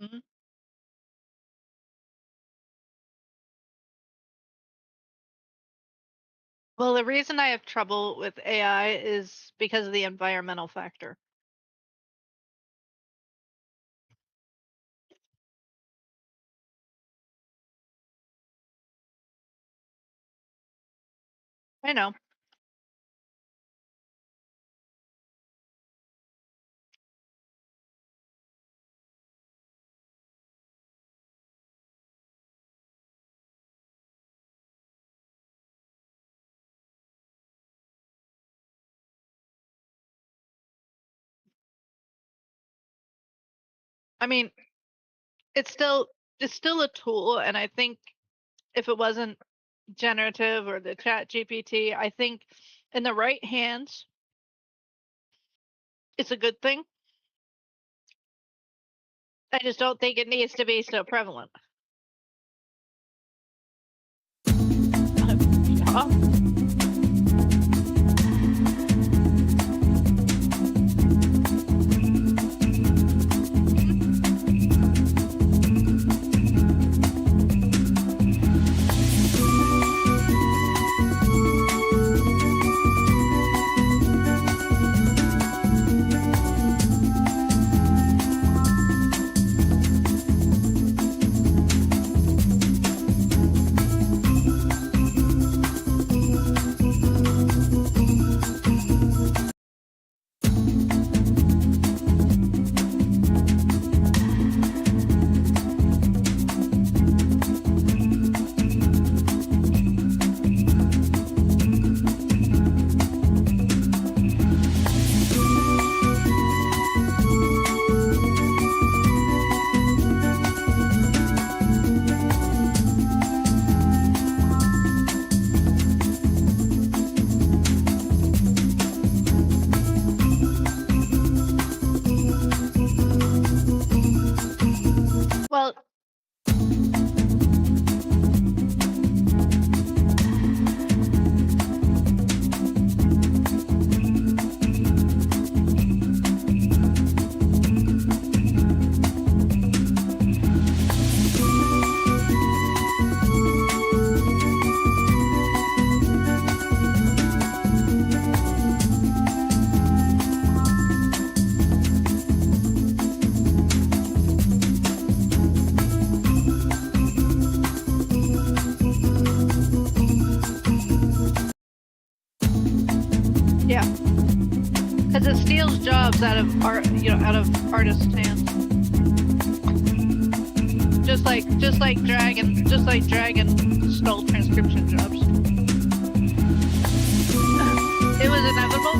Mhm. Well, the reason I have trouble with AI is because of the environmental factor. I know. I mean, it's still it's still a tool, and I think if it wasn't generative or the chat GPT, I think in the right hands, it's a good thing. I just don't think it needs to be so prevalent. Yeah. Well, yeah, because it steals jobs out of out of artists' hands. Just like Dragon stole transcription jobs. It was inevitable.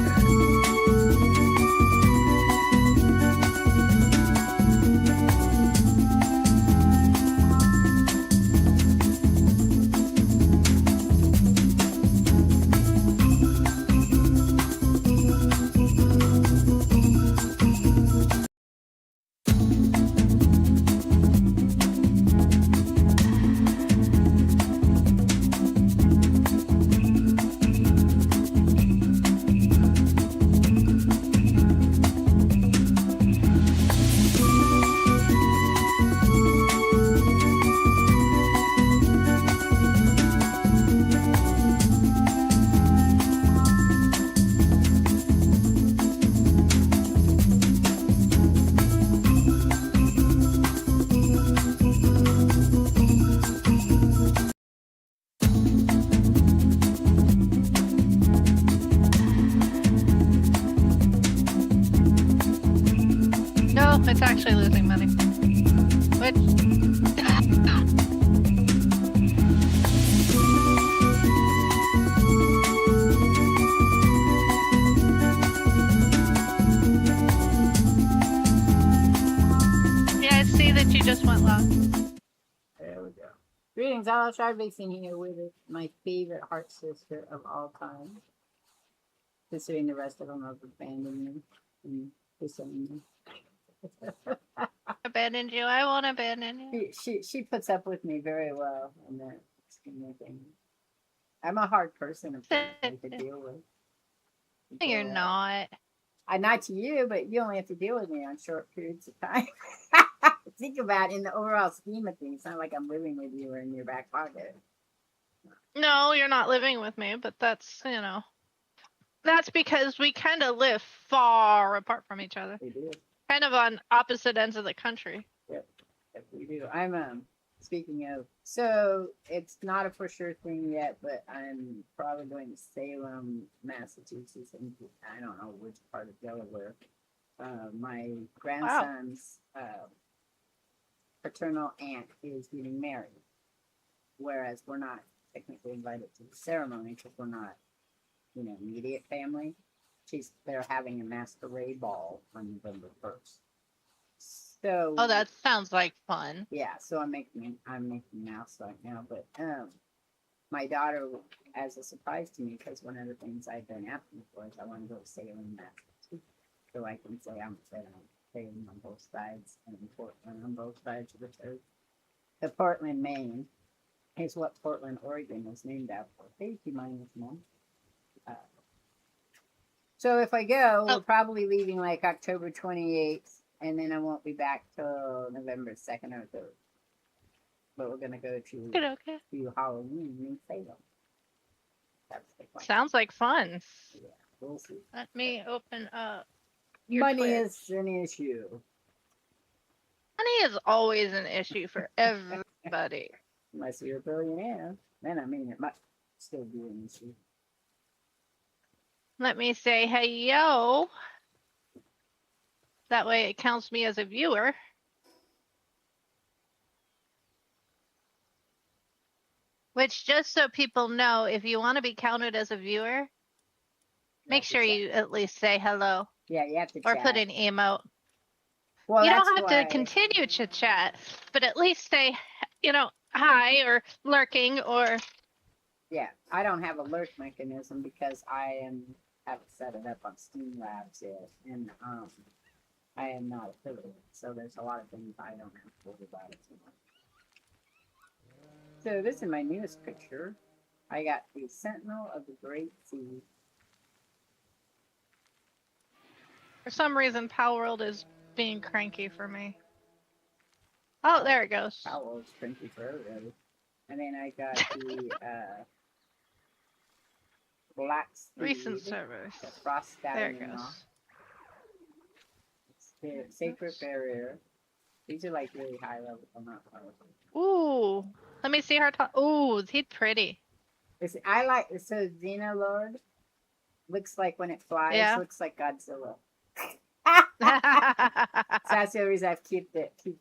No, it's actually losing money. Which yeah, I see that you just went live. There we go. Greetings, Alot. Shardvixen here with my favorite heart sister of all time. Considering the rest of them have abandoned me and disowned me. Abandoned you. I won't abandon you. She puts up with me very well in that thing. I'm a hard person to deal with. You're not. I'm not to you, but you only have to deal with me on short periods of time. think about in the overall scheme of things, it's not like I'm living with you or in your back pocket. No, you're not living with me, but that's, that's because we kind of live far apart from each other. We do. Kind of on opposite ends of the country. Yep, we do. I'm speaking of, so it's not a for sure thing yet, but I'm probably going to Salem, Massachusetts, and I don't know which part of Delaware. My grandson's paternal aunt is getting married, whereas we're not technically invited to the ceremony because we're not, immediate family. They're having a masquerade ball on November 1st. So Oh, that sounds like fun. yeah, so I'm making mouse right now, but my daughter, as a surprise to me, because one of the things I've been asking for is I want to go to Salem, Massachusetts, so I can say I'm Salem on both sides and Portland on both sides of the church. The Portland, Maine, is what Portland, Oregon was named after. Thank you, minus one. So if I go, we're probably leaving like October 28th, and then I won't be back till November 2nd or 3rd. But we're gonna go to Halloween in Salem. That's the plan. Sounds like fun. Yeah, we'll see. Let me open up. Your Money Twitch. is an issue. Money is always an issue for everybody. Unless you're a billionaire, then it might still be an issue. Let me say hey yo. That way it counts me as a viewer. Which, just so people know, if you want to be counted as a viewer, make sure you at least say hello. Yeah, you have to or chat. put an emote. Well, you don't have to continue to chat, but at least say, hi or lurking or. Yeah, I don't have a lurk mechanism because haven't set it up on Steam Labs yet, and I am not affiliated, so there's a lot of things I don't have to worry about it too much. So this is my newest picture. I got the Sentinel of the Great Sea. For some reason, Palworld is being cranky for me. Oh, there it goes. Palworld's cranky for everybody. And then I got the Black Steed. Recent service. The Frost Stallion. There it goes. The Sacred Barrier. These are like really high level. I'm not powerful. Ooh. Let me see her top. Ooh, he's pretty. So Xenolord looks like when it flies, looks like Godzilla. So that's the reason I've keep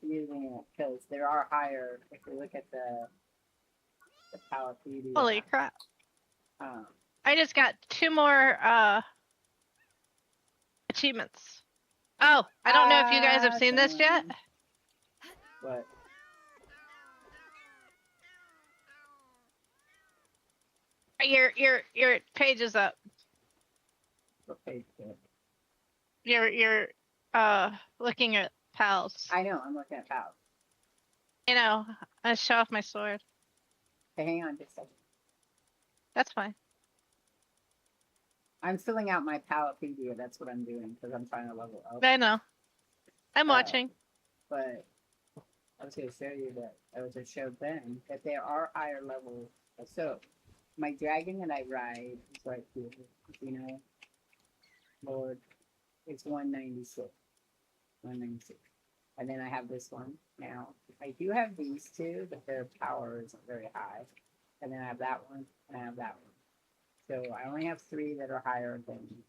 using it, because there are higher. If you look at the power PD. Holy crap! I just got 2 more achievements. Oh, I don't know if you guys have seen this yet. What? Your page is up. What page is it? You're looking at pals. I know, I'm looking at pals. I show off my sword. Okay, hang on just a second. That's fine. I'm filling out my Palapedia, that's what I'm doing, because I'm trying to level up. I know. I'm watching. But I was going to show you that, I was going to show them that there are higher levels. So, my dragon that I ride is right here, Lord, it's 196. 196. And then I have this one. Now, I do have these two, but their power isn't very high. And then I have that one, and I have that one. So I only have 3 that are higher than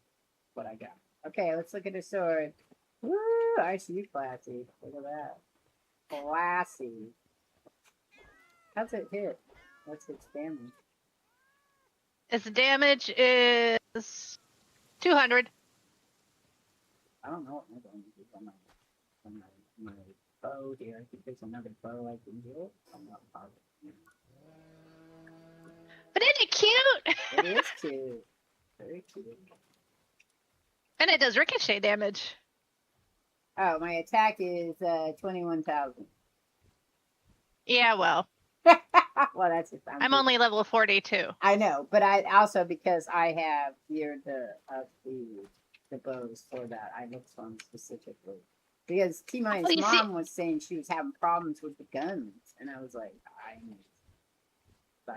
what I got. Okay, let's look at the sword. Woo! I see you, classy. Look at that. Classy. How's it hit? What's its damage? Its damage is 200. I don't know what my damage is on my bow here. I think there's another bow I can do. I'm not positive. But isn't it cute? It is cute. Very cute. And it does ricochet damage. Oh, my attack is 21,000. Yeah, well. Well, that's it. I'm only level 42. I know, but I also, because I have geared the bows for that, I looked for them specifically. Because T-Mine's you see, mom was saying she was having problems with the guns, and I was like, I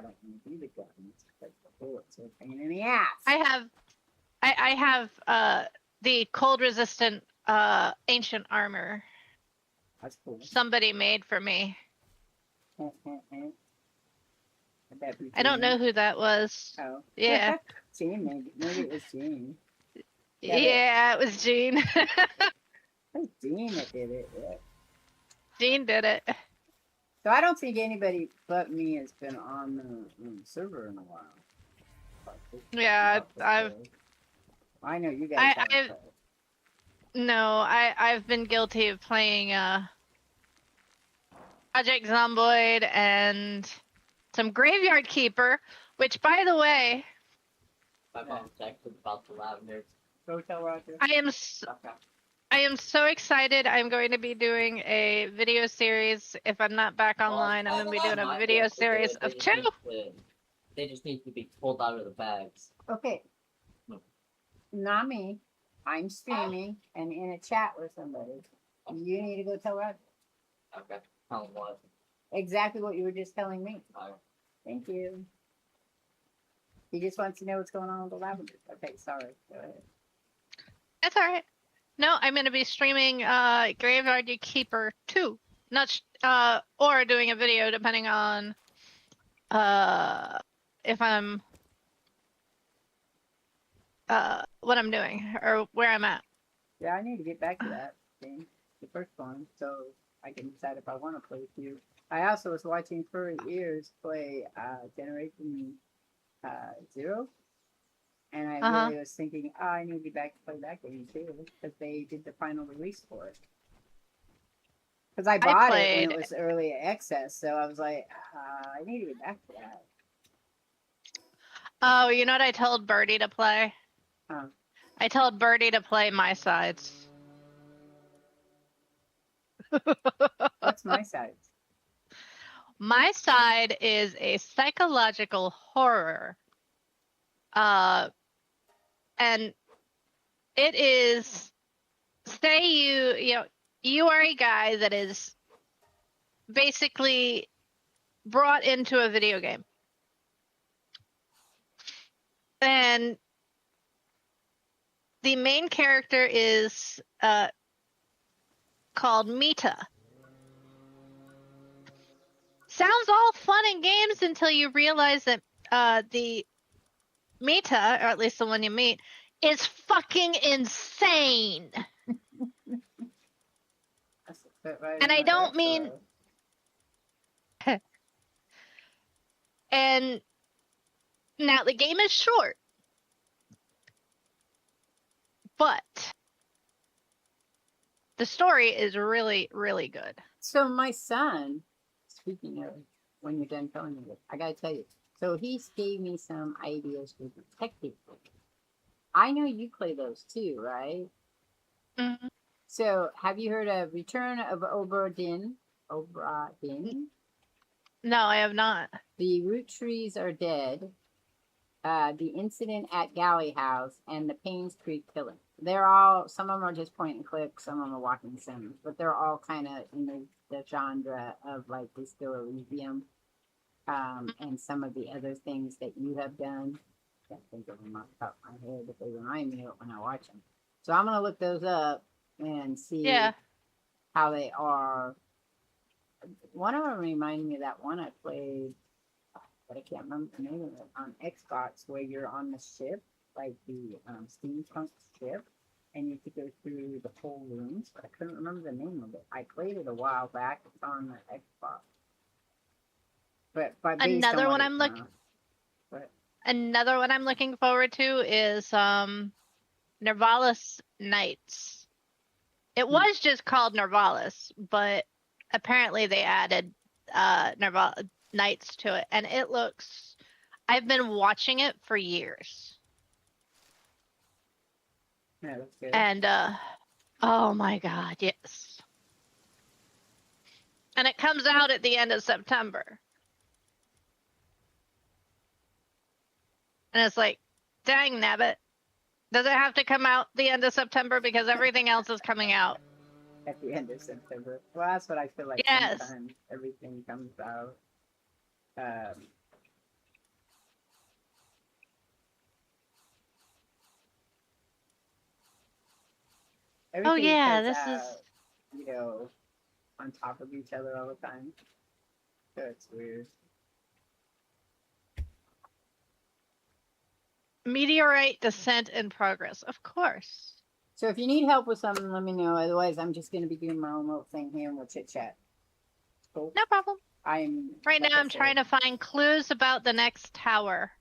don't want to do the guns because the bullets are a pain in the ass. I have the cold resistant ancient armor That's cool. somebody made for me. I don't Gene. know who that was. Oh. Yeah. Gene, maybe it was Gene. Yeah, it was Jean. It was Gene that did it. Yeah. Jean did it. So I don't think anybody but me has been on the server in a while. Yeah, I know you guys haven't played. No, I've been guilty of playing Project Zomboid and some Graveyard Keeper, which, by the way, My mom's actually about the lavender. Go tell Roger. I am so excited. I'm going to be doing a video series. If I'm not back online, I'm going to be doing a video series of 2. They just need to be pulled out of the bags. Okay. Not me. I'm streaming and in a chat with somebody. You need to go tell Roger. Okay. Tell them what? Exactly what you were just telling me. Alright. Thank you. He just wants to know what's going on with the lavender. Okay, sorry. Go ahead. That's all right. No, I'm going to be streaming Graveyard Keeper 2. Not or doing a video depending on if I'm what I'm doing or where I'm at. Yeah, I need to get back to that thing, the first one, so I can decide if I want to play with you. I also was watching Furry Ears play Generation 0, and I really was thinking, I need to get back to play that game too, because they did the final release for it. Because I bought it when it was early access, so I was like, I need to get back to that. Oh, you know what I told Birdie to play? Huh. I told Birdie to play My Sides. What's My Sides? My Side is a psychological horror. And it is, say you are a guy that is basically brought into a video game. And the main character is called Mita. Sounds all fun and games until you realize that the Mita, or at least the one you meet, is fucking insane. And I don't mean... And now the game is short. But the story is really, really good. So my son, speaking of when you're done telling me this, I gotta tell you. So he gave me some ideas for detective books. I know you play those too, right? Mm-hmm. So have you heard of Return of Obra Dinn? Obra Dinn? No, I have not. The Root Trees Are Dead, The Incident at Galley House, and The Paynes Creek Killing. They're all, some of them are just point and click, some of them are walking sims, but they're all kind of in the genre of like Disco Elysium, and some of the other things that you have done. I can't think of them off the top of my head, but they remind me of it when I watch them. So I'm going to look those up and see how they are. One of them reminded me of that one I played, but I can't remember the name of it, on Xbox, where you're on the ship, like the steampunk ship, and you have to go through the whole rooms, but I couldn't remember the name of it. I played it a while back. It's on the Xbox. But another one I'm looking. Another one I'm looking forward to is Nervalis Nights. It was just called Nervalis, but apparently they added Nervalis Nights to it, and it looks. I've been watching it for years. Yeah, that's good. And oh my god, yes. And it comes out at the end of September. And it's like, dang nabbit. Does it have to come out the end of September because everything else is coming out at the end of September. Well, that's what I feel like. Yes. Sometimes everything comes out. Um, Oh everything yeah, comes this is out, you know, on top of each other all the time. So it's weird. meteorite descent in progress. Of course. So if you need help with something, let me know. Otherwise, I'm just going to be doing my own little thing here and we'll chit chat. Cool. No problem. I'm Right like now I I'm trying said, to find clues about the next tower.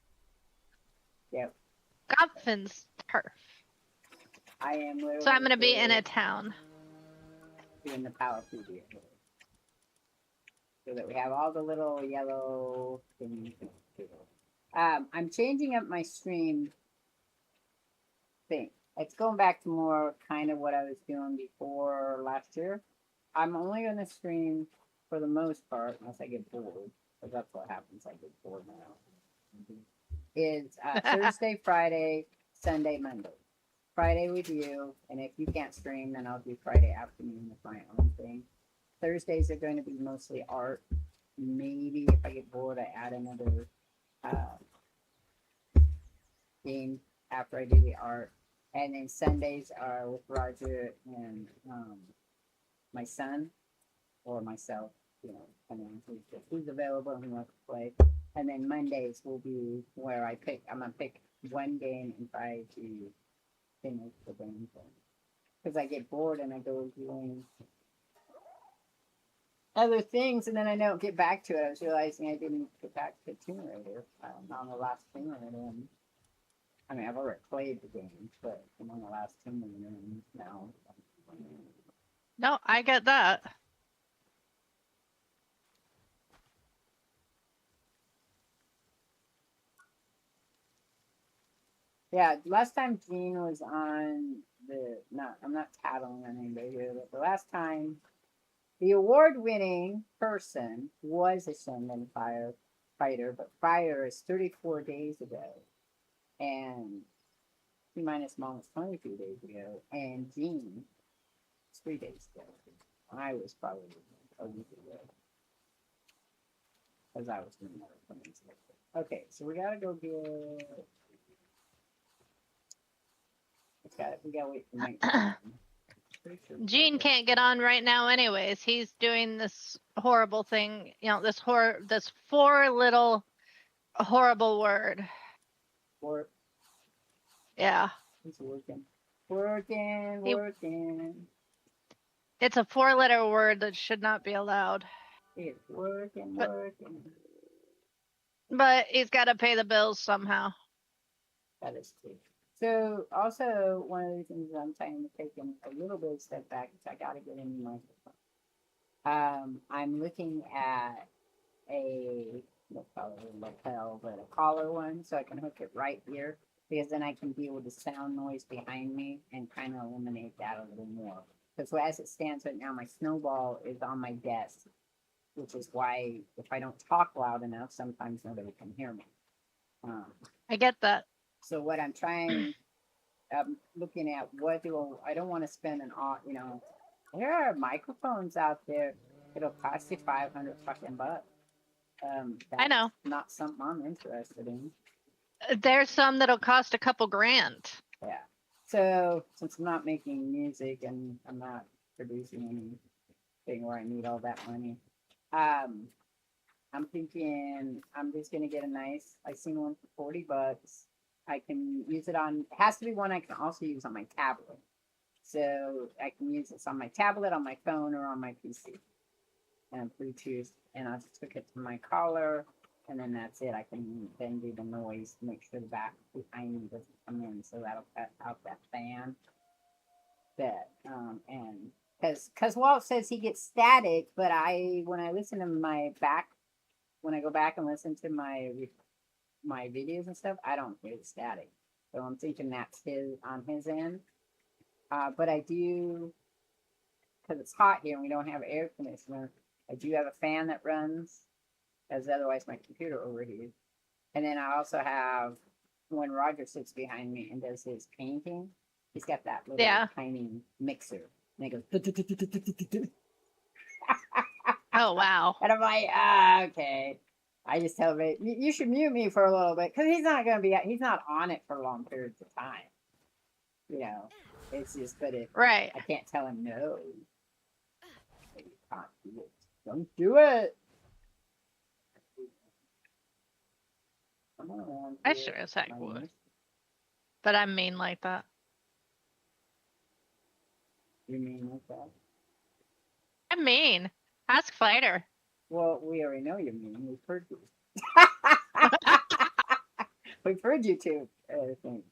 Yep. Gopfin's turf. I am literally So I'm gonna be in a town. doing the power through here. So that we have all the little yellow things. I'm changing up my stream thing. It's going back to more kind of what I was doing before last year. I'm only going to stream for the most part, unless I get bored, because that's what happens. I get bored now. Is Thursday, Friday, Sunday, Monday. Friday with you, and if you can't stream, then I'll do Friday afternoon with my own thing. Thursdays are going to be mostly art. Maybe if I get bored, I add another game after I do the art. And then Sundays are with Roger and my son or myself, you know, depending on who's available and who wants to play. And then Mondays will be where I'm going to pick one game and try to finish the game. Because I get bored and I go doing other things and then I don't get back to it. I was realizing I didn't get back to Tomb Raider on the last Tomb Raider. I mean, I've already played the game, but I'm on the last Tomb Raider now. No, I get that. Yeah, last time Gene was on I'm not tattling on anybody here, but the last time the award-winning person was a Shenmue fighter, but Fire is 34 days ago, and T minus mom was 22 days ago, and Gene was 3 days ago. I was probably a week ago, because I was doing other things. Okay, so we gotta go get. We gotta wait for Mike. Gene can't get on right now anyways. He's doing this horrible thing, you know, this four little horrible word. Work. Yeah. He's working. Working. It's a 4-letter word that should not be allowed. It's working. But he's gotta pay the bills somehow. That is true. So also one of the things I'm trying to take a little bit of step back is I gotta get a new microphone. I'm looking at a lapel, but a collar one, so I can hook it right here because then I can deal with the sound noise behind me and kind of eliminate that a little more. Because as it stands right now, my snowball is on my desk, which is why if I don't talk loud enough, sometimes nobody can hear me. I get that. So what I'm trying, I'm looking at I don't want to spend you know, there are microphones out there. It'll cost you 500 fucking bucks. I know. Not something I'm interested in. There's some that'll cost a couple grand. Yeah. So since I'm not making music and I'm not producing anything where I need all that money, I'm thinking I'm just gonna get I seen one for 40 bucks. I can use it it has to be one I can also use on my tablet. So I can use this on my tablet, on my phone, or on my PC. And Bluetooth, and I just hook it to my collar, and then that's it. I can then do the noise, make sure the back behind me doesn't come in, so that'll cut out that fan. And because Walt says he gets static, but when I listen to when I go back and listen to my videos and stuff, I don't hear the static. So I'm thinking that's on his end. But I do, because it's hot here and we don't have air conditioner. I do have a fan that runs, as otherwise my computer overheats. And then I also have, when Roger sits behind me and does his painting, he's got that little tiny mixer And it goes. Oh wow. And I'm like, okay. I just tell him, you should mute me for a little bit because he's not on it for long periods of time. You know, it's just, but if Right. I can't tell him no, you can't do it. Don't do it. Come on, I dear. sure as heck My would. miss. But I'm mean like that. You mean like that? I'm mean. Ask Fighter. Well, we already know you mean. We've heard you. We've heard you too. I think.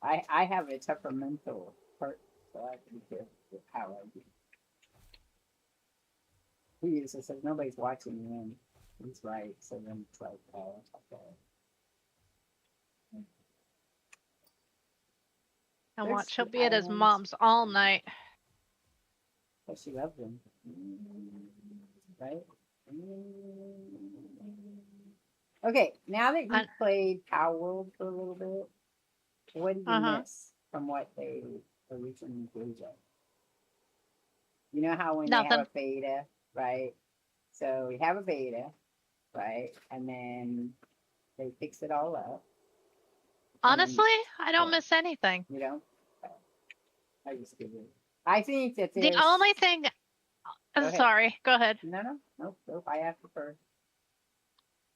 I have a temperamental part, so I have to be careful with how I do. He usually says nobody's watching me, and he's right. So then it's like, oh, okay. And There's watch, he'll the be at his islands. mom's all night. But she loves him, right? Okay, now that you've played Power World for a little bit, what did you miss from what they originally gave us? You know how when they have a beta, right? So we have a beta, right? And then they fix it all up. Honestly, I don't miss anything. You know? I just give it. I think that The only thing. Sorry, go ahead. No. Nope. I have to first.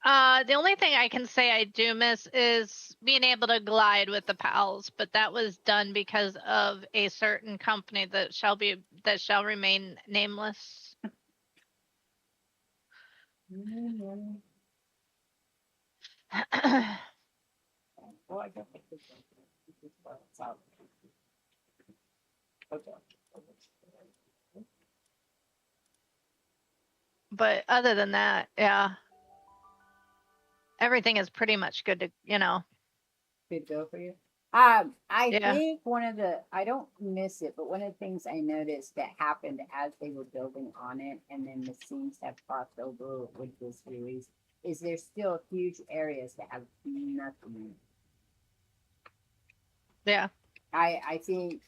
The only thing I can say I do miss is being able to glide with the pals, but that was done because of a certain company that shall remain nameless. Well, I guess okay. But other than that, yeah. Everything is pretty much good to, Good go for you. I Yeah. think I don't miss it, but one of the things I noticed that happened as they were building on it, and then the scenes have crossed over with this release, is there's still huge areas that have nothing in it. Yeah. I think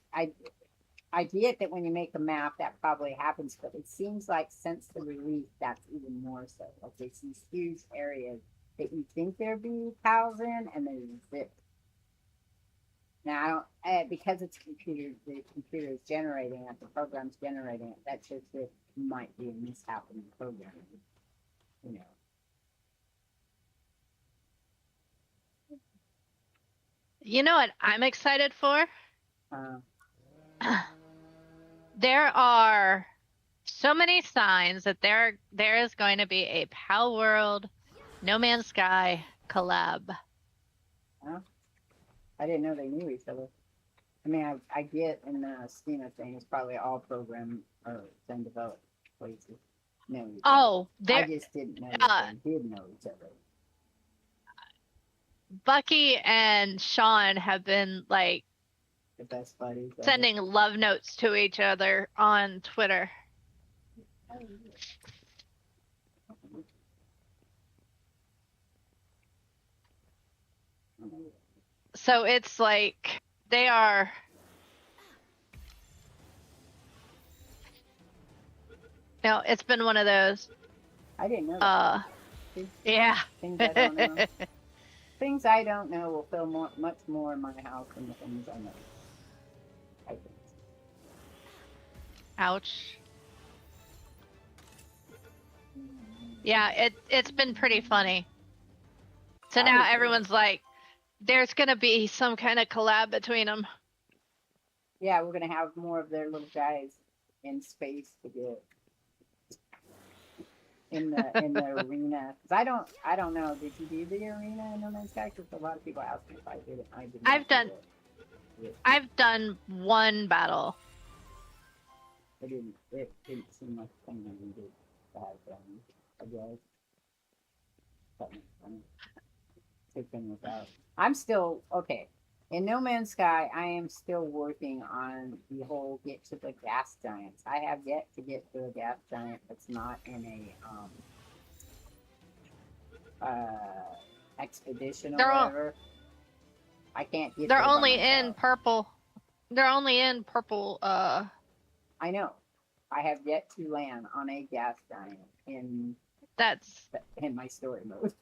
I get that when you make a map that probably happens, but it seems like since the release that's even more so. Like there's these huge areas that you think there'd be cows in, and there's zip. Now, because it's the computer is generating it, the program's generating it. That just it might be a mishap in the program. You know. You know what I'm excited for? There are so many signs that there is going to be a Pal World, No Man's Sky collab. Huh? I didn't know they knew each other. I mean, I get in the scheme of things, probably all program or then developed places know each other. I just didn't know that they did know each other. Bucky and Sean have been like the best buddies sending love notes to each other on Twitter. So it's like they are. No, it's been one of those. I didn't know that. Yeah. Things I don't know. Things I don't know will fill much more in my house than the things I know. I think. Ouch. Yeah, it's been pretty funny. So now everyone's like, there's gonna be some kind of collab between them. Yeah, we're gonna have more of their little guys in space to get in the arena. Cause I don't know. Did you do the arena in No Man's Sky? Because a lot of people asked me if I did it. I did not. I've done one battle. It didn't seem like a thing I needed to have done. I guess. Take them without. I'm still okay. In No Man's Sky, I am still working on the whole get to the gas giants. I have yet to get to a gas giant that's not in a expedition or whatever. I can't get. They're only in purple. They're only in purple. I know. I have yet to land on a gas giant That's in my story mode.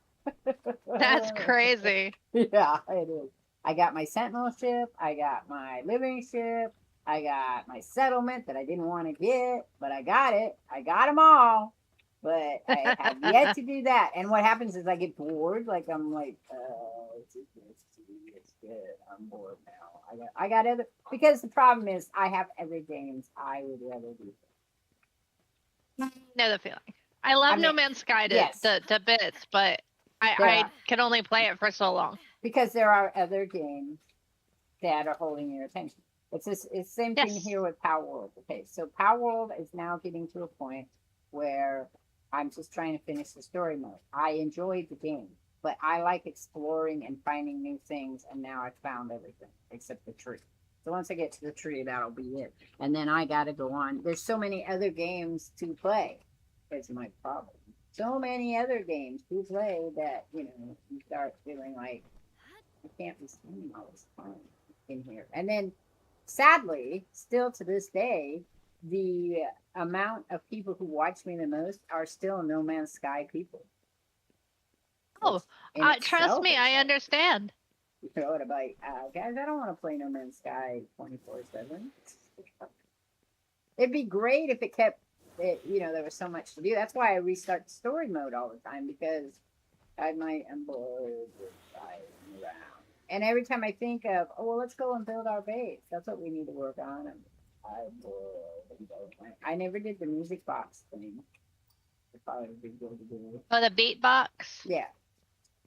crazy. Yeah, it is. I got my sentinel ship. I got my living ship. I got my settlement that I didn't want to get, but I got it. I got them all, but I have yet to do that. And what happens is I get bored. Like I'm like, it's good. I'm bored now. I got other because the problem is I have other games I would rather do. Know the feeling. I love I mean, No Man's Sky yes. to bits, but There I are- can only play it for so long. because there are other games that are holding your attention. It's the same thing Yes. here with Power World. Okay, so Power World is now getting to a point where I'm just trying to finish the story mode. I enjoyed the game, but I like exploring and finding new things, and now I've found everything except the tree. So once I get to the tree, that'll be it. And then I got to go on. There's so many other games to play. That's my problem. So many other games to play that, you start feeling like I can't be spending all this time in here. And then, sadly, still to this day, the amount of people who watch me the most are still No Man's Sky people. Oh, trust me, I understand. You know what about guys? I don't want to play No Man's Sky 24/7. It'd be great if it kept it. There was so much to do. That's why I restart the story mode all the time because I'm bored with driving around. And every time I think of, let's go and build our base. That's what we need to work on. I'm bored. I never did the music box thing. It probably would be good to do. Oh, the beatbox. Yeah.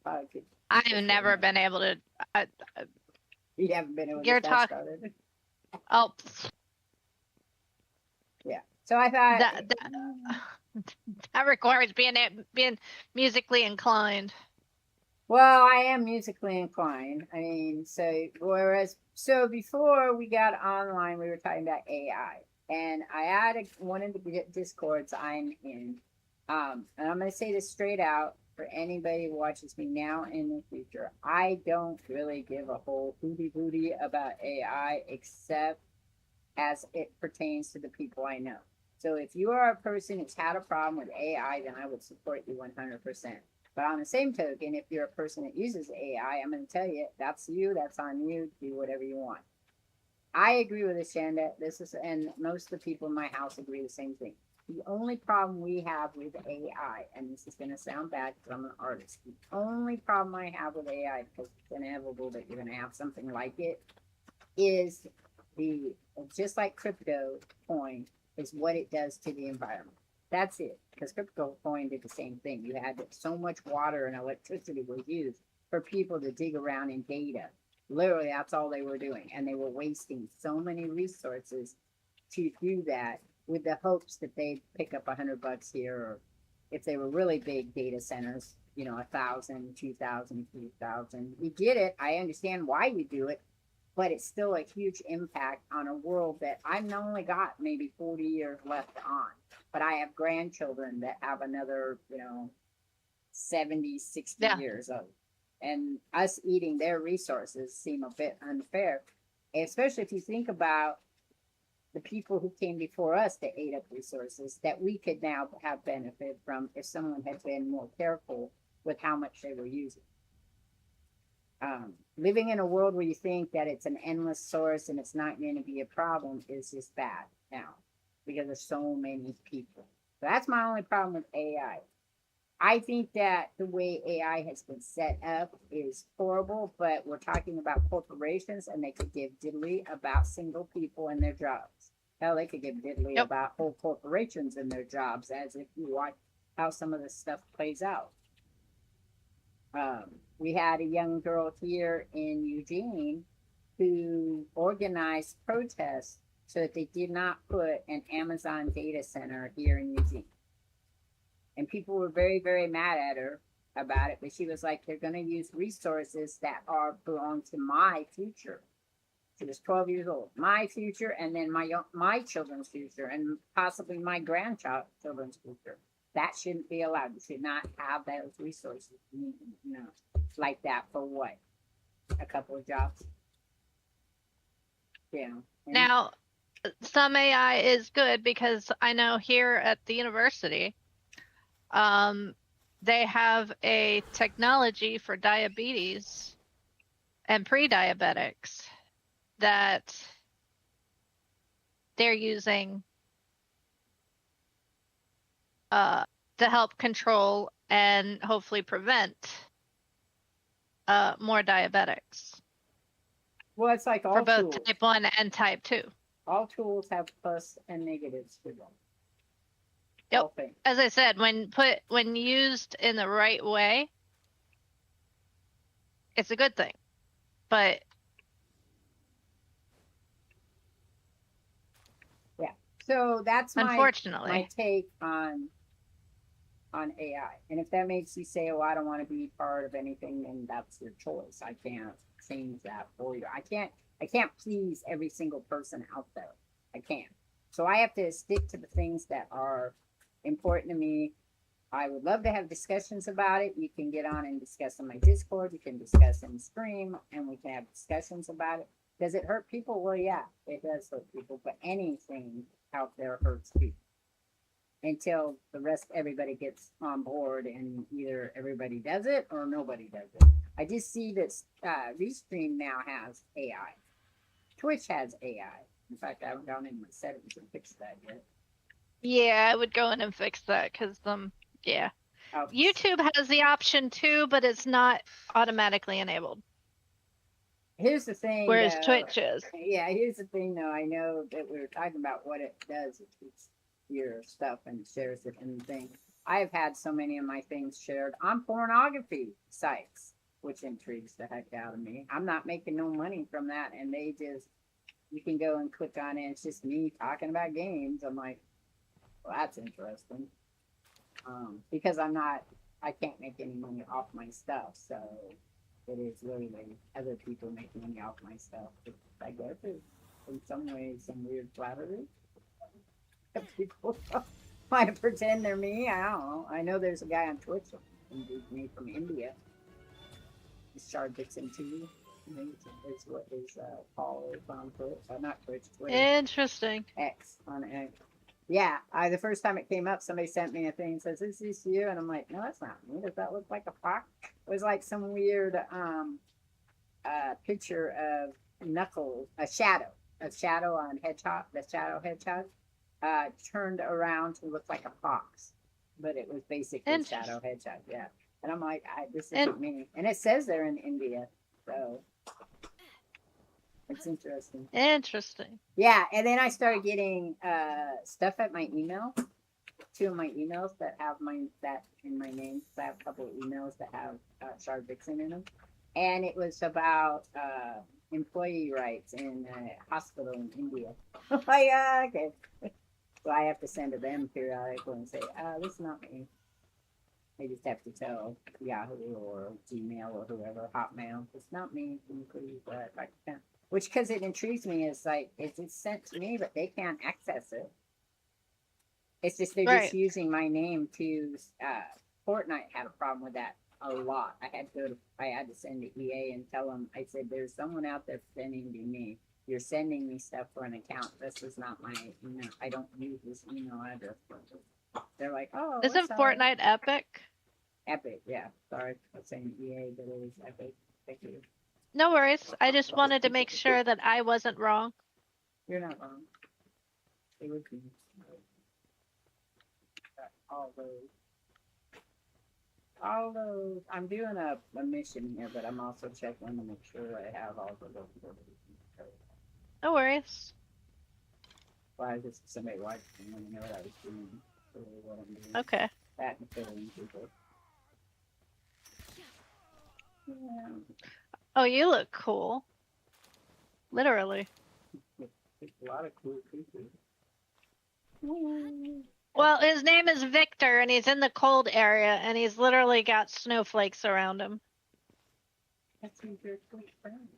Probably could. I've never been able to. You haven't been able to You're get that talk- started. Oh, Yeah. So I thought that requires being musically inclined. Well, I am musically inclined. I mean, so before we got online, we were talking about AI, and I added one of the discords I'm in, and I'm going to say this straight out for anybody who watches me now and in the future. I don't really give a whole hooty booty about AI except as it pertains to the people I know. So if you are a person who's had a problem with AI, then I would support you 100%. But on the same token, if you're a person that uses AI, I'm going to tell you, that's you, that's on you, do whatever you want. I agree with Ashenda. And most of the people in my house agree the same thing. The only problem we have with AI, and this is going to sound bad because I'm an artist, the only problem I have with AI, because it's inevitable that you're going to have something like it, is just like crypto coin, is what it does to the environment. That's it. Because crypto coin did the same thing. You had so much water and electricity was used for people to dig around in data. Literally, that's all they were doing. And they were wasting so many resources to do that with the hopes that they'd pick up $100 here, or if they were really big data centers, 1,000, 2,000, 3,000. You get it. I understand why you do it, but it's still a huge impact on a world that I've only got maybe 40 years left on. But I have grandchildren that have another, 70, 60 years old. And us eating their resources seem a bit unfair, especially if you think about the people who came before us that ate up resources that we could now have benefit from if someone had been more careful with how much they were using. Living in a world where you think that it's an endless source and it's not going to be a problem is just bad now because there's so many people. So that's my only problem with AI. I think that the way AI has been set up is horrible, but we're talking about corporations and they could give diddly about single people and their jobs. Hell, they could give diddly about whole corporations and their jobs, as if you watch how some of this stuff plays out. We had a young girl here in Eugene who organized protests so that they did not put an Amazon data center here in Eugene. And people were very, very mad at her about it, but she was like, they're going to use resources that belong to my future. She was 12 years old. My future, and then my children's future, and possibly my grandchildren's future. That shouldn't be allowed. You should not have those resources, like that for what? A couple of jobs. Yeah. And Now, some AI is good because I know here at the university, they have a technology for diabetes and pre-diabetics that they're using to help control and hopefully prevent more diabetics well, it's like for all both tools. type 1 and type 2. All tools have plus and negatives to them. Yep. All things. As I said, when used in the right way, it's a good thing. But So that's my unfortunately, take on AI. And if that makes you say, "Oh, I don't want to be part of anything," then that's your choice. I can't change that for you. I can't please every single person out there. I can't. So I have to stick to the things that are important to me. I would love to have discussions about it. You can get on and discuss on my Discord. You can discuss in the stream, and we can have discussions about it. Does it hurt people? Well, yeah, it does hurt people. But anything out there hurts people until everybody gets on board, and either everybody does it or nobody does it. I just see that Restream now has AI. Twitch has AI. In fact, I haven't gone in my settings and fixed that yet. yeah, I would go in and fix that because yeah. Oh, YouTube has the option too, but it's not automatically enabled. here's the thing. Whereas though. Twitch is. Yeah, here's the thing though. I know that we were talking about what it does. It keeps your stuff and shares it and things. I've had so many of my things shared on pornography sites, which intrigues the heck out of me. I'm not making no money from that, and you can go and click on it. It's just me talking about games. I'm like, well, that's interesting. Because I can't make any money off my stuff, so it is literally other people making money off my stuff. I guess it's in some ways some weird flattery. People might pretend they're me. I don't know. I know there's a guy on Twitch who's me from India. He's Shardvixen too. I think is what his Paul is on Twitch. Not Twitch, Twitter. Interesting. X on X. Yeah, the first time it came up, somebody sent me a thing and says, "Is this you?" And I'm like, "No, that's not me. Does that look like a fox?" It was like some weird picture of Knuckles, a shadow on Hedgehog, the shadow Hedgehog, turned around to look like a fox, but it was basically Shadow Hedgehog. Yeah, and I'm like, "This isn't me." And it says they're in India, so. It's interesting. Interesting. Yeah, and then I started getting stuff at my email. 2 of my emails that have that in my name. I have a couple of emails that have Shardvixen in them, and it was about employee rights in a hospital in India. Like, okay, so I have to send to them periodically and say, "This is not me." They just have to tell Yahoo or Gmail or whoever, Hotmail, "It's not me. Can you please I can't." Which, because it intrigues me, is like it's sent to me, but they can't access it. It's just they're just using my name to. Fortnite had a problem with that a lot. I had to send to EA and tell them. I said, "There's someone out there sending to me. You're sending me stuff for an account. This is not my email. I don't use this email address." They're like, "Oh, isn't Fortnite Epic?" Epic, yeah. Sorry for saying EA, but it is Epic. Thank you. No worries. I just wanted to make sure that I wasn't wrong. You're not wrong. It would be all those. I'm doing a mission here, but I'm also checking to make sure I have all the those. No worries. Why is somebody watching? I want to know what I was doing. What I'm doing. Okay. That and filling people. Yeah. Oh, you look cool. Literally. It's a lot of cool people. Well, his name is Victor, and he's in the cold area, and he's literally got snowflakes around him. That's a very sweet friend.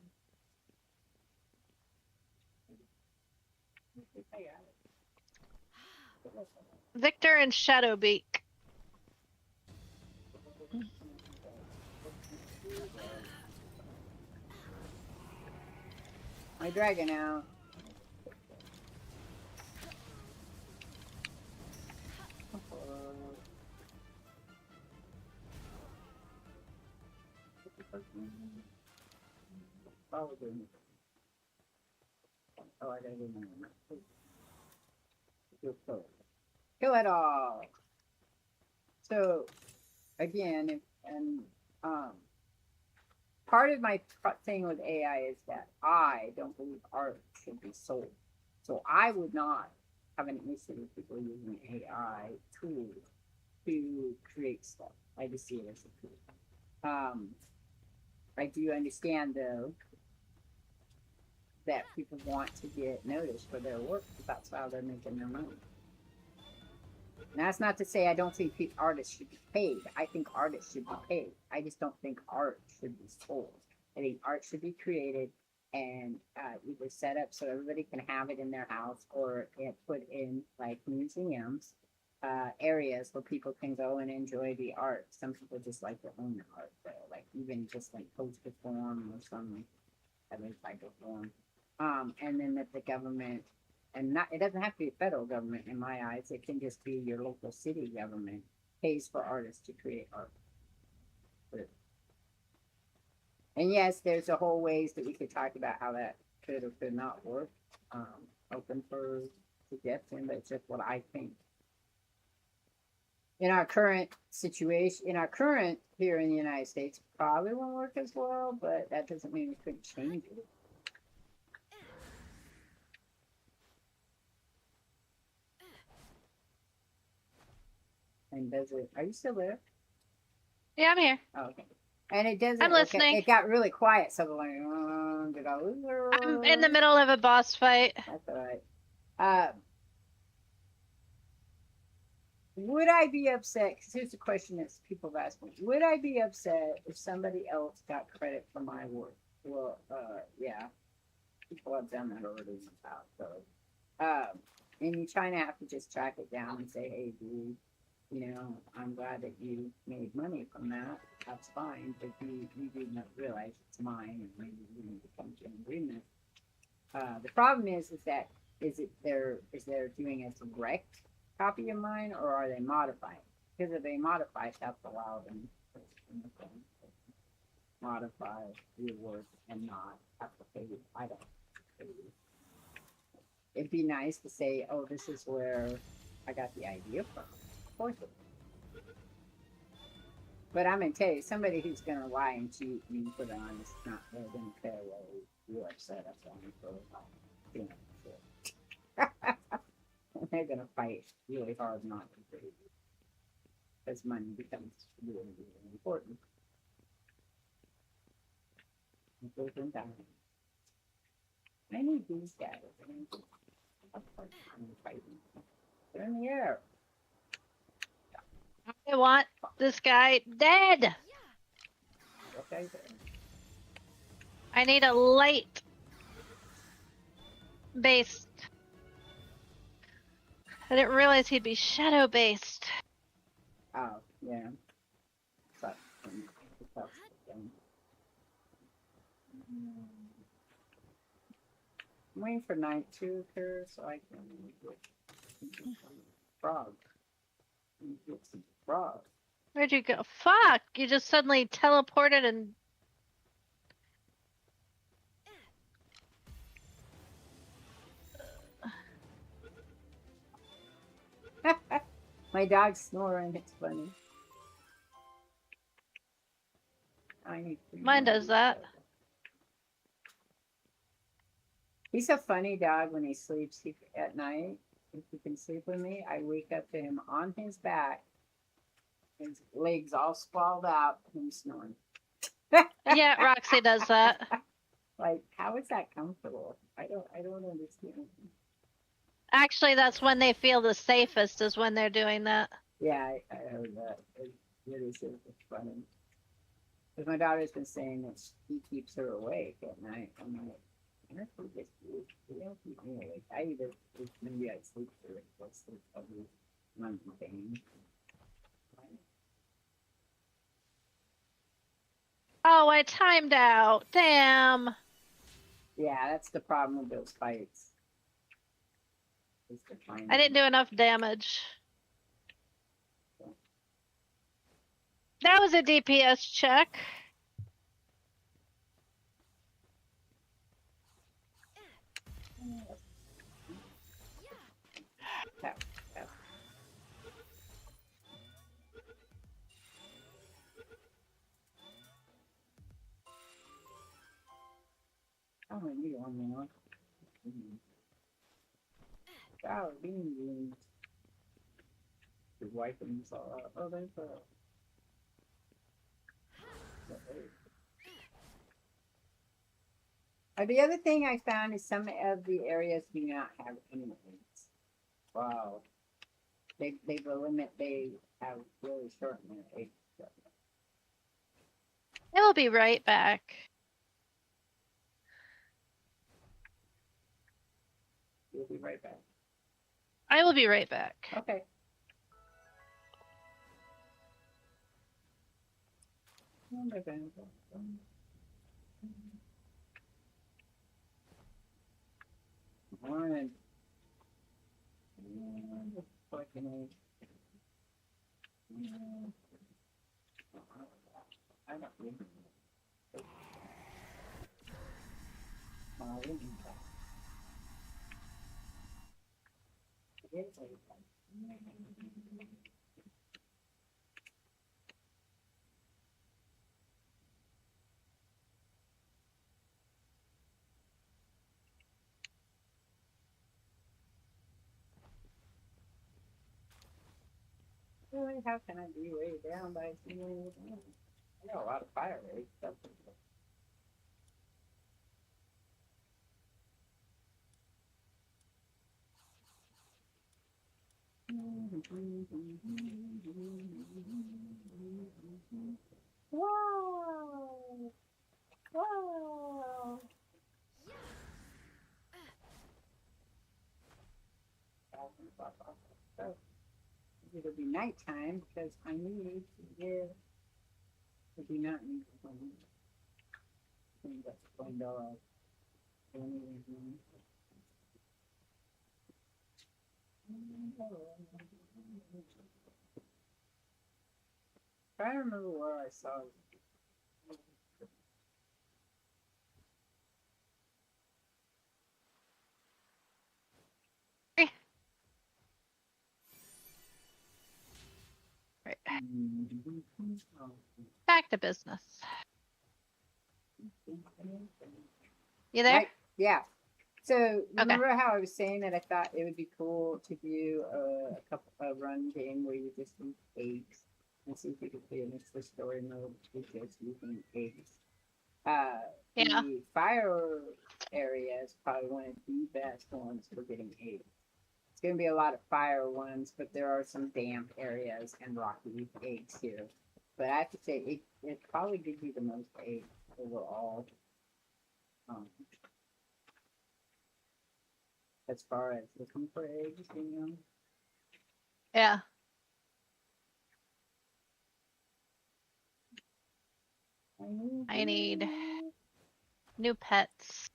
Victor and Shadowbeak. My dragon out. Probably. Oh, I gotta do my kill it all. So again, part of my thing with AI is that I don't believe art should be sold. So I would not have an issue with people using AI tools to create stuff. I just see it as a tool. I do understand though that people want to get noticed for their work because that's how they're making their money. And that's not to say I don't think artists should be paid. I think artists should be paid. I just don't think art should be sold. I think art should be created and either set up so everybody can have it in their house or put in like museums, areas where people can go and enjoy the art. Some people just like to own the art, though, like even just like poster form or some other type of form. And then that the government, and not it doesn't have to be a federal government in my eyes, it can just be your local city government pays for artists to create art. And yes, there's a whole ways that we could talk about how that could or could not work. Open for suggestion, but it's just what I think. In our current situation, here in the United States, probably won't work as well, but that doesn't mean we couldn't change it. And does it? Are you still there? Yeah, I'm here. Oh, okay. And it doesn't. I'm listening. Okay, it got really quiet, so I'm like, did I lose her? I'm in the middle of a boss fight. That's all right. Would I be upset? Because here's the question that people have asked me: would I be upset if somebody else got credit for my work? Well, yeah, people have done that already in the past. So, and you kind of have to just track it down and say, hey, dude, you know, I'm glad that you made money from that. That's fine, but you do not realize it's mine, and maybe we need to come to an agreement. The problem is they're doing a direct copy of mine, or are they modifying? Because if they modify, that's allow them to modify your work and not have to pay you. I don't pay you. It'd be nice to say, oh, this is where I got the idea from. Of course it is. But I'm gonna tell you, somebody who's gonna lie and cheat and put it on is not really gonna care whether you're upset at them for doing it. They're gonna fight really hard not to pay you. Because money becomes really, really important. It goes in down. I need these guys. I'm fighting. They're in the air. I want this guy dead. Okay. I need a light based. I didn't realize he'd be shadow based. Oh, yeah. So, I'm waiting for night to occur so I can get frog. Get some frog. Where'd you go? Fuck! You just suddenly teleported and. My dog's snoring. It's funny. I need Mine does that. He's a funny dog when he sleeps at night. If he can sleep with me, I wake up to him on his back, his legs all sprawled out, and he's snoring. Yeah, Roxy does that. Like, how is that comfortable? I don't understand. Actually, that's when they feel the safest, is when they're doing that. Yeah, I heard that. It really is funny. Because my daughter's been saying that he keeps her awake at night. I'm like, I don't think it's good. They don't keep me awake. I either, maybe I sleep through it, or sleep every month in pain. Oh, I timed out. Damn. Yeah, that's the problem with those fights. I didn't do enough damage. That was a DPS check. only need one more. Sour beans. You're wiping this all out. Oh, there's a. The other thing I found is some of the areas do not have any eggs. Wow. They've a limit. They have really shortened their egg. I will be right back. We'll be right back. I will be right back. Okay. Morning. Really, how can I be way down by seeing I got a lot of fire rates. Whoa! Whoa! So, it'll be nighttime because I need to get. I do not need to clean. I think that's cleaned all up. I remember where I saw it. Right. Oh. Back to business. You there? Right, yeah. So remember how I was saying that I thought it would be cool to do a run game where you just eat eggs and see if you could finish the story mode with just using eggs. Yeah. The fire area is probably one of the best ones for getting eggs. It's going to be a lot of fire ones, but there are some damp areas and rocky eggs here. But I have to say, it probably gives you the most eggs overall. As far as looking for eggs, you know. Yeah. I need new pets.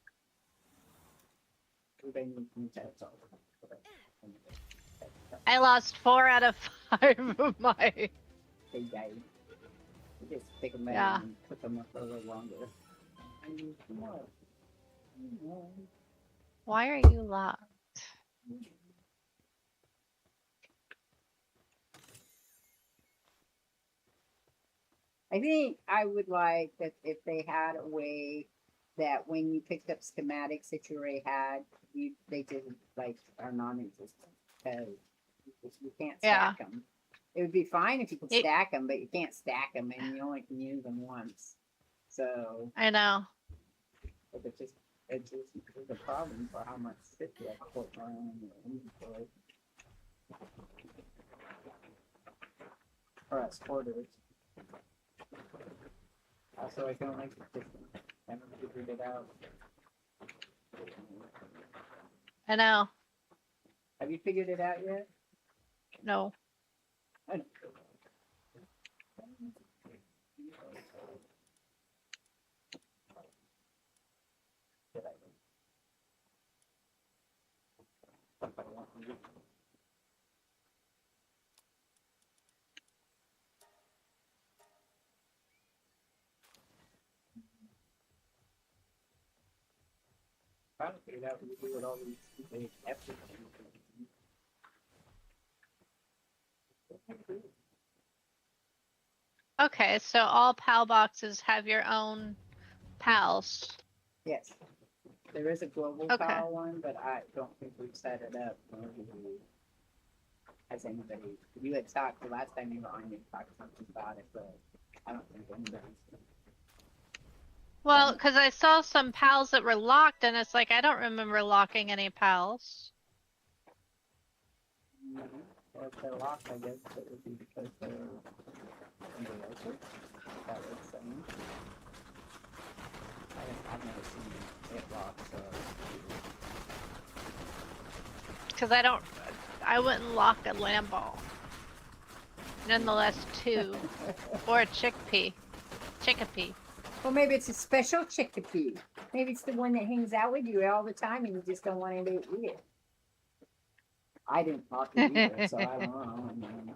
I lost 4 out of 5 of my. They died. You just take them Yeah. and put them up a little longer. I need some more. Why are you locked? I think I would like that if they had a way that when you picked up schematics that you already had, they just like are non-existent because you can't stack them. It would be fine if you could stack them, but you can't stack them and you only can use them once. So I know. It's just a problem for how much shit you have to put around in your inventory. Or as quarters. Also, I don't like the system. I haven't figured it out. I know. Have you figured it out yet? No. I don't. I don't figure out what to do with all these stupid efforts. Okay, so all PAL boxes have your own PALs. Yes. There is a global Okay. power one, but I don't think we've set it up. Has anybody? You had talked the last time you were on, you talked something about it, but I don't think anybody's. Well, because I saw some pals that were locked, and it's like I don't remember locking any pals. Or if they're locked, I guess it would be because they're underwater. That would saying. I've never seen it locked, so. Because I wouldn't lock a lamb ball. Nonetheless, 2. Or a chickpea. Chickapea. Well, maybe it's a special chickpea. Maybe it's the one that hangs out with you all the time and you just don't want anybody to eat it. I didn't lock it either, so I don't know.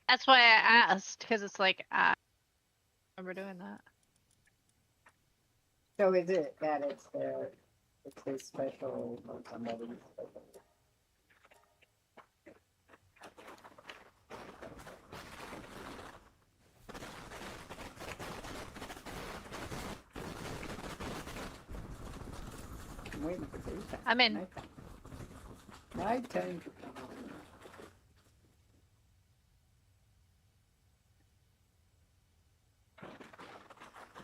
That's why I asked, because it's like, I remember doing that. So is it that it's his special or somebody's special? I'm waiting for daytime. I'm in. Nighttime.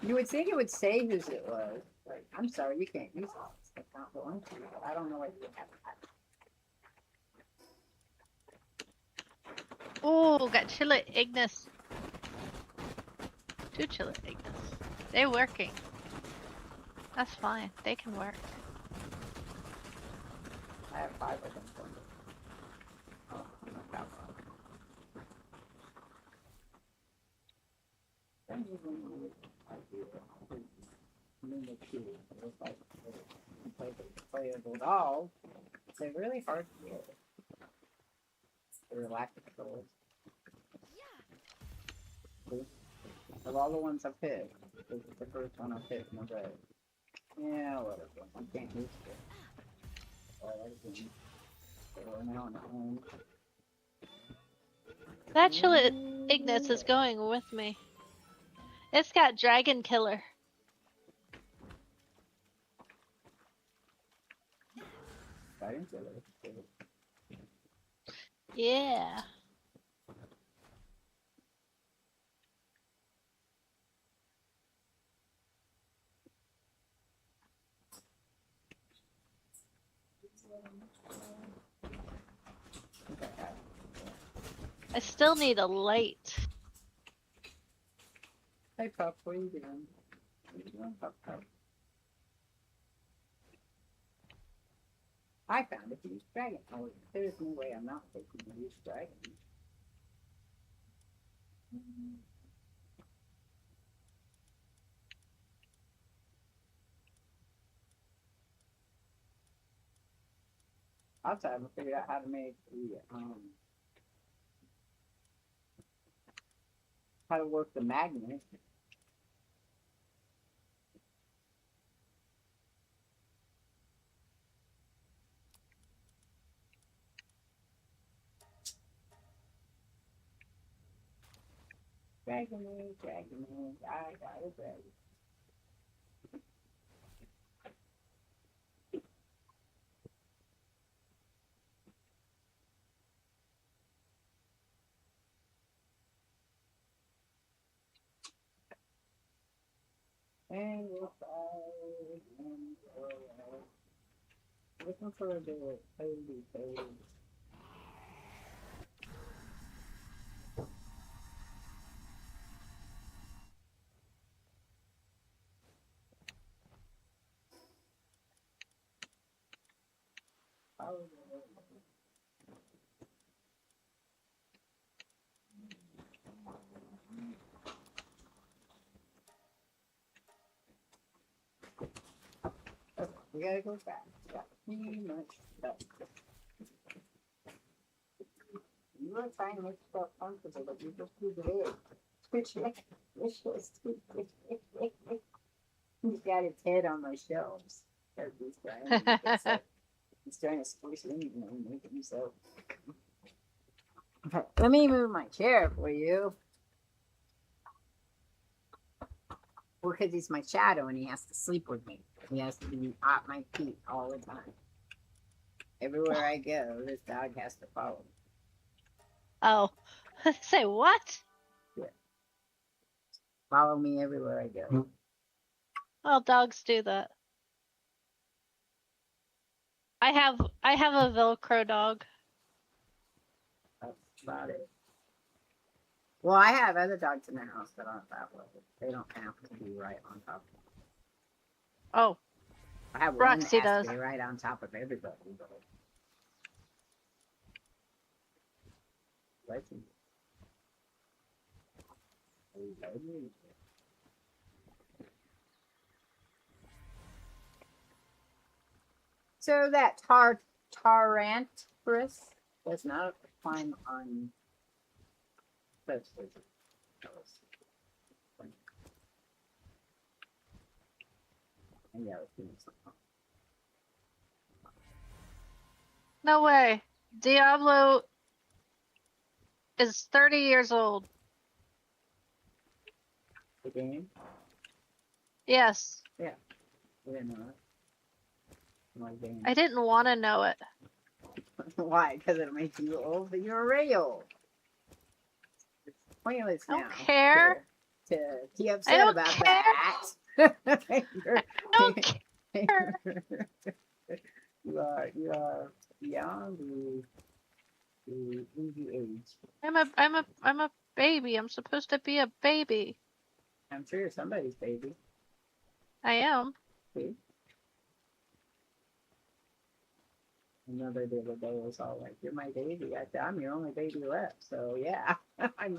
You would think it would say whose it was. Like, I'm sorry, you can't use this account going to, but I don't know what you have. Oh, got Chilla Ignis. 2 Chilla Ignis. They're working. That's fine. They can work. I have 5 of them. Oh, my God. Playable dolls. They're really hard to get. They're lack of controls. Of all the ones I picked, this is the first one I picked. No way. Yeah, whatever. I can't use it. That Chilla Ignis is going with me. It's got Dragon Killer. Yeah. I still need a light. Hey, Pup, what are you doing? What are you doing, Pup? I found a huge dragon. Oh, there's no way I'm not taking a huge dragon. Also, I haven't figured out how to make the, how to work the magnet. Dragon, I got a dragon. And we'll fly and go. Looking for a bit. Baby. We gotta go back. Got too much stuff. You were trying to make stuff comfortable, but you just too big. He's got his head on my shelves. He's trying to squish in and make himself. Okay, let me move my chair for you. Well, because he's my shadow and he has to sleep with me. He has to be at my feet all the time. Everywhere I go, this dog has to follow me. Oh, say what? Follow me everywhere I go. Well, dogs do that. I have a Velcro dog. That's about it. Well, I have other dogs in the house that aren't that way. They don't have to be right on top of me. Oh, I have one Roxy that has does. to be right on top of everybody. But... Let's see. So that Tarantulas does not climb on cliffs. No way. Diablo is 30 years old. The game? Yes. Yeah. I didn't know that. My game. I didn't want to know it. Why? Because it'll make you old, but you're already old. It's pointless I now. don't care. To be I upset don't about care. that. I don't care. you are beyond the easy age. I'm a baby. I'm supposed to be a baby. I'm sure you're somebody's baby. I am. See? Another the other day was all like, "You're my baby." I said, "I'm your only baby left." So yeah, I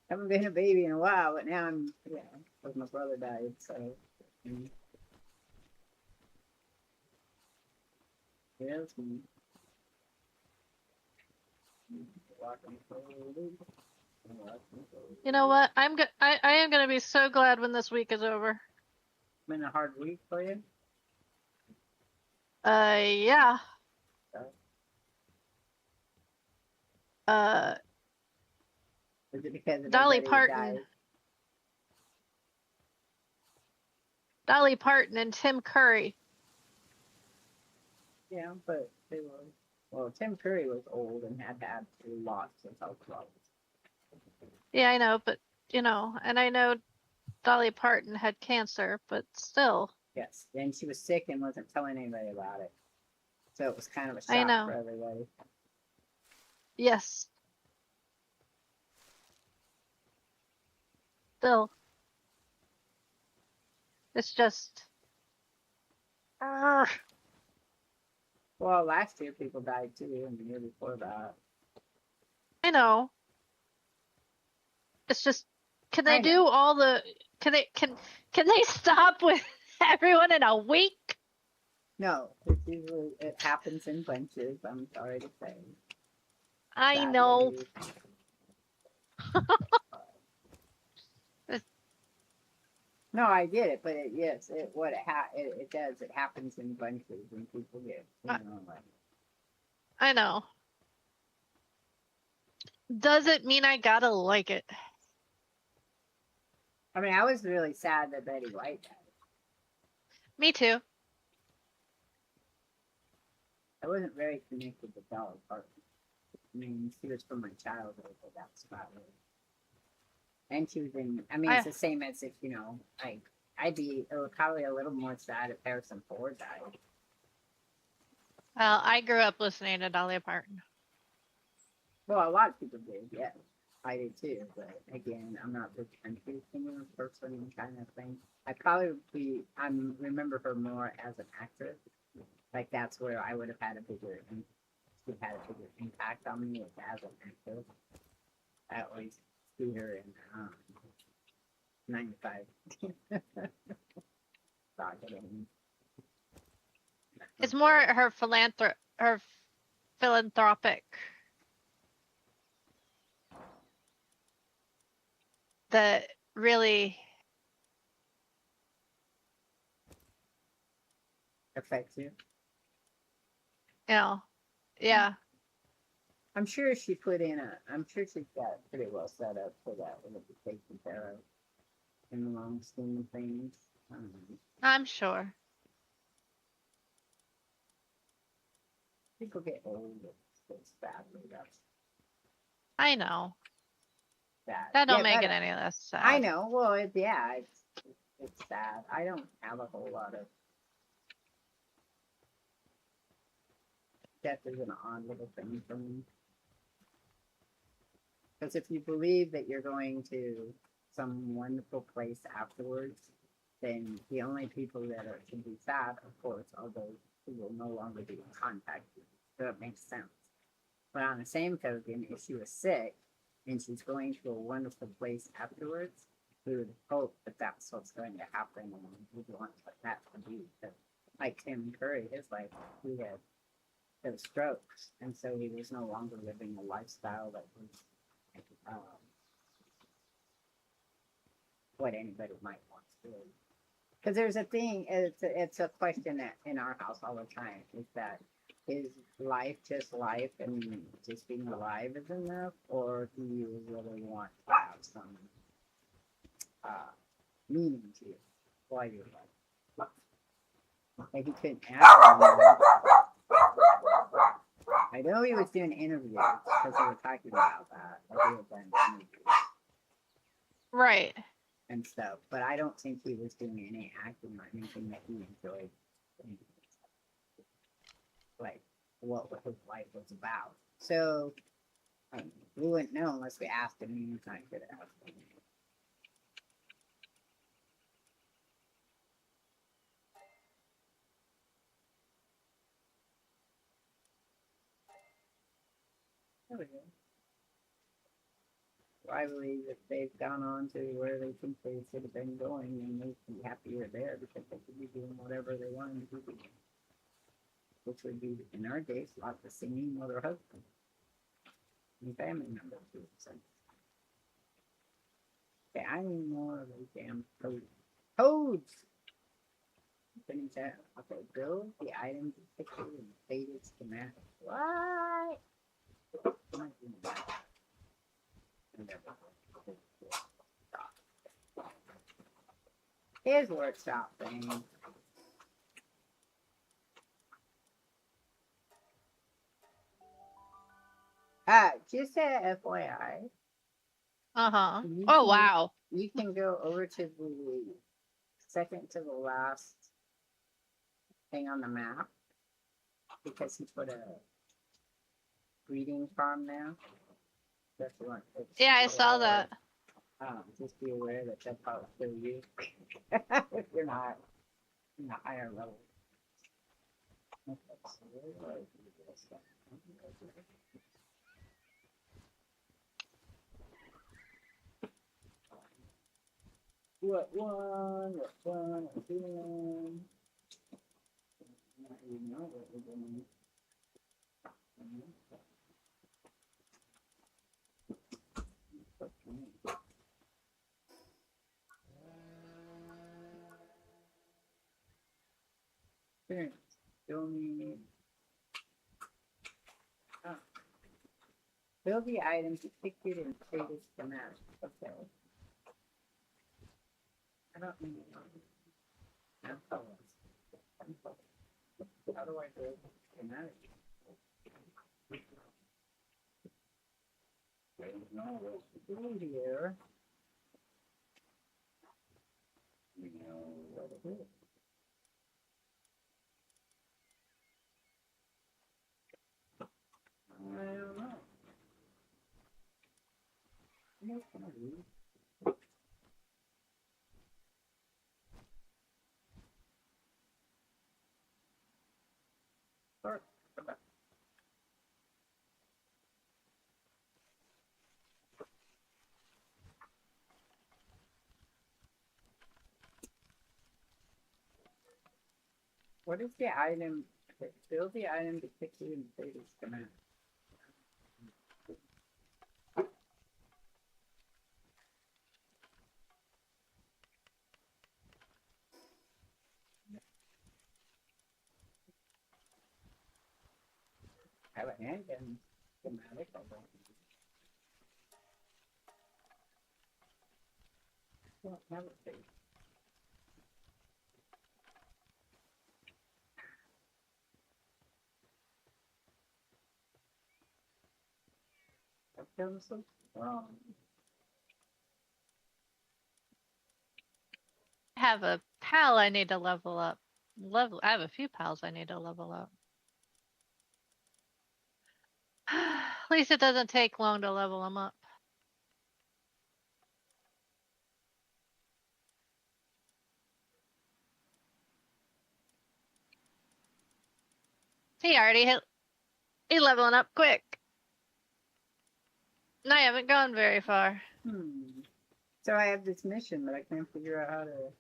haven't been a baby in a while, but now I'm because my brother died. So yeah, it's me. You know what? I am gonna be so glad when this week is over. Been a hard week for you. Yeah. Is it because of Dolly everybody Parton. died? Dolly Parton and Tim Curry. Yeah, but they were. Well, Tim Curry was old and had lots of health problems. Yeah, I know, but and I know Dolly Parton had cancer, but still. Yes, and she was sick and wasn't telling anybody about it. So it was kind of a I shock know. for everybody. Yes. Still. It's just. Well, last year people died too, and the year before that. I know. It's just. Can they I know. do all the? Can they stop with everyone in a week? No, it happens in bunches. I'm sorry to say. I Sadly. know. No, I get it, but it does. It happens in bunches when people get like. I know. Doesn't mean I gotta like it. I mean, I was really sad that Betty White died. Me too. I wasn't very connected with Dolly Parton. I mean, she was from my childhood, but that's about it. And she was in. I mean, it's the same as if I'd be probably a little more sad if Harrison Ford died. Well, I grew up listening to Dolly Parton. Well, a lot of people did, yeah. I did too, but again, I'm not the country singer person kind of thing. I remember her more as an actress. Like that's where I would have had a bigger impact on me as an actress. I always see her in 95. It's more her philanthropic that really affects you. Yeah. I'm sure she put in I'm sure she's got pretty well set up for that when it was taken care of. in the long scheme of things. I'm sure. People get old. It's badly. That's I know. bad. That don't Yeah, make but it any less sad. I know. Well, it's sad. I don't have a whole lot of death is an odd little thing for me. Because if you believe that you're going to some wonderful place afterwards, then the only people that are should be sad, of course, are those who will no longer be in contact with you. So it makes sense. But on the same token, if she was sick and she's going to a wonderful place afterwards, we would hope that that's what's going to happen, and we would want that to be. But like Tim Curry, his life, he had those strokes, and so he was no longer living a lifestyle that was um, what anybody might want to do. Because there's a thing, it's a question that in our house all the time is that is life just life and just being alive is enough, or do you really want to have some meaning to it while you're alive? Like he couldn't answer me. I know he was doing interviews because we were talking about that. Like he had done interviews Right. and stuff, but I don't think he was doing any acting or anything that he enjoyed. Like what his life was about. So we wouldn't know unless we asked him. He was not good at asking. There we go. I believe if they've gone on to where they think they should have been going, then they'd be happier there because they could be doing whatever they wanted to do. Which would be, in our case, lots of singing with her husband and family members. So. Okay, I need more of those damn codes. Codes! Finish that. Okay, build the items picture and faded schematic. What? I'm not doing that. His workshop thing. Just a FYI. Uh-huh. You Oh, can, wow. You can go over to the second to the last thing on the map because he put a breeding farm there. That's one. Yeah, I saw that. Just be aware that they'll probably kill you if you're not in the higher level. Okay, so where is this guy? What one? What two? You know what we're doing. Experience. Still need. Fill the items depicted in status schematic. Okay. I don't need how do I build schematic? There's no way to do here. You know what it is. I don't know. What can I do? Start. What is the item? Build the item depicted in status schematic. Have a handgun schematic. don't have a face. That feels so strong. I have a pal I need to level up. I have a few pals I need to level up. At least it doesn't take long to level them up. He already hit. He leveling up quick. And I haven't gone very far. So I have this mission, but I can't figure out how to.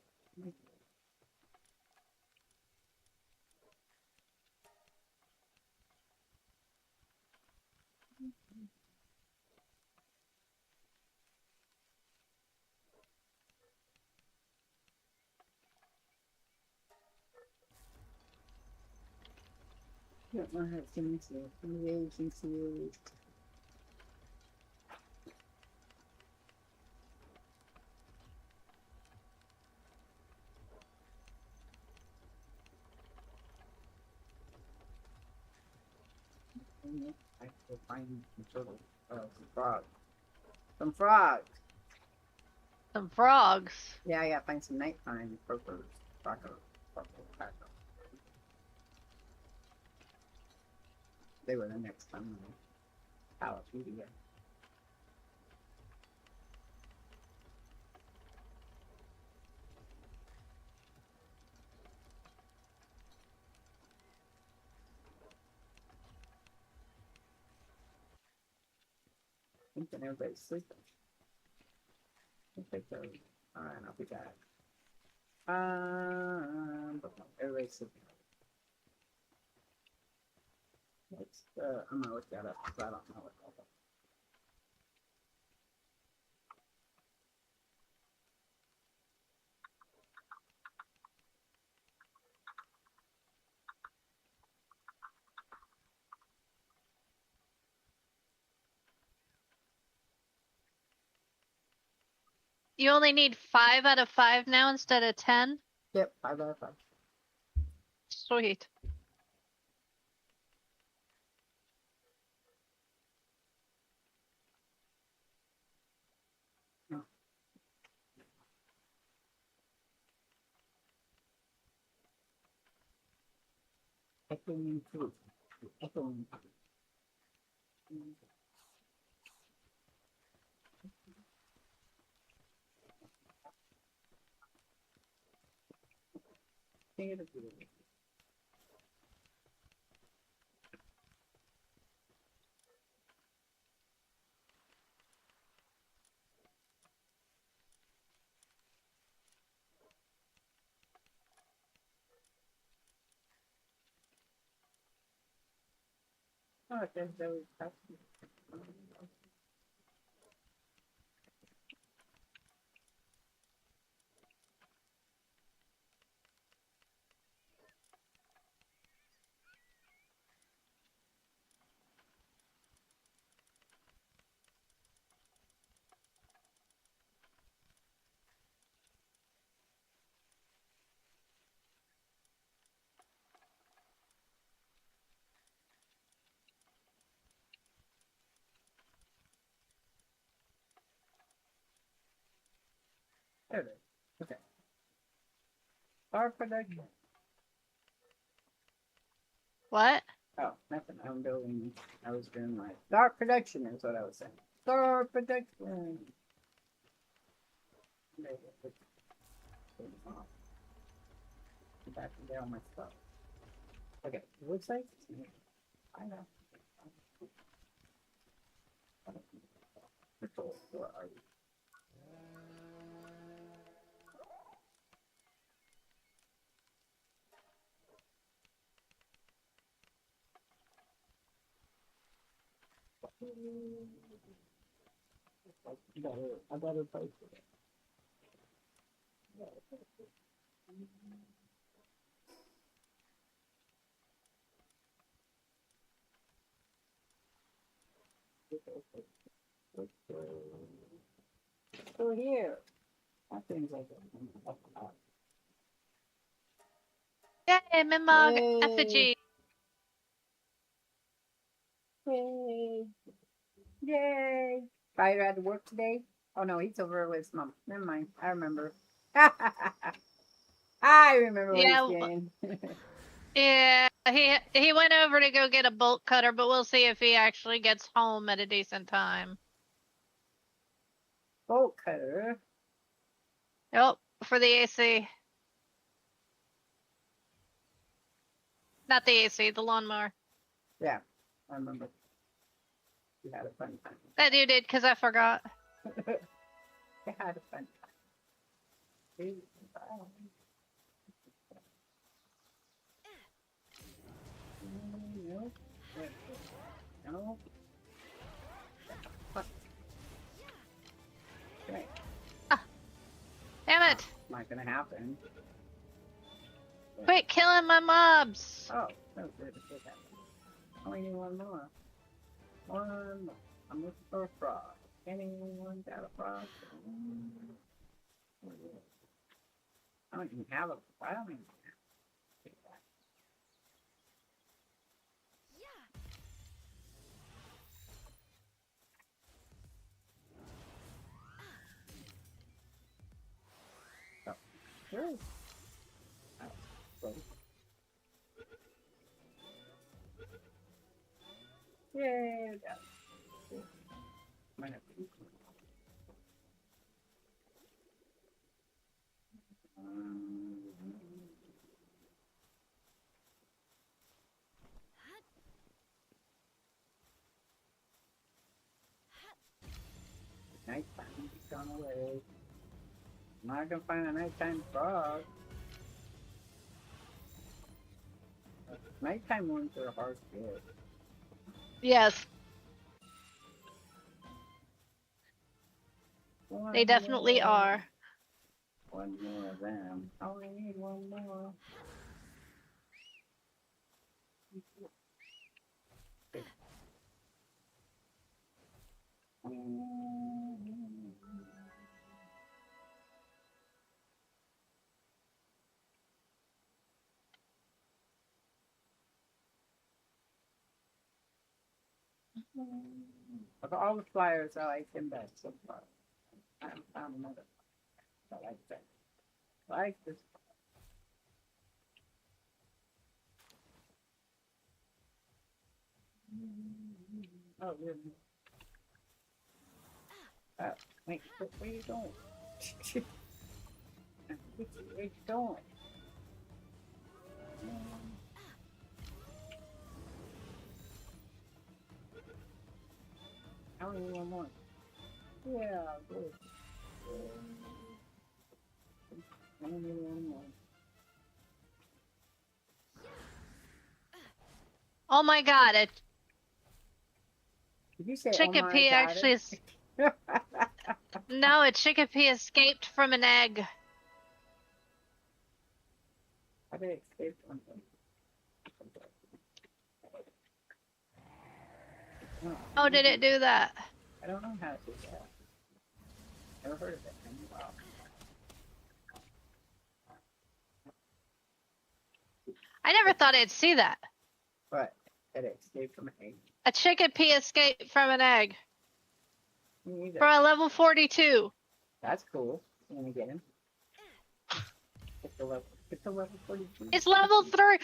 I don't know how to finish it. Engage. I will find some turtles. Some frogs. Some frogs! Some frogs. Yeah, I gotta find some nighttime purples. Purple. They were the next time. Palace video. I think that everybody's sleeping. I think they're. Alright, I'll be back. But no, everybody's sleeping. I'm gonna look that up because I don't know what that is. You only need 5 out of 5 now instead of 10? Yep, 5 out of 5. Sweet. Echoing fruit. Echoing fruit. Oh, okay, that was actually. There it is. Okay. Our production. What? Oh, nothing. I'm building. I was doing my start production is what I was saying. Start production. Back to down my stuff. Okay, it looks like. I know. Where are you? I better place it. So here. That thing's like Yay, Mimog Yay. effigy. Yay! Yay! Ryder had to work today? Oh no, he's over with his mom. Never mind. I remember. I remember what he's Yeah, saying. yeah. He went over to go get a bolt cutter, but we'll see if he actually gets home at a decent time. Bolt cutter. Yep, for the AC. Not the AC, the lawnmower. Yeah, I remember. We had a fun time. That you did, because I forgot. We had a fun time. No. No. Okay. Damn it! Not gonna happen. Quit killing my mobs! Oh, no, good. I only need one more. One more. I'm looking for a frog. Anyone got a frog? I don't even have a. I don't even have that. Oh, sure. Oh, close. Yay, we got it. Might have to. Nighttime, it's gone away. I'm not gonna find a nighttime frog. Nighttime ones are hard to get. Yes, One they definitely more. are. One more of them. I only need one more. Of all the flyers, I like him best so far. I haven't found another. I like that. I like this. Oh, really? Wait, where you going? Where you going? I only need one more. Yeah, good. I only need one more. Oh my god, a Did you say, oh my chickpea god? actually No, a chickpea escaped from an egg. How did it escape from them? Oh, did it do that? I don't know how to do that. Never heard of it. Wow. I never thought I'd see that. But did it escape from an egg? A chickpea escaped from an egg. Me either. For a level 42. That's cool. Can we get him? Get the level 42. It's level 3.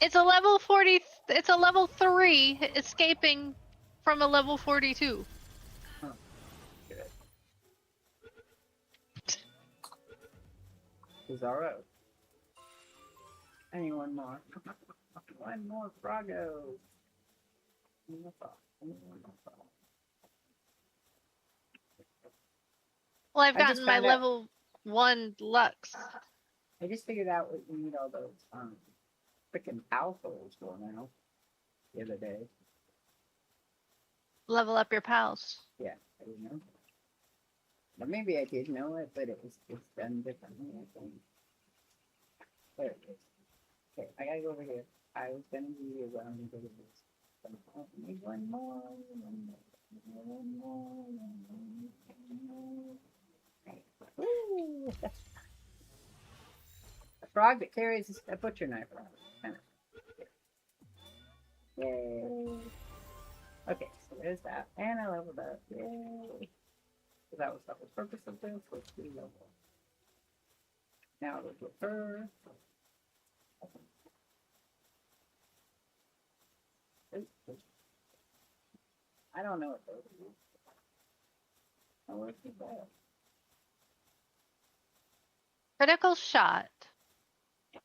It's a level 40. It's a level 3 escaping from a level 42. Huh. Good. Bizarro. I need one more. One more Froggo. One more frog. One more frog. Well, I've I just gotten my found out- level 1 Lux. I just figured out what you need all those freaking power souls for now. The other day. Level up your pals. Yeah, I didn't know. Or maybe I did know it, but it's done differently, I think. There it is. Okay, I gotta go over here. I was gonna be around and go to this. But I need one more, one more, one more, one more, one more. Okay. Ooh. A frog that carries a butcher knife around. Kind of. Yay. Okay, so there's that. And I leveled up. Yay. So that was the whole purpose of this. Let's see level. Now look at her. I don't know what those are. Oh, where's the ball? Critical shot.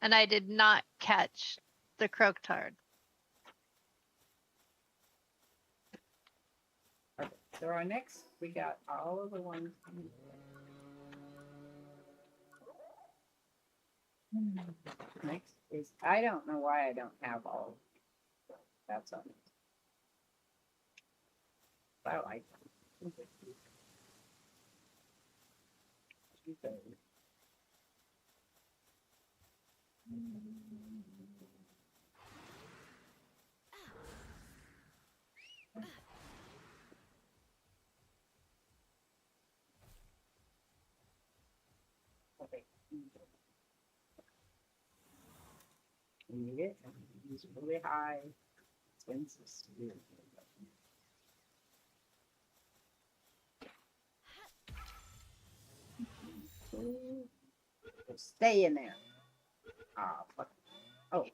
And I did not catch the Croaktard. Okay, so our next, we got all of the ones. Next is, I don't know why I don't have all. That's on it. I like them. Okay. You get these really high expenses. Stay in there. Oh, fuck. Oh,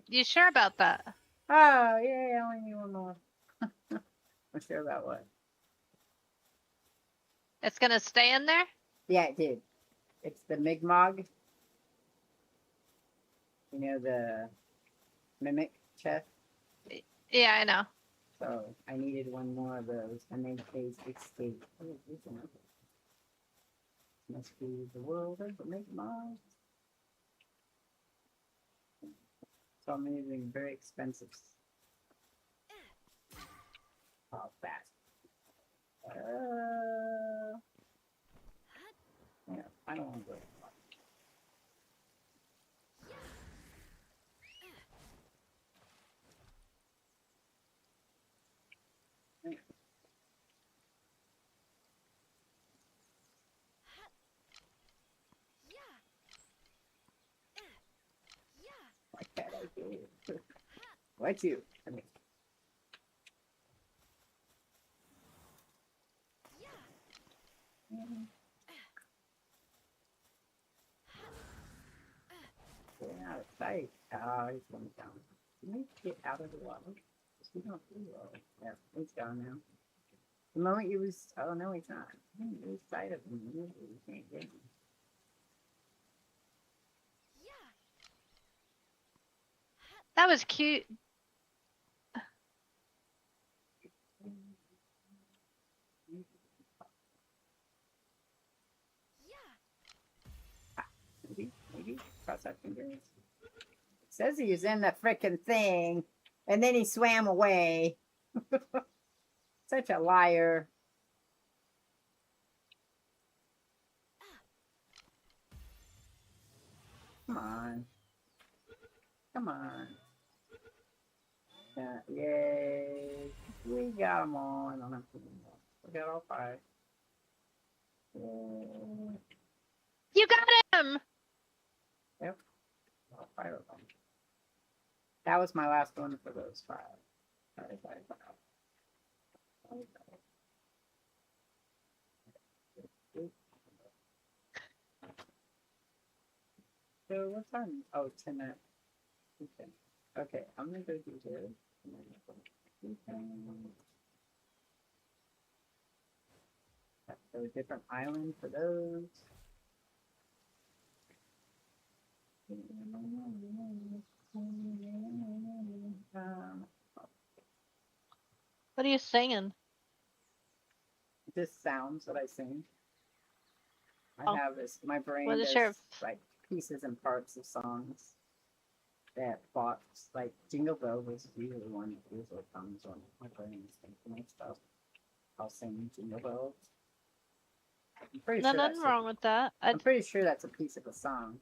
You sure about that? oh, yeah, I only need one more. I'm sure about what? It's gonna stay in there? Yeah, it did. It's the Mi'kmaq. You know, the mimic chest. Yeah, I know. So I needed one more of those, and they phase escape. Oh, this one. Must be the world of the Mi'kmaq. So I'm using very expensive. Oh, fast. Yeah, I don't want to go. Like that idea. What you? I mean, getting out of sight. Oh, he's going down. Can we get out of the water? We don't do well. Yeah, he's gone now. The moment you lose, oh no, he's not. You lose sight of him. You can't get him. That was cute. Maybe. Cross our fingers. It says he was in the frickin' thing, and then he swam away. Such a liar. Come on. Come on. Yeah, yay. We got them all. I don't have to do more. We got all 5. Yay. You got him! Yep. All 5 of them. That was my last one for those 5. Sorry. So what's on? Oh, 10 minutes. Okay, I'm gonna go do this. So a different island for those. What are you singing? Just sounds that I sing. Oh. I have this. My brain What is does your- like pieces and parts of songs that box like Jingle Bell was usually one that usually comes when my brain is thinking of stuff. I'll sing Jingle Bells. I'm pretty sure Nothing that's wrong with that. I'm pretty sure that's a piece of a song.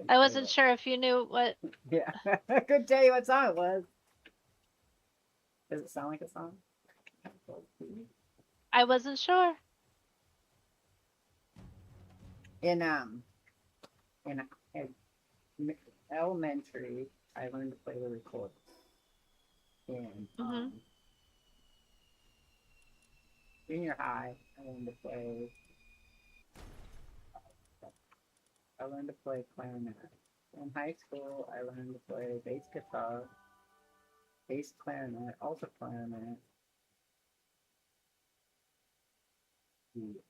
I wasn't sure if you knew what. Yeah, I couldn't tell you what song it was. Does it sound like a song? I wasn't sure. In in elementary, I learned to play the recorder. In Mhm. junior high, I learned to play. I learned to play clarinet. In high school, I learned to play bass guitar, bass clarinet, alto clarinet. The,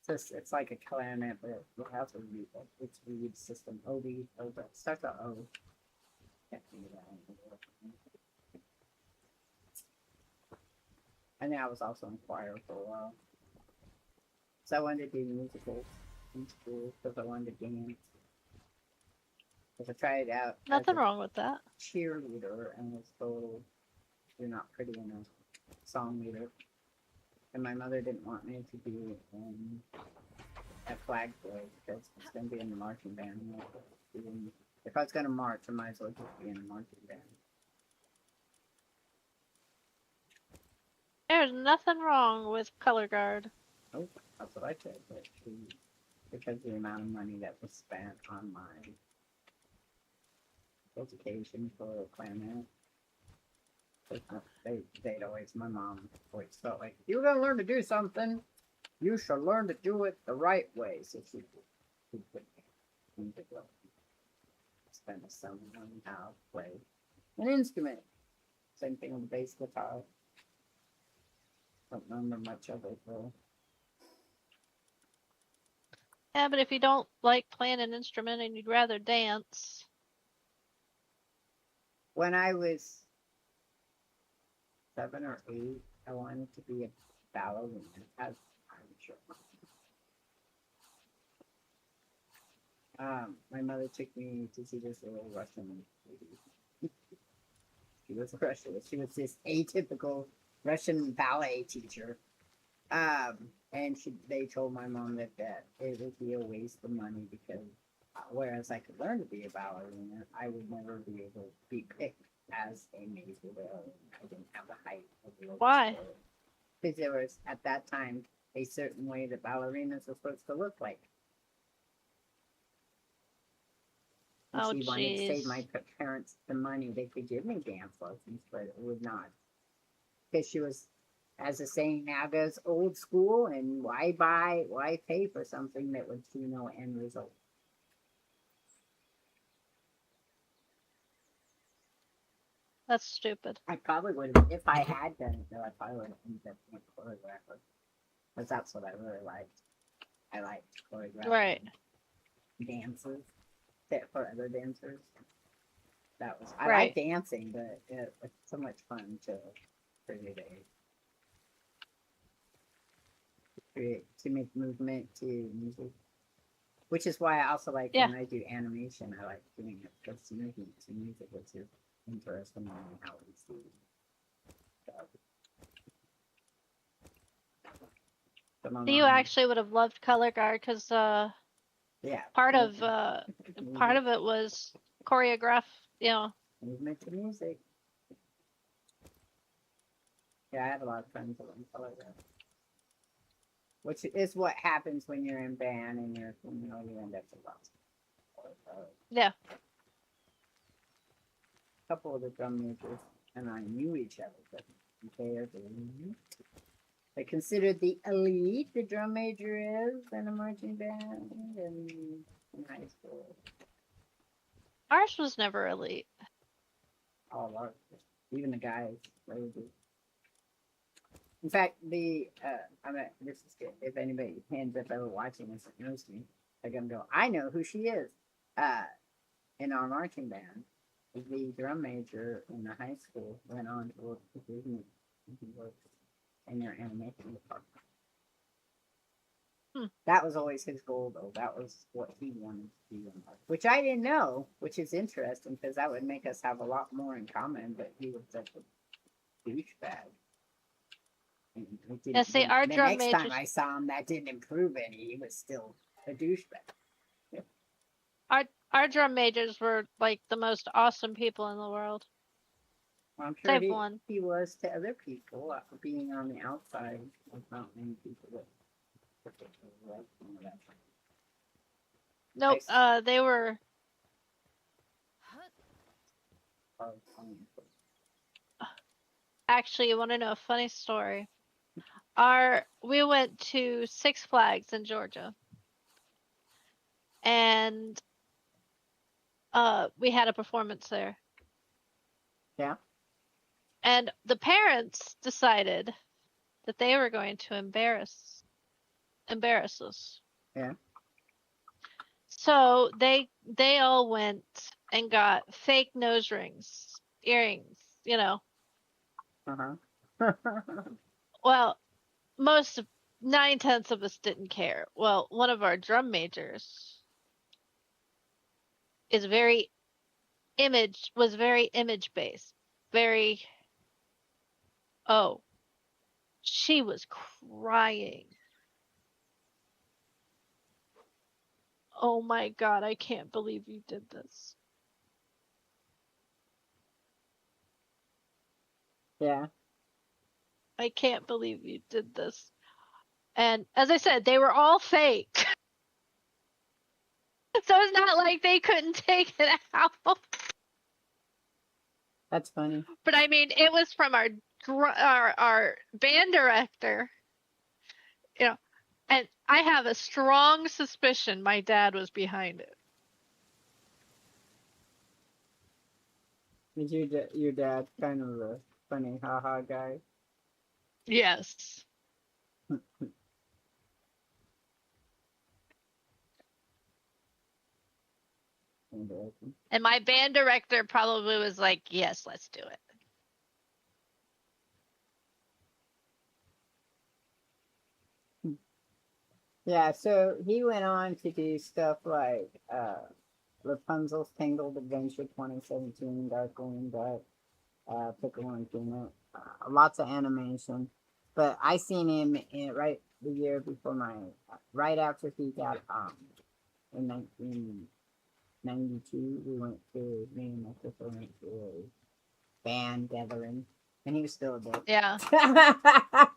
it's like a clarinet, but it has a reed. It's a reed system. OB, starts with O. Can't figure that out. And then I was also in choir for a while. So I wanted to do musicals in school because I wanted to dance. Because I tried it out as Nothing a wrong with that. cheerleader and was told you're not pretty enough song leader. And my mother didn't want me to be at flag boy because it's going to be in the marching band. If I was going to march, I might as well just be in the marching band. There's nothing wrong with color guard. Oh, that's what I said. But because of the amount of money that was spent on my education for clarinet. They'd always, my mom always felt like, you're going to learn to do something, you should learn to do it the right way. So she put me to go spend the summer learning how to play an instrument. Same thing with the bass guitar. Don't remember much of it though. Yeah, but if you don't like playing an instrument and you'd rather dance. When I was 7 or 8, I wanted to be a ballerina, as I'm sure. My mother took me to see this little Russian lady. She was Russian. She was this atypical Russian ballet teacher. And they told my mom that it would be a waste of money because whereas I could learn to be a ballerina, I would never be able to be picked as a major ballerina. I didn't have the height of the Why? because there was at that time a certain way that ballerinas were supposed to look like. And Oh, she wanted to save jeez. my parents the money. They could give me dance lessons, but it would not. Because she was, as the saying now goes, old school, and why pay for something that would see no end result? That's stupid. I probably would have, if I had done it, though, I probably would have ended up being a choreographer. Because that's what I really liked. I liked choreographing Right. dances for other dancers. That was, I Right. like dancing, but it's so much fun to to make movement to music. Which is why I also like Yeah. when I do animation, I like doing it because movement to music, which is interesting in how we see. So you actually would have loved color guard because yeah, part of it was choreograph. You know. Movement to music. Yeah, I have a lot of friends that learn color guard. Which is what happens when you're in band and you end up with lots of Yeah. a couple of the drum majors and I knew each other, but they considered the elite the drum major is in a marching band and in high school. Ours was never elite. All of ours, even the guys. In fact, this is good. If anybody ends up ever watching this and knows me, they're gonna go, I know who she is. In our marching band, the drum major in the high school went on to work for Disney. He works in their animation department. That was always his goal, though. That was what he wanted to do in life, which I didn't know, which is interesting because that would make us have a lot more in common. But he was such a douchebag. Yeah, see, our the drum next majors. time I saw him, that didn't improve any. He was still a douchebag. Our drum majors were like the most awesome people in the world. I'm sure Save one. he was to other people being on the outside. There's not many people that particularly like some of that. Nope. Nice. They were. Actually, you want to know a funny story? We went to Six Flags in Georgia, and we had a performance there. Yeah. And the parents decided that they were going to embarrass us. Yeah. So they all went and got fake nose rings, earrings, you know. Uh-huh. Well, most of 9/10 of us didn't care. Well, one of our drum majors is very very image based. Very oh, she was crying. Oh my god, I can't believe you did this. Yeah. I can't believe you did this. And as I said, they were all fake. So it's not like they couldn't take it out. That's funny. But I mean, it was from our band director, you know, and I have a strong suspicion my dad was behind it. Is your dad kind of a funny haha guy? Yes. And my band director probably was like, "Yes, let's do it." Yeah, so he went on to do stuff like Rapunzel's Tangled Adventure 2017, Darkwing Duck, Pickle and Peanut, lots of animation. But I seen him right the year before right after he got in 1992. Me and my sister went to a band gathering, and he was still a bit. Yeah.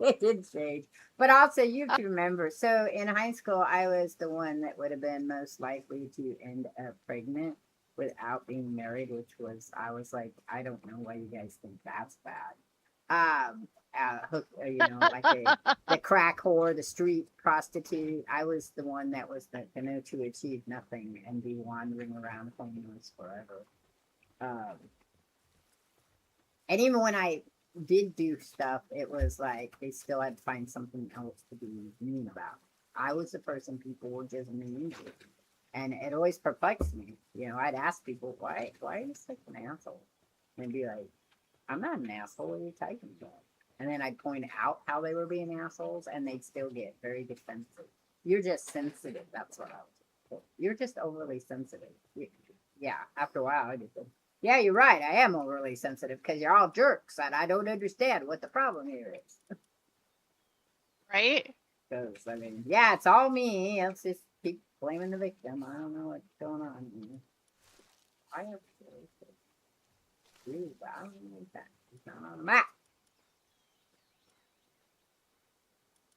It did change. But also, you have to remember, so in high school, I was the one that would have been most likely to end up pregnant without being married, I was like, I don't know why you guys think that's bad. Like the crack whore, the street prostitute. I was the one that was going to achieve nothing and be wandering around homeless forever. And even when I did do stuff, it was like they still had to find something else to be mean about. I was the person people were just mean to. And it always perplexed me. I'd ask people, why are you such an asshole? And they'd be like, I'm not an asshole. What are you talking about? And then I'd point out how they were being assholes, and they'd still get very defensive. You're just sensitive. That's what I was. You're just overly sensitive. Yeah, after a while, I just said, yeah, you're right. I am overly sensitive because you're all jerks, and I don't understand what the problem here is. Right? Because, I mean, yeah, it's all me. Let's just keep blaming the victim. I don't know what's going on here. I have to I don't know that. It's not on the map.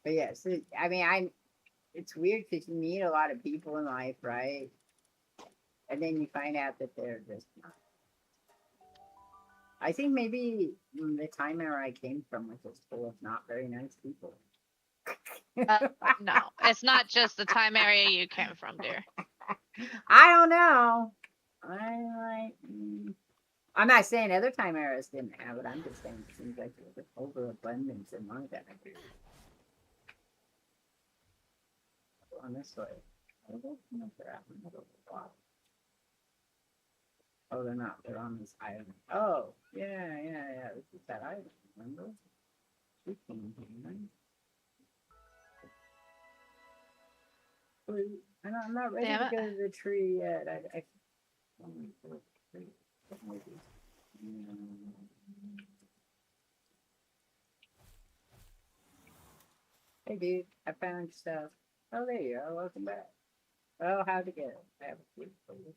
But yes, I mean, it's weird because you meet a lot of people in life, right? And then you find out that they're just not. I think maybe the time era I came from was just full of not very nice people. No, it's not just the time area you came from, dear. I don't know. I'm not saying other time eras didn't have it. I'm just saying it seems like there was an overabundance in my time. On this way. Oh, they're not. They're on this island. Oh, yeah. This is that island, remember? I'm not ready to go to the tree yet. Hey, dude, I found stuff. Oh, there you are. Welcome back. Oh, how'd it go? I have a tweet for you.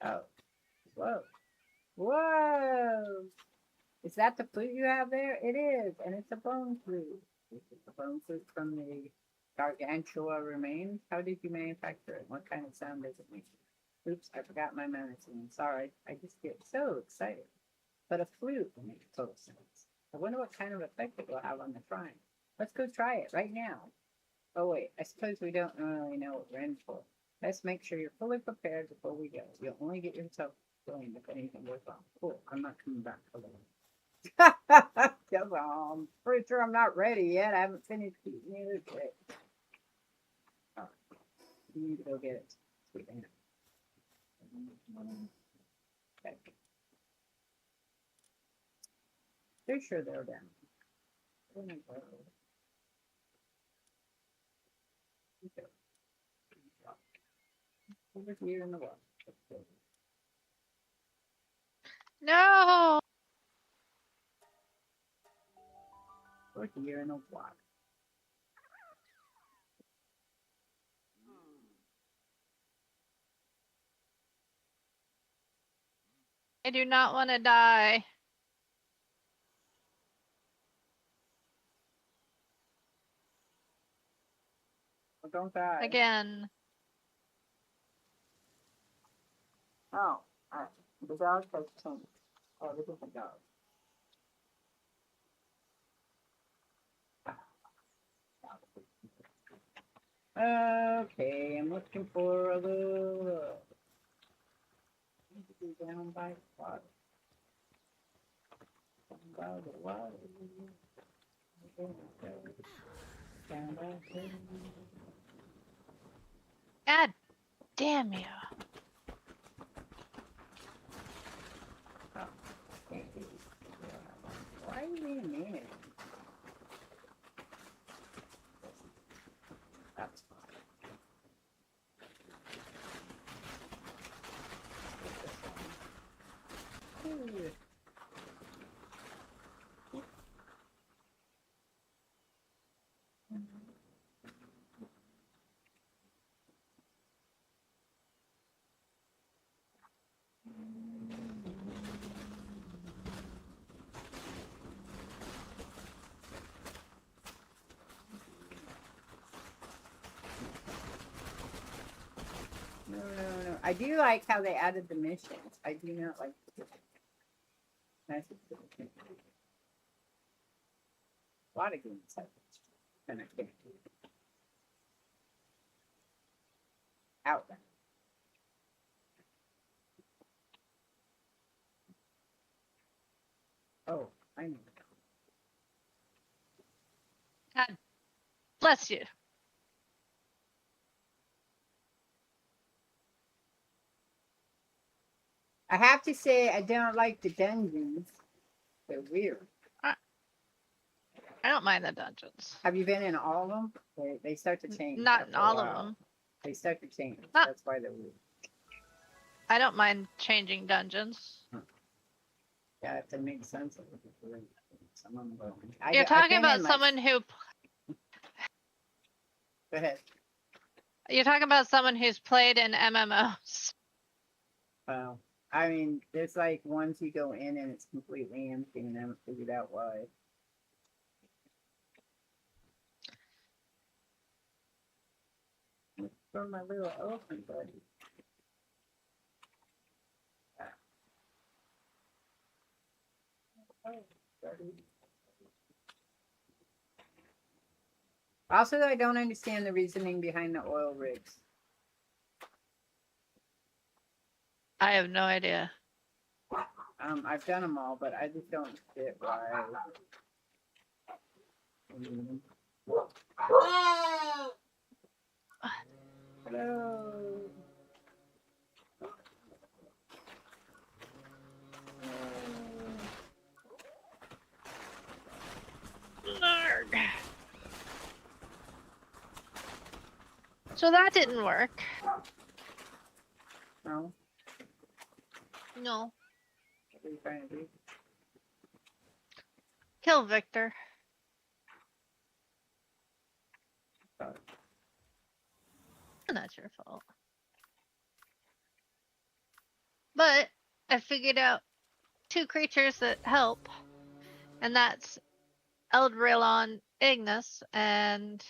Oh. Whoa. Whoa! Is that the flute you have there? It is, and it's a bone flute. It's a bone flute from the Gargantua remains. How did you manufacture it? What kind of sound does it make? Oops, I forgot my medicine. Sorry, I just get so excited. But a flute will make total sense. I wonder what kind of effect it will have on the shrine. Let's go try it right now. Oh wait, I suppose we don't really know what we're in for. Let's make sure you're fully prepared before we go. You'll only get yourself blamed if anything goes wrong. Cool, I'm not coming back for that. Come on, I'm pretty sure I'm not ready yet. I haven't finished eating the other shit. Oh, you need to go get it. Sweet man. Okay. Pretty sure they're down. Okay. Over here in the water. No. Over here in the water. I do not want to die. Well, don't die. Again. Oh, alright. The dog has changed. Oh, this is a dog. Okay, I'm looking for a little. Need to go down by water. Down by the water. Down by the God damn you. Why are you being mean? That's fine. Ooh. No. I do like how they added the missions. I do not like the nice. A lot of games have this. And I can't do it. Out. Oh, I know. God bless you. I have to say, I don't like the dungeons. They're weird. I don't mind the dungeons. Have you been in all of them? They start to change. Not in after a all of while. them. They start to change. Not- That's why they're weird. I don't mind changing dungeons. Yeah, if it makes sense. Some of them don't. You're I've talking been about in, like- someone who. Go ahead. You're talking about someone who's played in MMOs. Well, I mean, there's like ones you go in and it's completely empty, and I haven't figured out why. For my little elephant buddy. Oh, buddy. Also, I don't understand the reasoning behind the oil rigs. I have no idea. I've done them all, but I just don't get why. Hello. Narg. So that didn't work. No, No. what are you trying to do? Kill Victor. Sorry. That's your fault. But I figured out 2 creatures that help, and that's Eldrilon Ignis and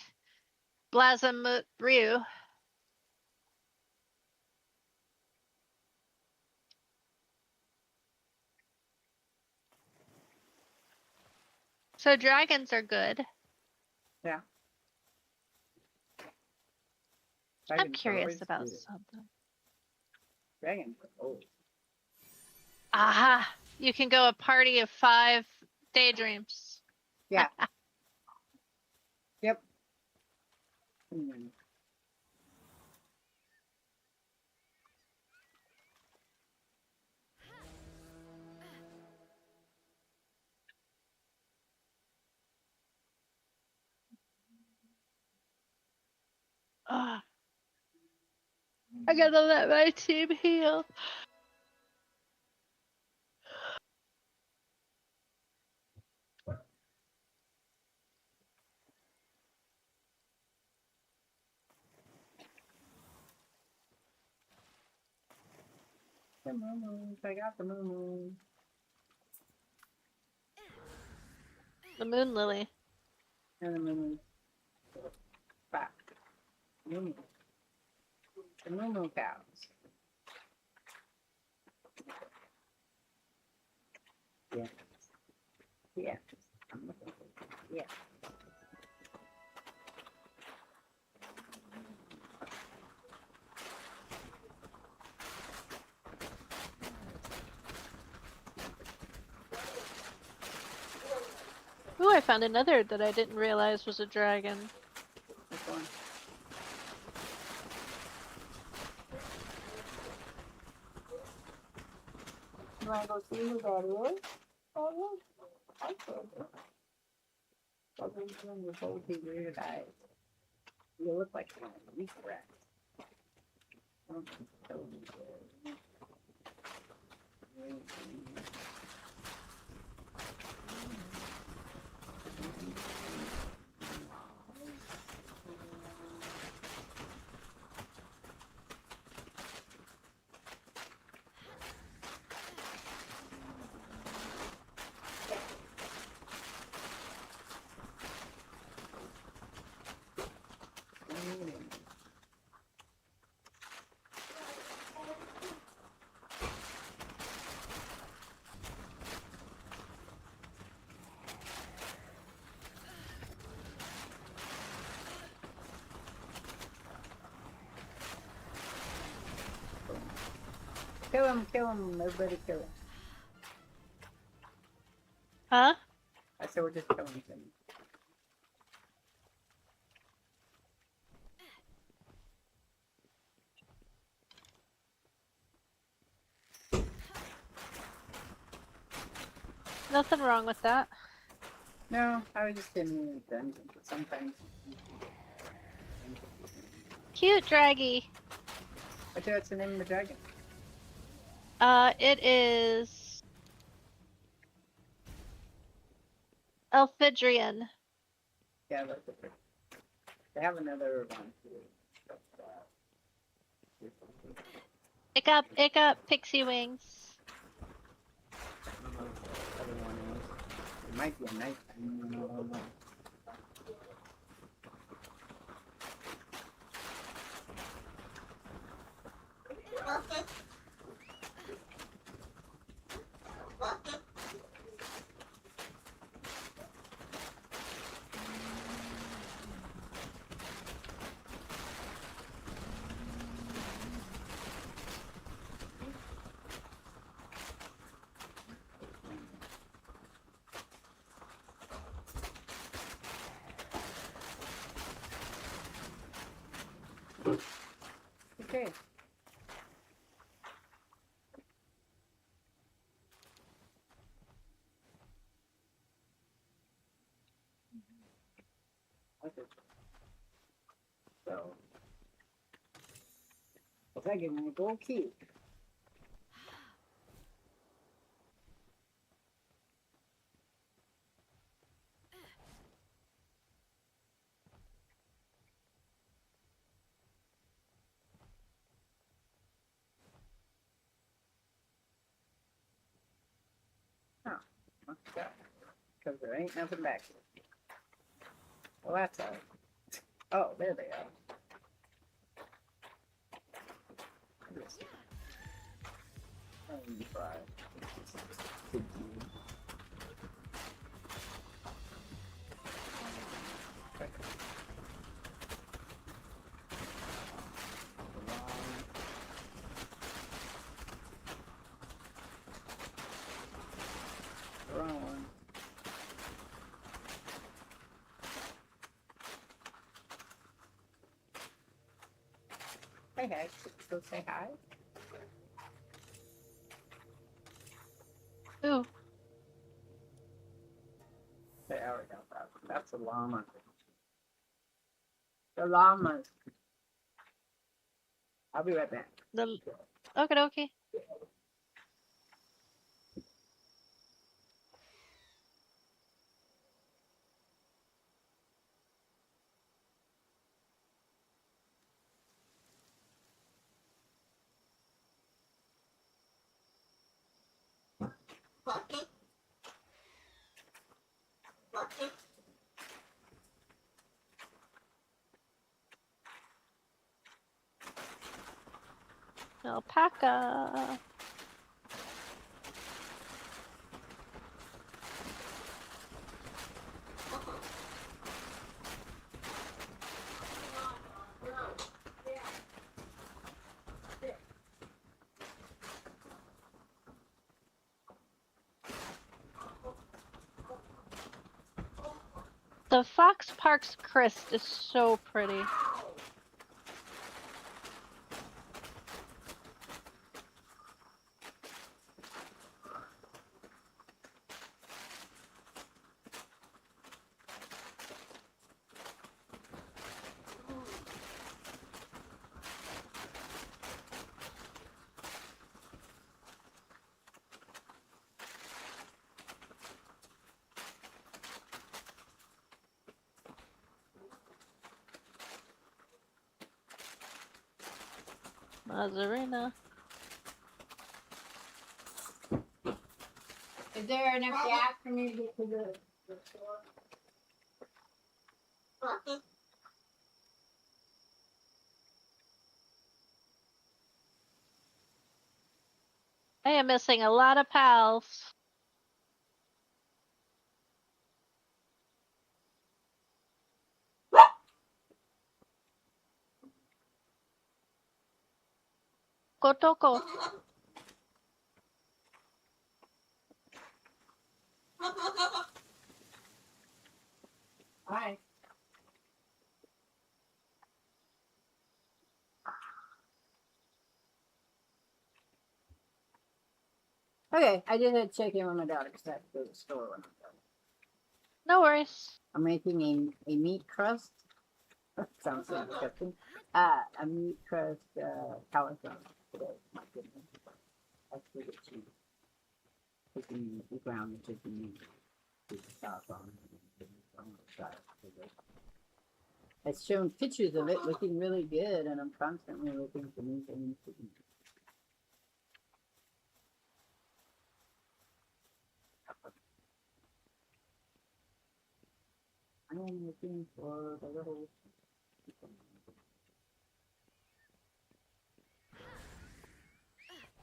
Blazamut Ryu. So dragons are good. Yeah. I'm Dragons are curious always about good. something. Dragons are always. Aha! You can go a party of 5 daydreams. Yeah. Yep. Hmm. Ah, I gotta let my team heal. The moon. I got the moon. The moon lily. And the moon. Back. Moon. The moon cows. Yeah. Yeah. Yeah. Ooh, I found another that I didn't realize was a dragon. Which one? You wanna go see who that is? Oh, yeah. I told you. What are you doing with those big weird eyes? You look like you're a weak rat. Kill him, everybody kill him. Huh? I said we're just killing him. Nothing wrong with that. No, I was just in the dungeon, but sometimes. Cute draggy. What's the name of the dragon? It is Elfidrian. Yeah, that's it. They have another one. Ick up, pixie wings. I don't know what the other one is. It might be a night. I don't know. Okay. Okay. So, what's that giving me a gold key? Okay. Because there ain't nothing back here. Well, that's all. Oh, there they are. Yes. Fry. Wrong one. Hey, hey, go say hi. Ooh. There we go. That's a llama. The llamas. I'll be right back. The okay. Alpaca. The Fox Parks crest is so pretty. Mazarina. Is there enough gas for me to get to the store? I am missing a lot of pals. Kotoko. Alright. Okay, I just had to check in with my daughter because I have to go to the store when I'm done. No worries. I'm making a meat crust. Sounds so disgusting. A meat crust cauliflower today. My goodness. That's really cheap. Chicken, we ground the chicken meat. Put the sauce on it. I'm gonna try it. It's shown pictures of it looking really good, and I'm constantly looking for new things to eat. I am looking for the little.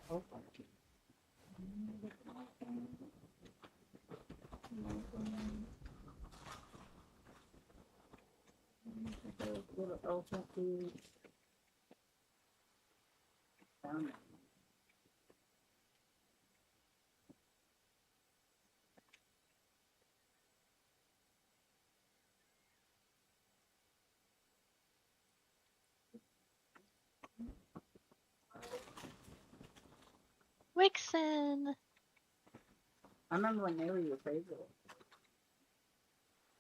Oh, little elephant food. Found it. Wixen. I remember when they were your favorite.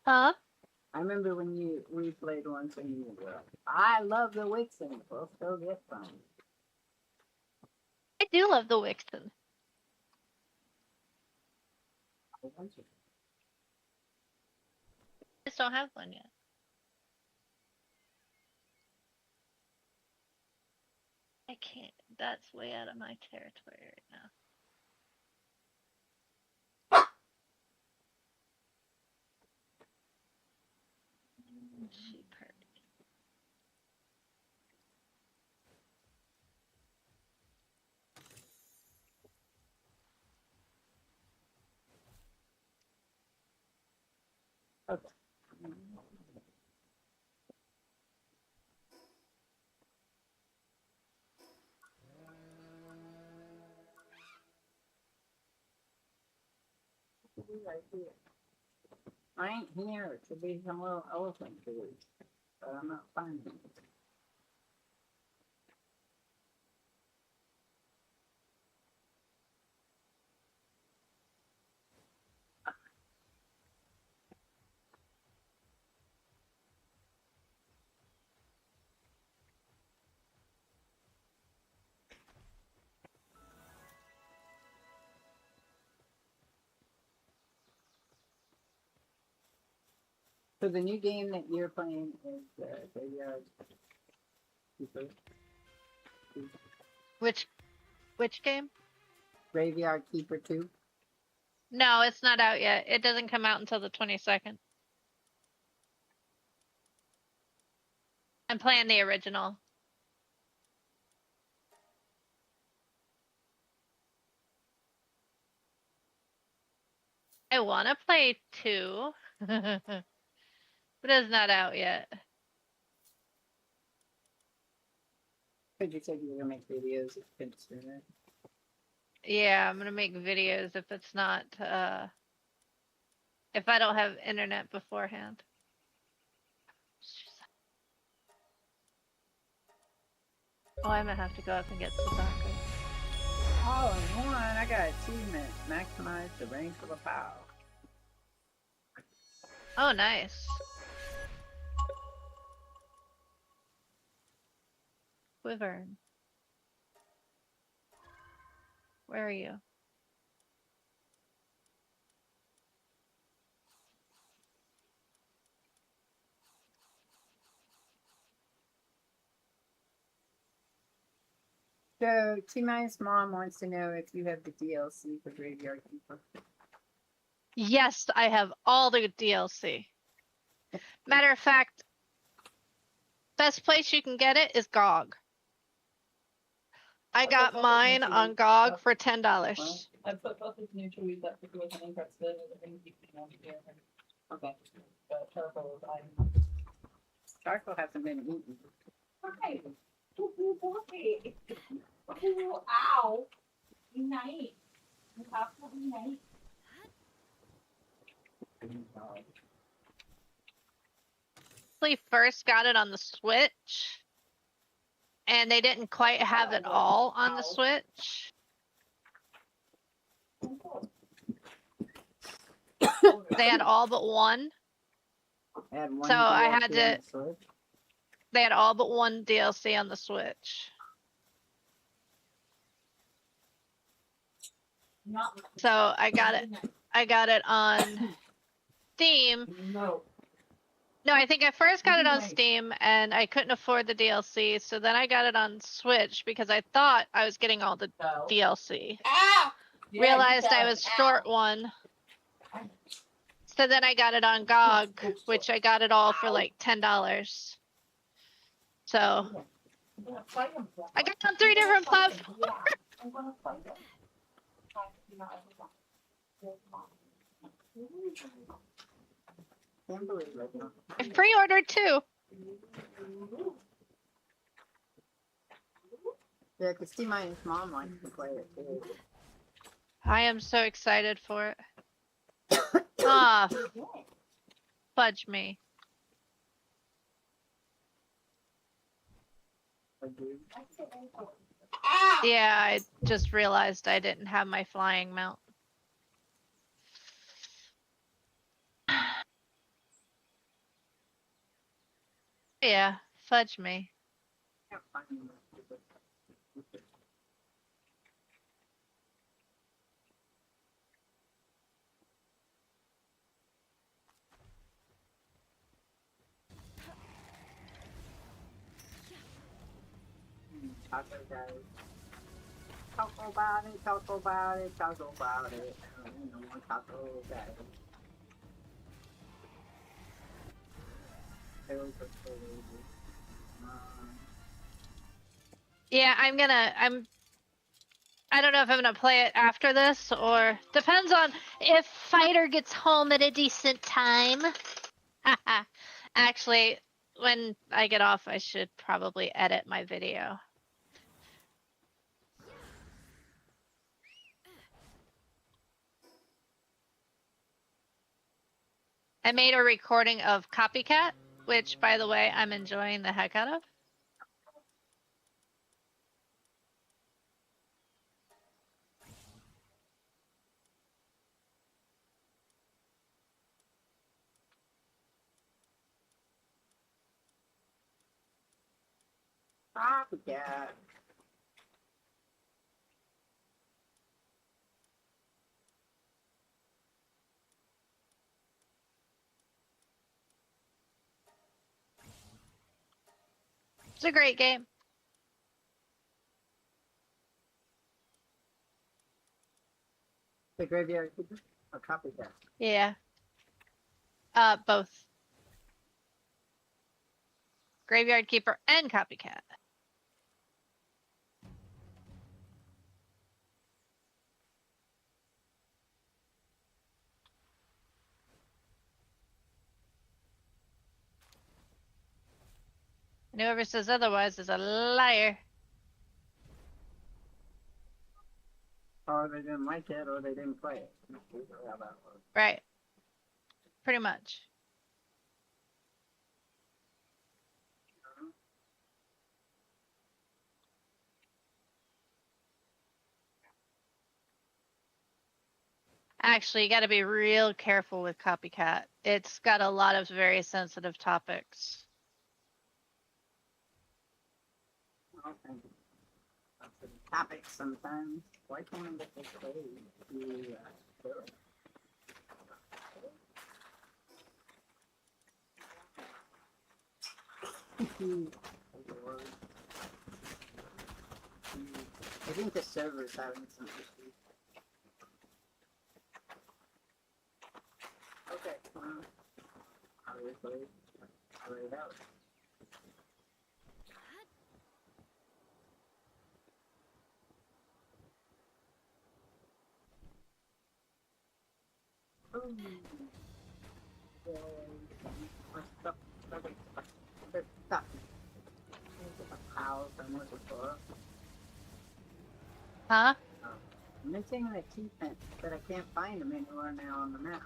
Huh? I remember when we played once and you were like, I love the Wixen. We'll still get some. I do love the Wixen. A bunch of I just don't have one yet. I can't. That's way out of my territory right now. Sheep herd. Okay. Right here. I ain't here. It should be some little elephant food, but I'm not finding it. So the new game that you're playing is Graveyard Keeper. Which game? Graveyard Keeper 2. No, it's not out yet. It doesn't come out until the 22nd. I'm playing the original. I want to play 2, but it's not out yet. Because you said you were going to make videos if it's sooner. Yeah, I'm gonna make videos if it's not, if I don't have internet beforehand. Oh, I'm gonna have to go up and get Suzaku. Oh, and one, I got achievement. Maximize the range of a POW. Oh, nice. Wyvern. Where are you? So, T-Mine's mom wants to know if you have the DLC for Graveyard Keeper. Yes, I have all the DLC. Matter of fact, best place you can get it is GOG. I got mine on GOG for $10. I put both of new trees that could with an incorrect spin and the ring keeping on here. Okay. Charcoal is I'm Charcoal hasn't been eaten. okay. Okay. Ow. Unite. You have to unite. We first got it on the Switch, and they didn't quite have it all on the Switch. They had all but one. So I had to. They had all but one DLC on the Switch. So I got it. I got it on Steam. No. No, I think I first got it on Steam and I couldn't afford the DLC. So then I got it on Switch because I thought I was getting all the DLC. Ah! Realized I was short one. So then I got it on GOG, which I got it all for like $10. So I got it on 3 different platforms. Can't believe it. I pre-ordered 2. Yeah, because T-Mine's mom likes to play it too. I am so excited for it. Ah, fudge me. Yeah, I just realized I didn't have my flying mount. Yeah, fudge me. Taco guys. Talk about it, talk about it, talk about it. Taco guys. Those are so lazy. Yeah, I don't know if I'm gonna play it after this, or depends on if Fighter gets home at a decent time. Actually, when I get off, I should probably edit my video. I made a recording of Copycat, which, by the way, I'm enjoying the heck out of. Yeah. It's a great game. The graveyard keeper or copycat? Yeah. Both. Graveyard Keeper and Copycat. And whoever says otherwise is a liar. Or they didn't like it, or they didn't play it. How that works. Right. Pretty much. Actually, you got to be real careful with Copycat. It's got a lot of very sensitive topics. Okay. That's the topic sometimes. Why can't I get this code to do it? Lord. I think the server's having some issues. Okay, obviously, I read it out. Huh? I'm missing the achievement, but I can't find them anywhere now on the map.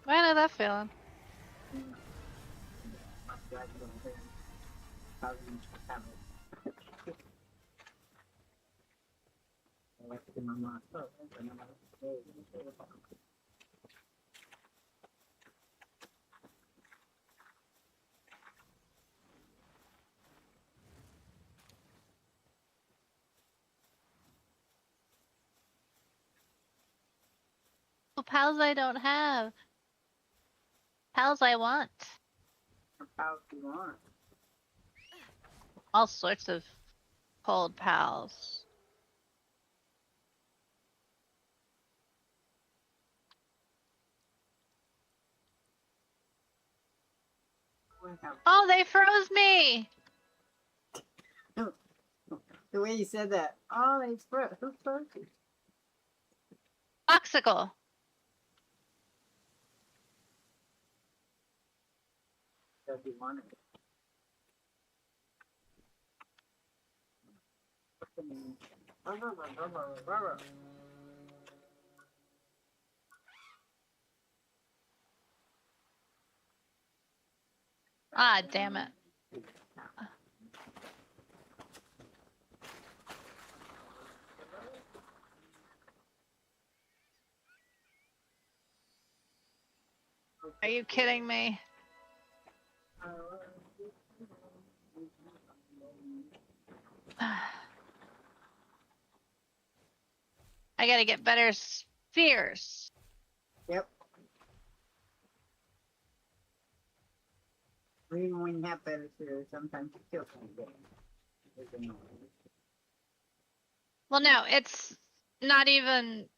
I know that feeling. Pals I don't have. Pals I want. How do you want? All sorts of cold pals. Oh, they froze me! The way you said that. Oh, they froze. Who froze you? Oxical. Does he want it? Ah, damn it. Are you kidding me? I gotta get better spheres. Yep. Even when you have better spheres, sometimes you still can't get them. Well, no, it's not even.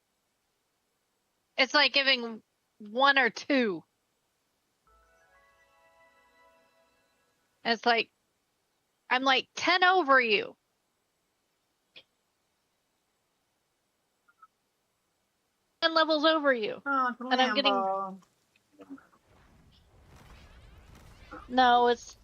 It's like giving one or two. And it's like, I'm like 10 over you. Ten levels over you. Oh, And I'm getting- Lambo. No, it's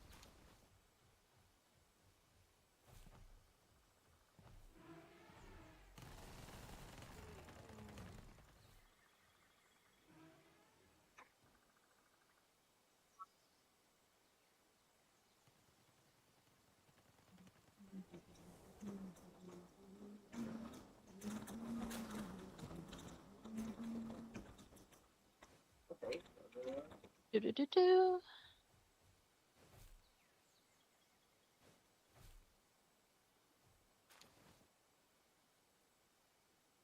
Okay. do.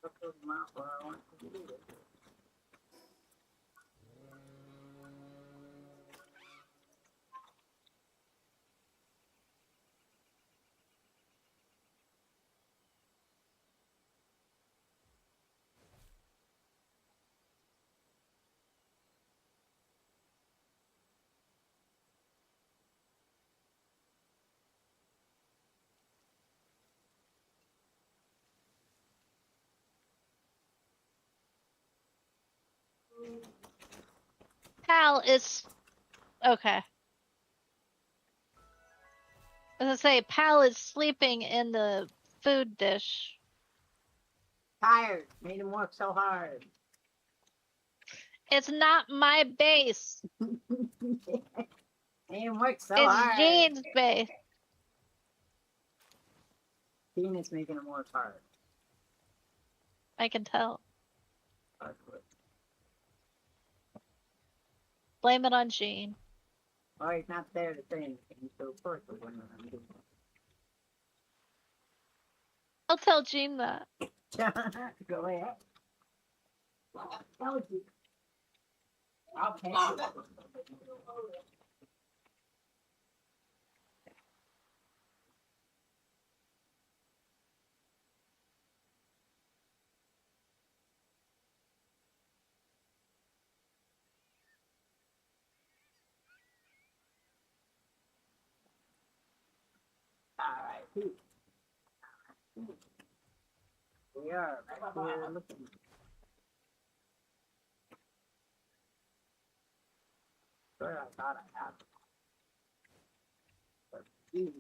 Look at the map where I want to do it. Pal is okay. As I say, Pal is sleeping in the food dish. Tired. Made him work so hard. It's not my base. Made him work so It's hard. Jean's base. Dean is making him work hard. I can tell. Hard work. Blame it on Jean. Oh, he's not there to say anything, so of course we're going to do I'll tell Jean that. it. Go ahead. That was you. I'll pay you. Alright, we are back here looking. Sure, I thought I had it. But easy.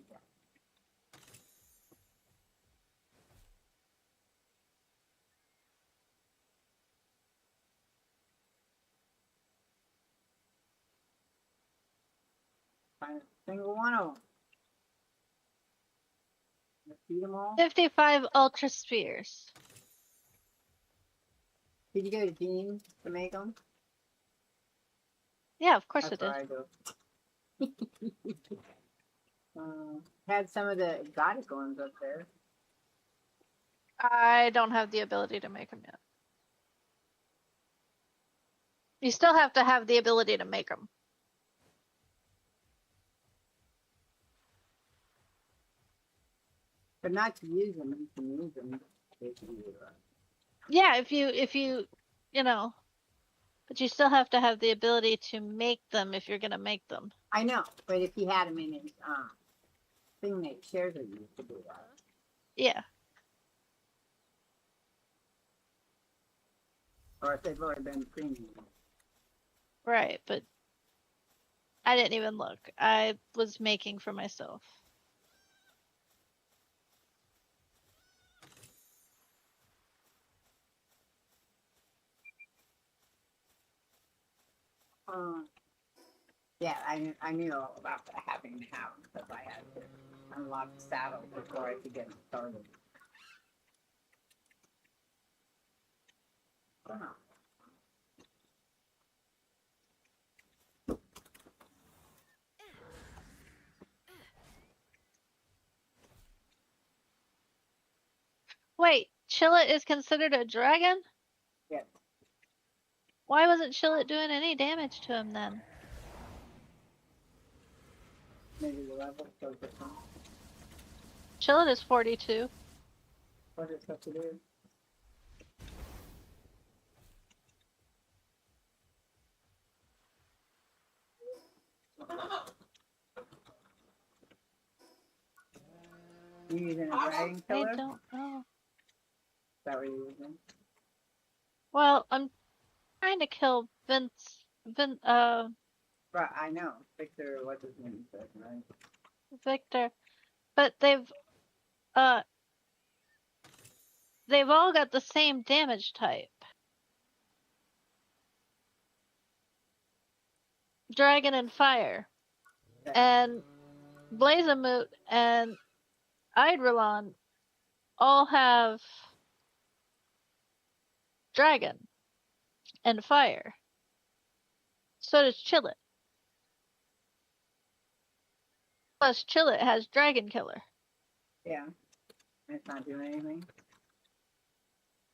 Find a single one of them. Feed them all. 55 Ultra Spheres. Did you go to Dean to make them? Yeah, of course That's it where did. I go. Had some of the exotic ones up there. I don't have the ability to make them yet. You still have to have the ability to make them. But not to use them, you can use them. Yeah, if you, you know, but you still have to have the ability to make them if you're gonna make them. I know, but if he had them in his thing that shares with you to do that. Yeah. Or if they've already been premium. Right, but I didn't even look. I was making for myself. Yeah, I knew all about that having to have them because I had to unlock the saddle before I could get it started. Oh. Wait, Chillet is considered a dragon? Yeah. Why wasn't Chillet doing any damage to him then? Maybe the level so different. Chillet is 42. What is supposed to do? You using a dragon I killer? don't know. Is that what you're using? Well, I'm trying to kill Right, I know. Victor, what's his name said, right? Victor, but uh, they've all got the same damage type. Dragon and fire. Yeah. And Blazamut and Eidrelon all have dragon and fire. So does Chillet. Plus Chillet has dragon killer. Yeah. It's not doing anything.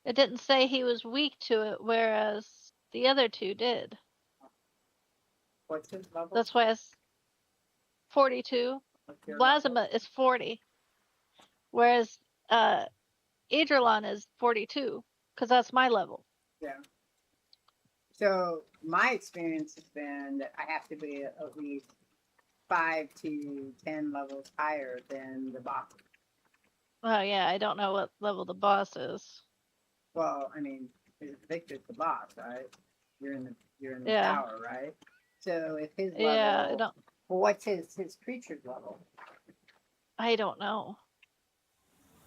It didn't say he was weak to it, whereas the other two did. What's his level? That's why it's 42. What's your level? Blasma is 40. Whereas Eidrelon is 42. Because that's my level. Yeah. So my experience has been that I have to be at least 5 to 10 levels higher than the boss. Oh yeah, I don't know what level the boss is. Well, I mean, Victor's the boss, right? You're in the Yeah. tower, right? So if his level, Yeah, well, what's his creature's level? I don't know.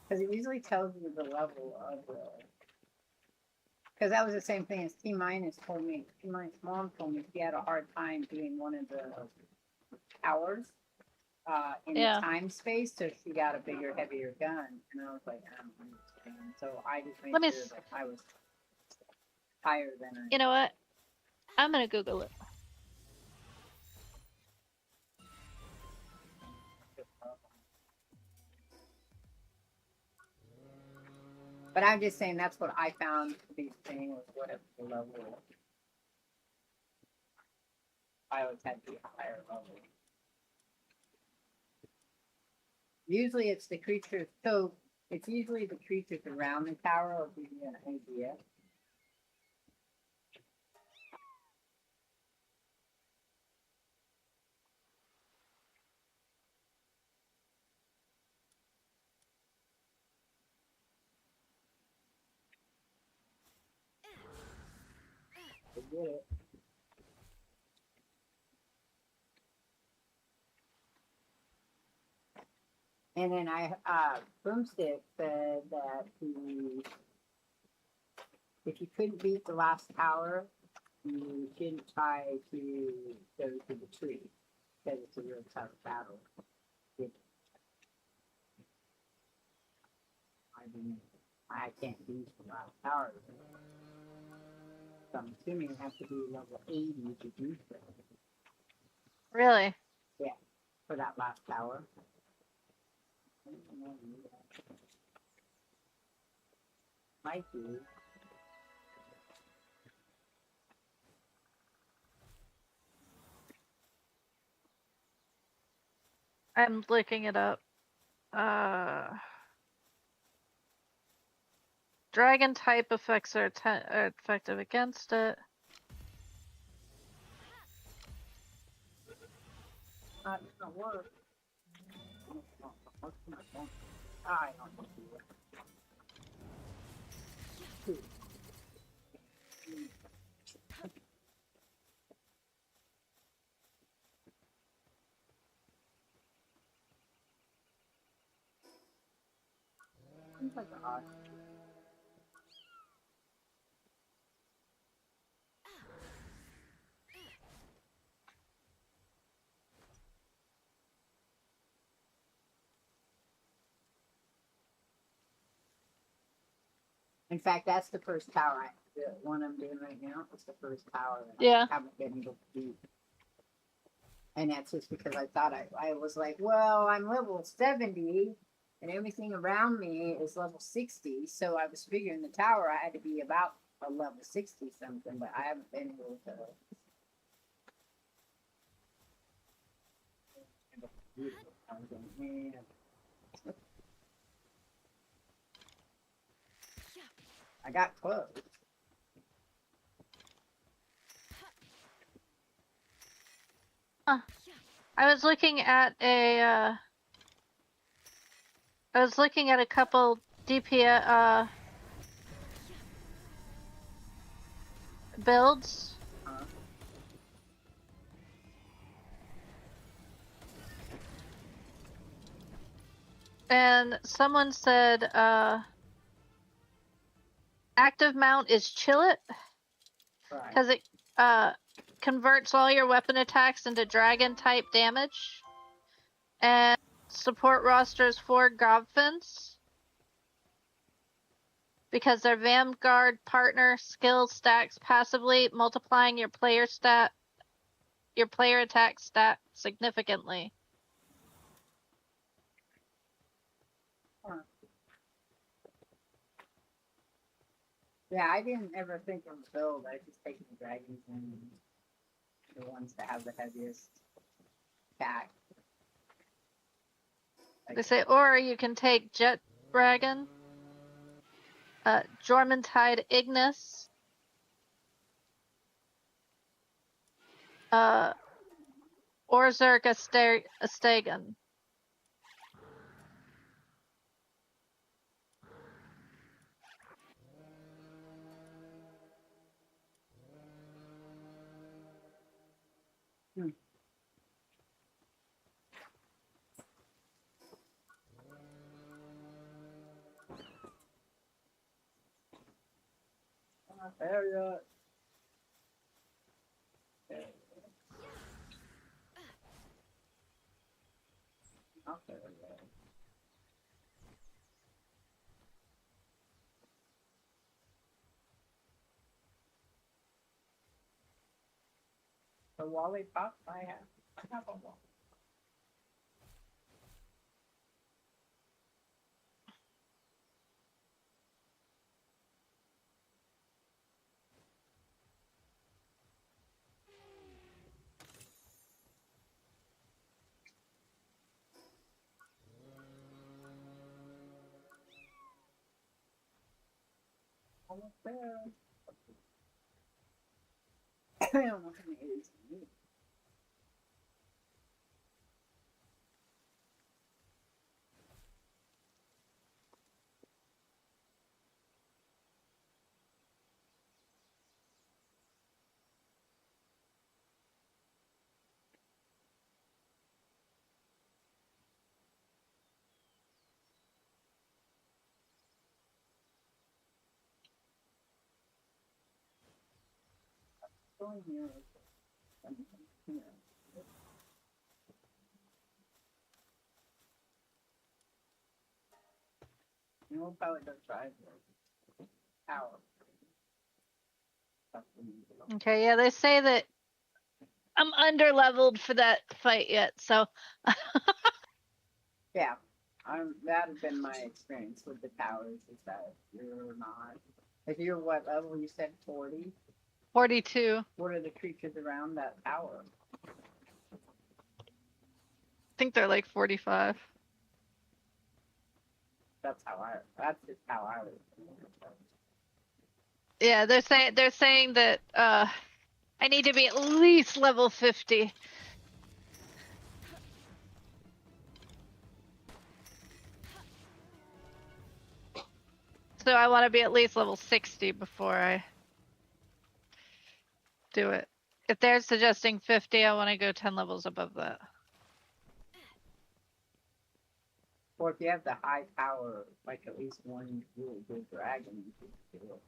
Because it usually tells you the level of the. Because that was the same thing as T Minus told me. T Minus mom told me she had a hard time doing one of the towers in Yeah. the time space, so she got a bigger, heavier gun. And I was like, I don't understand. So I just made Let me sure s- that I was higher than I. You know what? I'm gonna Google it. But I'm just saying that's what I found to be saying was whatever the level. I always had to be a higher level. Usually it's the creatures, so it's usually the creatures around the tower will give you an idea. Forget it. And then Broomstick said that if you couldn't beat the last tower, you shouldn't try to go to the tree because it's a real tough battle. I can't beat the last tower. So I'm assuming you have to be level 80 to do so. Really? Yeah, for that last tower. Might be. I'm looking it up. Dragon type effects are effective against it. Not gonna work. I don't want to do it. Seems like an odd. In fact, that's the first tower. The one I'm doing right now is the first tower that Yeah. I haven't been able to do. And that's just because I thought I was like, well, I'm level 70 and everything around me is level 60. So I was figuring the tower I had to be about a level 60 something, but I haven't been able to. I was like, man. I got close. I was looking at a I was looking at a couple DPS builds. Huh? And someone said active mount is chill it Right. because it converts all your weapon attacks into dragon type damage. And support rosters for Gobfins because their Vanguard partner skill stacks passively, multiplying your player attack stat significantly. Huh. Yeah, I didn't ever think of a build. I just take the dragons and the ones that have the heaviest attack. They say, or you can take Jet Dragon, Jormuntide Ignis, Orzurk Astegan. There you go. Okay. The lollipop I have a wall. Almost there. I don't know how many it is. Going here. Here. You know, we'll probably go try the tower. Okay, yeah, they say that I'm under leveled for that fight yet, so Yeah, that has been my experience with the towers. Is that you're not. If you're what level? You said 40. 42. What are the creatures around that tower? I think they're like 45. That's just how I was. Yeah, they're saying that I need to be at least level 50. So I want to be at least level 60 before I do it. If they're suggesting 50, I want to go 10 levels above that. Or if you have the high power, like at least one really good dragon, you could do it.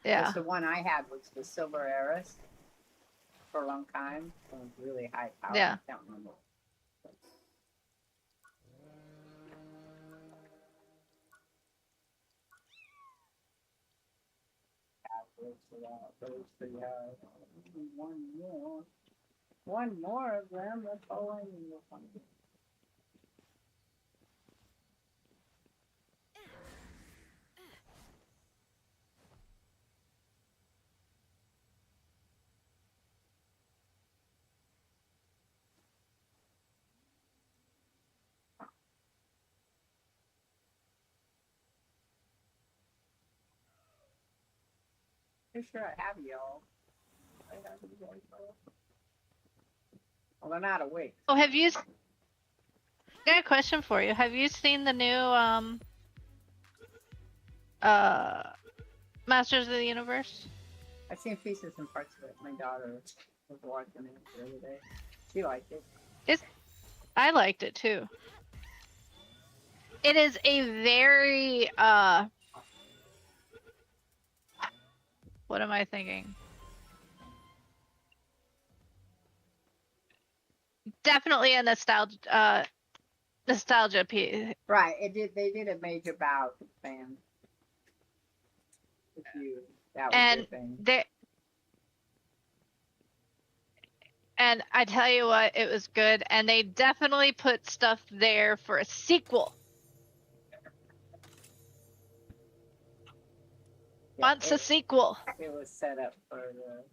Yeah. Because the one I had was the Silver Eris for a long time. It was really high power. Yeah. I can't remember. One more of them. That's all I need. Pretty sure I have y'all. I have you guys all. Well, they're not awake. Oh, have you I got a question for you. Have you seen the new Masters of the Universe? I've seen pieces and parts of it. My daughter was watching it the other day. She liked it. I liked it too. It is a very what am I thinking? Definitely a nostalgia piece. Right. It did. They did a major bout to fans. If you, that was And their thing. And I tell you what, it was good, and they definitely put stuff there for a sequel. Yeah, Wants a sequel. it was set up for the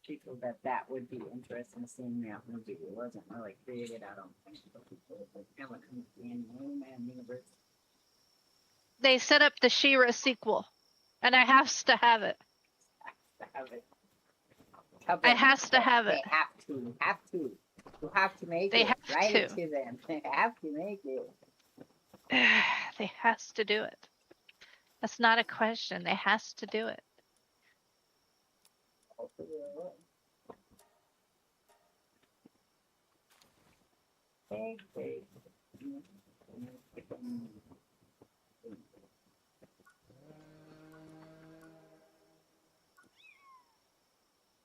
people that would be interested in seeing that movie. It wasn't really created, I don't think, for people that kind of understand the man universe. They set up the She-Ra sequel, and I has to have it. To have it. I has to have They it. have to. You have to make They it. have Write it to. to them. They have to make it. They has to do it. That's not a question. They has to do it. Okay.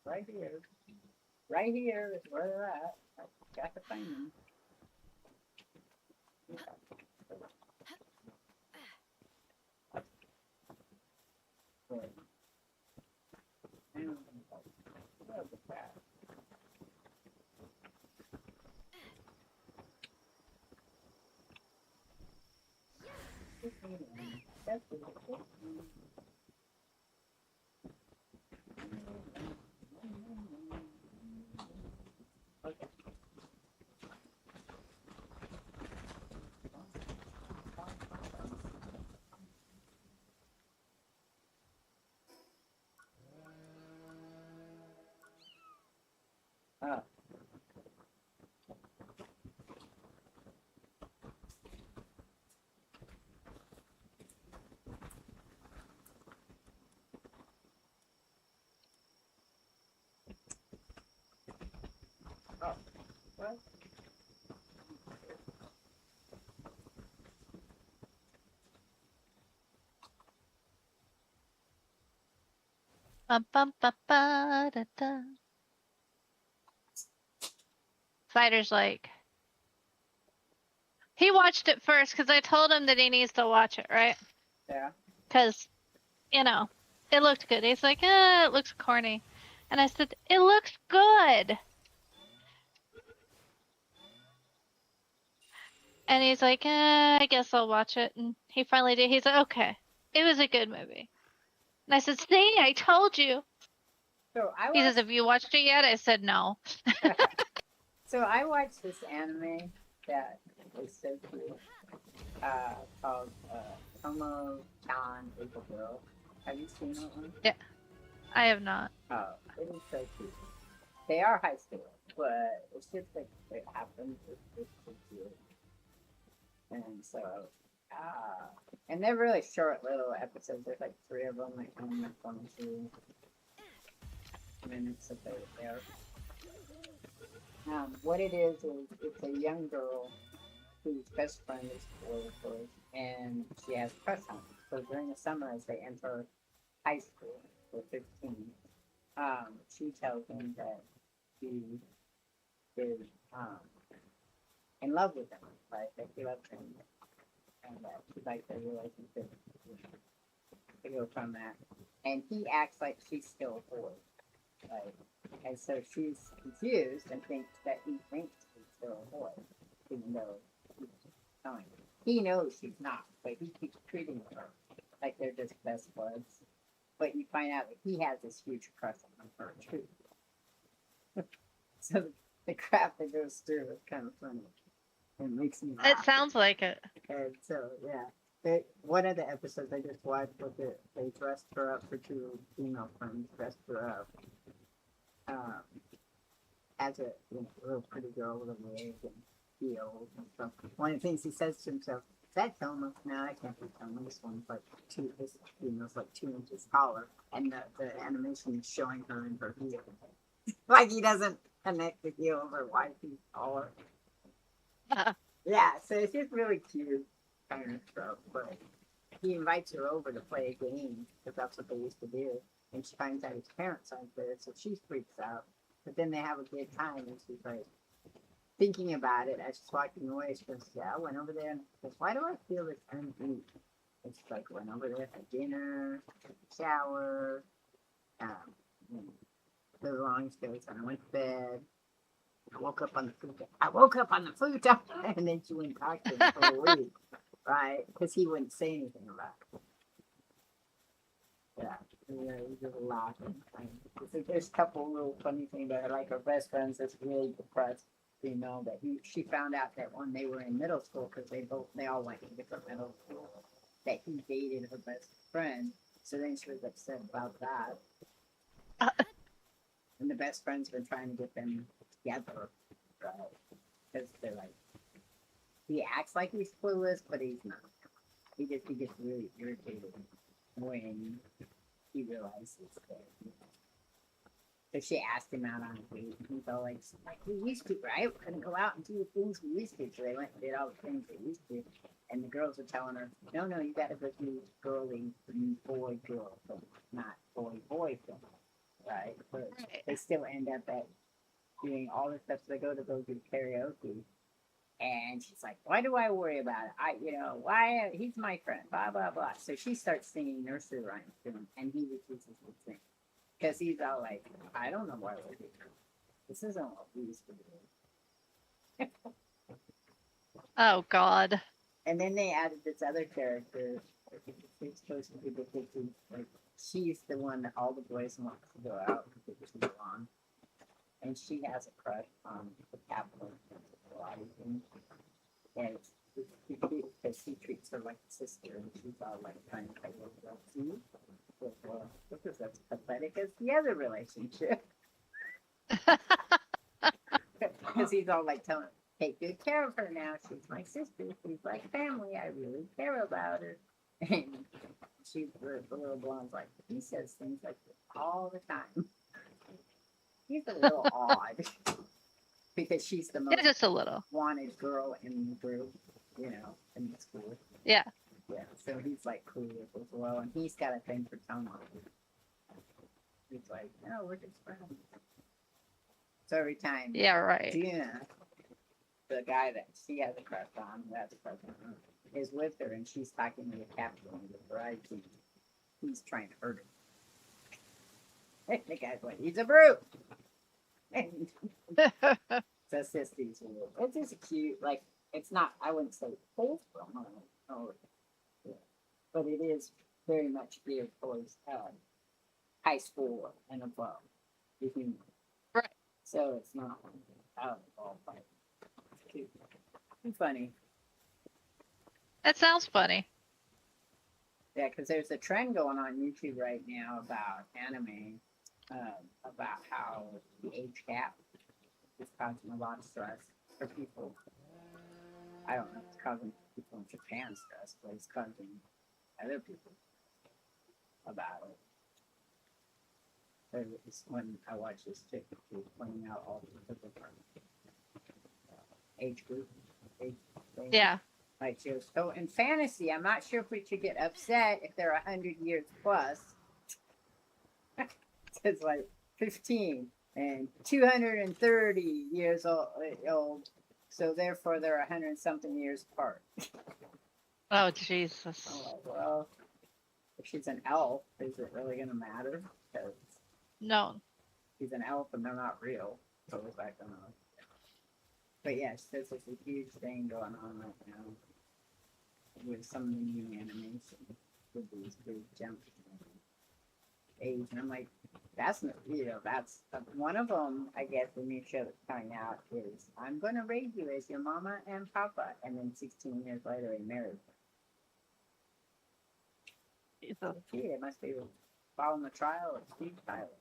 Right here. Right here is where they're at. I got to find them. Okay. Oh. Oh. What? Bum, bum, ba, ba, da, da. Fighter's like, he watched it first because I told him that he needs to watch it, right? Yeah. Because, you know, it looked good. He's like, it looks corny. And I said, it looks good. And he's like, I guess I'll watch it. And he finally did. He's like, okay, it was a good movie. And I said, see, I told you. So I He says, watched. have you watched it yet? I said, no. So I watched this anime that is so cute. Called Tomo-chan is a Girl. Have you seen that one? I have not. Oh, it is so cute. They are high school, but it's just like it happens. It's so cute. And so, and they're really short little episodes. There's like 3 of them, like only like 22 minutes that they're there. What it is it's a young girl whose best friend is a boy, of course, and she has a crush on him. So during the summer, as they enter high school for 15, she tells him that she is in love with him, right? That she loves him, and that she'd like their relationship to go from that. And he acts like she's still a boy, right? And so she's confused and thinks that he thinks she's still a boy, even though he's telling her. He knows she's not, but he keeps treating her like they're just best buds. But you find out that he has this huge crush on her too. So the crap that goes through is kind of funny. It makes me laugh. It sounds like it. And so yeah, one of the episodes I just watched was that they dressed her up. Her 2 female friends dressed her up as a little pretty girl with a wig, and heels and stuff. One of the things he says to himself, is that Thelma? No, I can't be Thelma. This one's like this female's like 2 inches taller. And the animation is showing her in her heels. Like he doesn't connect the heels or why she's taller. Yeah, so it's just really cute kind of stuff. But he invites her over to play a game because that's what they used to do. And she finds out his parents aren't there, so she freaks out. But then they have a good time, and she's like thinking about it as she's walking away. She goes, "Yeah, I went over there, and she goes, why do I feel this unease?" And she's like, "Went over there for dinner, shower, the long story, and I went to bed. I woke up on the futon. I woke up on the futon," and then she wouldn't talk to him for a week, right? Because he wouldn't say anything about it. Yeah, he's just laughing. There's a couple little funny things about her. Like her best friend's this really depressed female that she found out that when they were in middle school, because they all went to different middle schools, that he dated her best friend. So then she was upset about that. And the best friend's been trying to get them together, right? Because they're like, he acts like he's clueless, but he's not. He gets really irritated when he realizes that. So she asked him out on a date, and he felt like we used to, right? We couldn't go out and do the things we used to. So they went and did all the things they used to. And the girls were telling her, no, you got to go do girly, boy-girl film, not boy-boy film, right? But they still end up at doing all the stuff. So they go do karaoke. And she's like, why do I worry about it? Why? He's my friend, blah, blah, blah. So she starts singing nursery rhymes to him, and he refuses to sing. Because he's all like, I don't know why we're here. This isn't what we used to do. Oh, God. And then they added this other character. It's supposed to be the 50s. Like, she's the one that all the boys want to go out because she's blonde. And she has a crush on the captain. And it's cute because he treats her like a sister, and she's all like trying to play with her. See? Well, because that's pathetic as the other relationship. Because he's all like telling her, take good care of her now. She's my sister. She's like family. I really care about her. And she's the little blonde's like, he says things like this all the time. He's a little odd. Because she's the most Just a little. wanted girl in the group, in the school. Yeah. Yeah, so he's like cool as well, and he's got a thing for Toma. He's like, no, we're just friends. So every time Yeah, right. Gina, the guy that she has a crush on, that's a crush on her, is with her, and she's talking to the captain of the variety team, he's trying to hurt her. The guy's like, he's a brute. So sissies, it's just cute. Like, it's not, I wouldn't say wholesome, but it is very much geared towards high school and above. Right. So it's not out of the ballpark. It's cute. It's funny. That sounds funny. Yeah, because there's a trend going on YouTube right now about anime, about how the age gap is causing a lot of stress for people. I don't know if it's causing people in Japan stress, but it's causing other people about it. So it's when I watch this chick, she's pointing out all the different age group, things. Yeah. Like she was, so in fantasy, I'm not sure if we should get upset if they're 100 years plus. It's like 15 and 230 years old, so therefore they're 100 something years apart. Oh, Jesus. I'm like, well, if she's an elf, is it really going to matter? Because No. she's an elf and they're not real, so is that going to... But yes, this is a huge thing going on right now with some of the new animation with these big jumps in age, and I'm like, that's one of them. I guess the new show that's coming out is I'm going to raise you as your mama and papa, and then 16 years later they married. Jesus. Gee, it must be following the trial of Steve Tyler.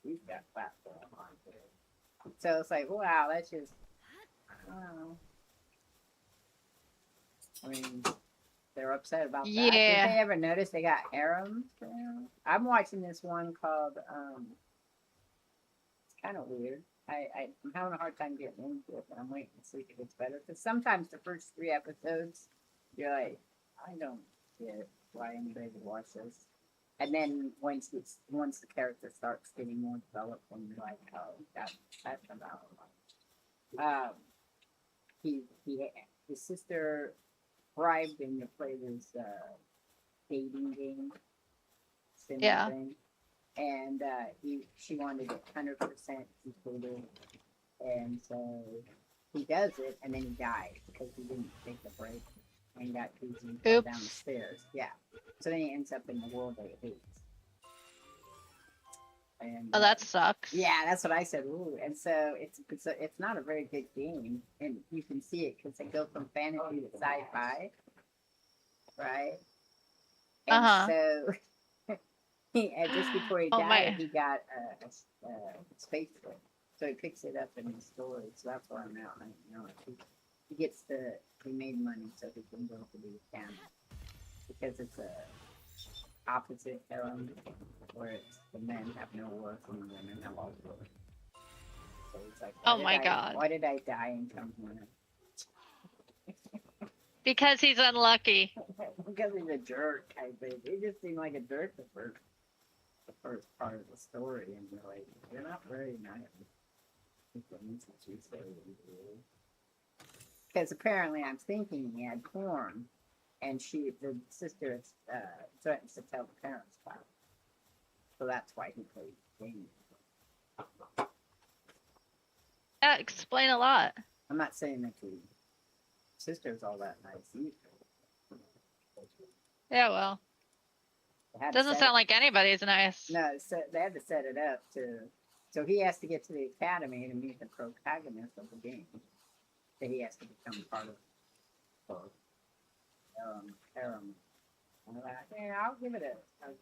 He's got platform on there. So it's like, wow, that's just, I don't know. I mean, they're upset about that. Did Yeah. they ever notice they got harems now? I'm watching this one called, it's kind of weird. I'm having a hard time getting into it, but I'm waiting to see if it gets better. Because sometimes the first 3 episodes, you're like, I don't get why anybody would watch this. And then once the character starts getting more developed, and you're like, oh, that's about it. His sister bribed him to play this dating game sim Yeah. thing, and she wanted it 100% completed, and so he does it, and then he dies because he didn't take the break and got too easy to go down the Oops. stairs. Yeah, so then he ends up in the world that he hates. And, Oh, that sucks. yeah, that's what I said. Ooh, and so it's not a very good game, and you can see it because they go from fantasy to sci-fi, right? And Uh-huh. so just before he Oh, died, my. he got a spaceship, so he picks it up in his story. So that's where I'm at right now. He made money so he can go to the camp because it's a opposite harem where it's the men have no work and the women have all the work. So it's like, Oh my God. why did I die and come here? Because he's unlucky. Because he's a jerk, I think. He just seemed like a jerk the first part of the story, and you're like, you're not very nice. Because apparently I'm thinking he had porn, and the sister threatens to tell the parents about it. So that's why he played the game. That explain a lot. I'm not saying that the sister's all that nice either. Yeah, well. They had to Doesn't set sound like anybody's nice. No, they had to set it up so he has to get to the academy to meet the protagonist of the game. That he has to become part of harem. And I'm like, yeah, I'll give it a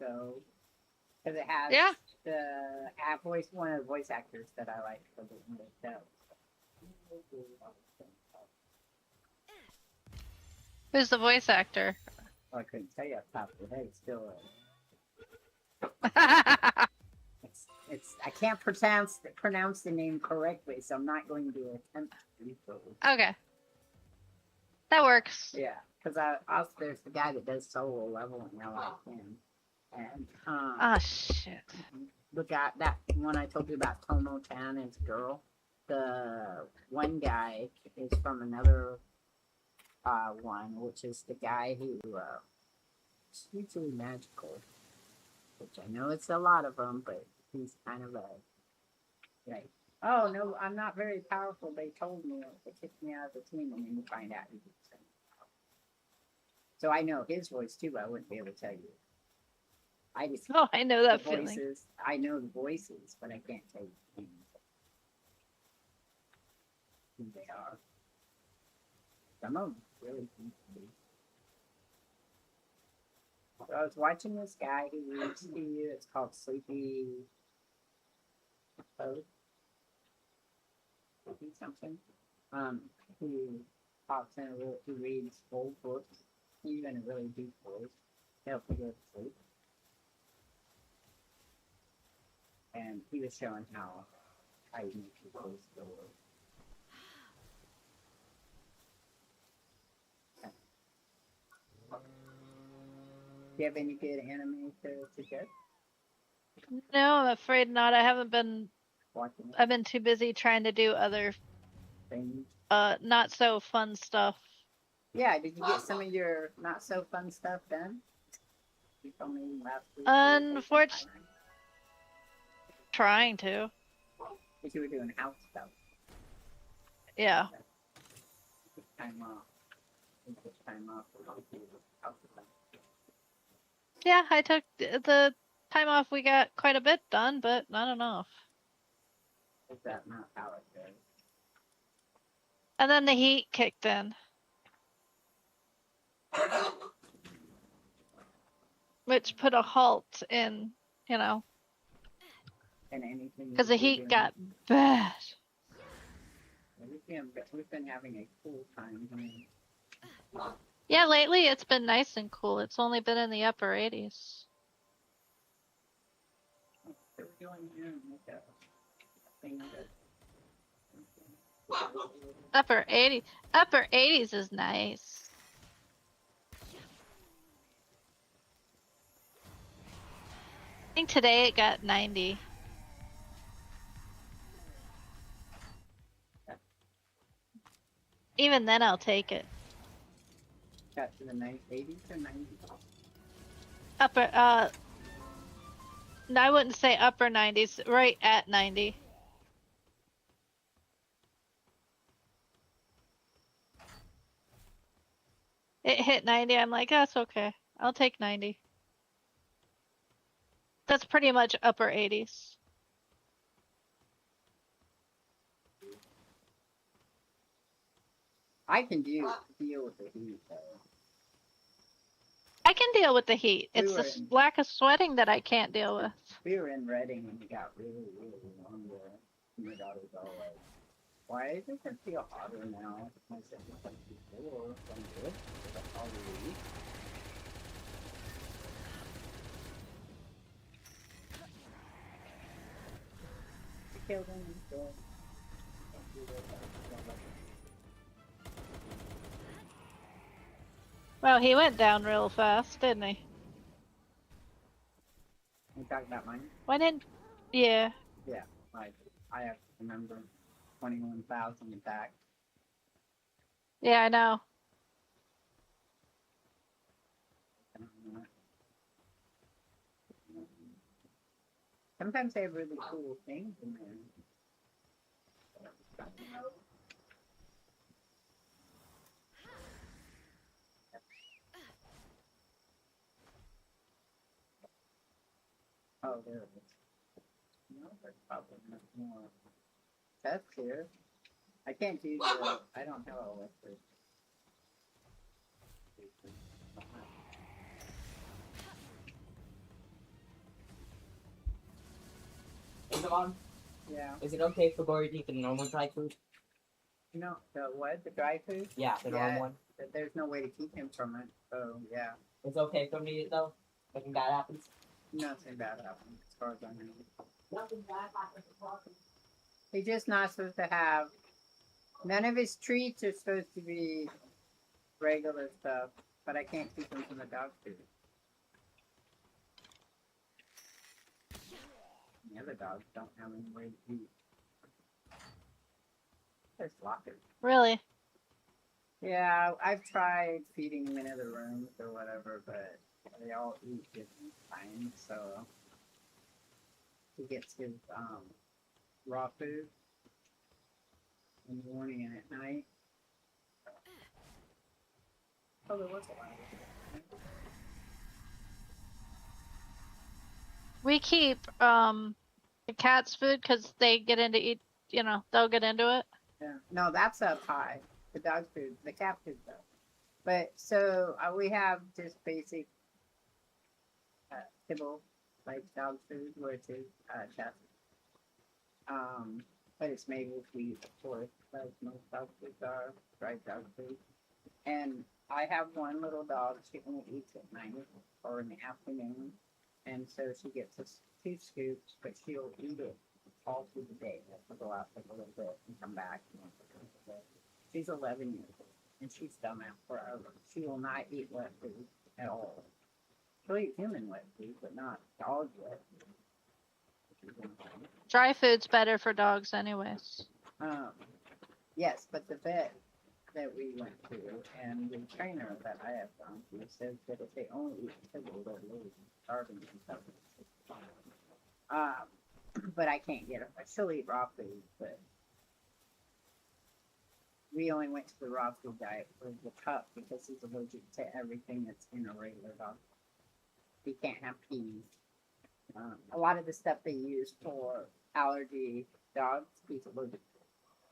go. Because it has Yeah. one of the voice actors that I like for the show. Who's the voice actor? Well, I couldn't tell you off the top of the head. Still, I can't pronounce the name correctly, so I'm not going to attempt to do so. Okay. That works. Yeah, because there's the guy that does solo leveling. I like him. And Oh, shit. the guy, that one I told you about, Tomo-chan, his girl. The one guy is from another one, which is the guy who is usually magical. Which I know it's a lot of them, but he's kind of like, oh no, I'm not very powerful. They told me they kicked me out of the team, and then you find out he's so I know his voice too. But I wouldn't be able to tell you. I just Oh, I know that the feeling. voices. I know the voices, but I can't tell you the names. Who they are. Some of them really seem to be. So I was watching this guy who reads to you. It's called Sleepy Code. Sleepy something. Who pops in who reads old books. He's in a really deep voice. Help you go to sleep. And he was showing how you make your voice go. Do you have any good anime to suggest? No, I'm afraid not. I haven't been. Watching it? I've been too busy trying to do other, Things? not so fun stuff. Yeah, did you get some of your not so fun stuff done? You told me last week. Unfortunately, trying to. But you were doing house stuff. Yeah. Time off. Time off. House stuff. Yeah, I took the time off. We got quite a bit done, but not enough. Is that not how it goes? And then the heat kicked in. Which put a halt in, And anything. because the heat got bad. Yeah, but we've been having a cool time. I mean, Yeah, lately it's been nice and cool. It's only been in the upper 80s. what we're doing here, make a thing that. Upper 80s. Upper 80s is nice. I think today it got 90. Even then, I'll take it. Got to the 80s or 90s. Upper, no, I wouldn't say upper 90s, right at 90. It hit 90. I'm like, that's okay. I'll take 90. That's pretty much upper 80s. I can deal with the heat though. I can deal with the heat. We It's were the in- lack of sweating that I can't deal with. We were in Reading and it got really, really warm there. And my daughter's all like, why does it feel hotter now? I said, it's like before, some good. That's all we eat. We killed him and so. Don't do that. Well, he went down real fast, didn't he? We talked about mine. Why didn't? Yeah. Like, I have to remember 21,000 attack. Yeah, I know. Sometimes they have really cool things in there. Oh, there it is. No, there's probably much more. That's here. I can't use it. I don't have electric. Is it on? Yeah. Is it okay for Gory to eat the normal dry food? No, the what? The dry food? Yeah, the Yeah. normal one. There's no way to keep him from it. So, yeah. It's okay for me to eat it though? Nothing bad happens? Nothing bad happened as far as I know. Nothing bad happens. He's just not supposed to have. None of his treats are supposed to be regular stuff, but I can't keep him from the dog food. The other dogs don't have any way to eat. There's lockers. Really? Yeah, I've tried feeding him in other rooms or whatever, but they all eat different times, so he gets his raw food in the morning and at night. Oh, there was a lot of it. We keep the cat's food because they get into eat. You know, they'll get into it. Yeah. No, that's up high. The dog food, the cat food though. But so we have just basic kibble, like dog food, which is chest. But it's made with wheat, of course, like most dog foods are, dried dog food. And I have one little dog. She only eats at night or in the afternoon, and so she gets two scoops, but she'll eat it all through the day. She'll go out for a little bit and come back. She's 11 years old, and she's done that forever. She will not eat wet food at all. She'll eat human wet food, but not dog wet food. Dry food's better for dogs, anyways. Yes, but the vet that we went to and the trainer that I have gone to says that if they only eat kibble, they're really starving themselves. But I can't get her. I still eat raw food, but we only went to the raw food diet for the pup because he's allergic to everything that's in a regular dog. He can't have peas. A lot of the stuff they use for allergy dogs, he's allergic to.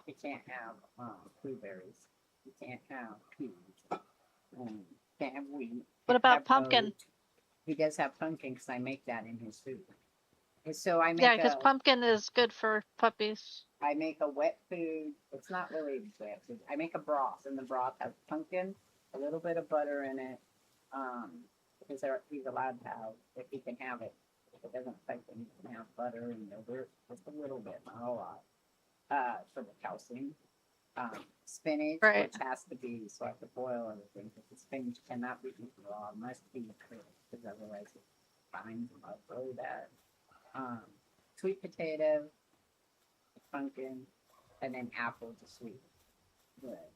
He can't have blueberries. He can't have peas. Can't have wheat. What can't about have pumpkin? oat. He does have pumpkin because I make that in his food. So I Yeah, make because a pumpkin is good for puppies. wet food. It's not really wet food. I make a broth, and the broth has pumpkin, a little bit of butter in it, because he's allowed to have, if he can have it. If it doesn't affect him, he can have butter and yogurt, just a little bit, not a lot, for the calcium. Spinach, Right. which has to be, so I have to boil everything, because the spinach cannot be eaten raw, it must be cooked, because otherwise it binds them up really bad. Sweet potato, pumpkin, and then apple to sweet. But,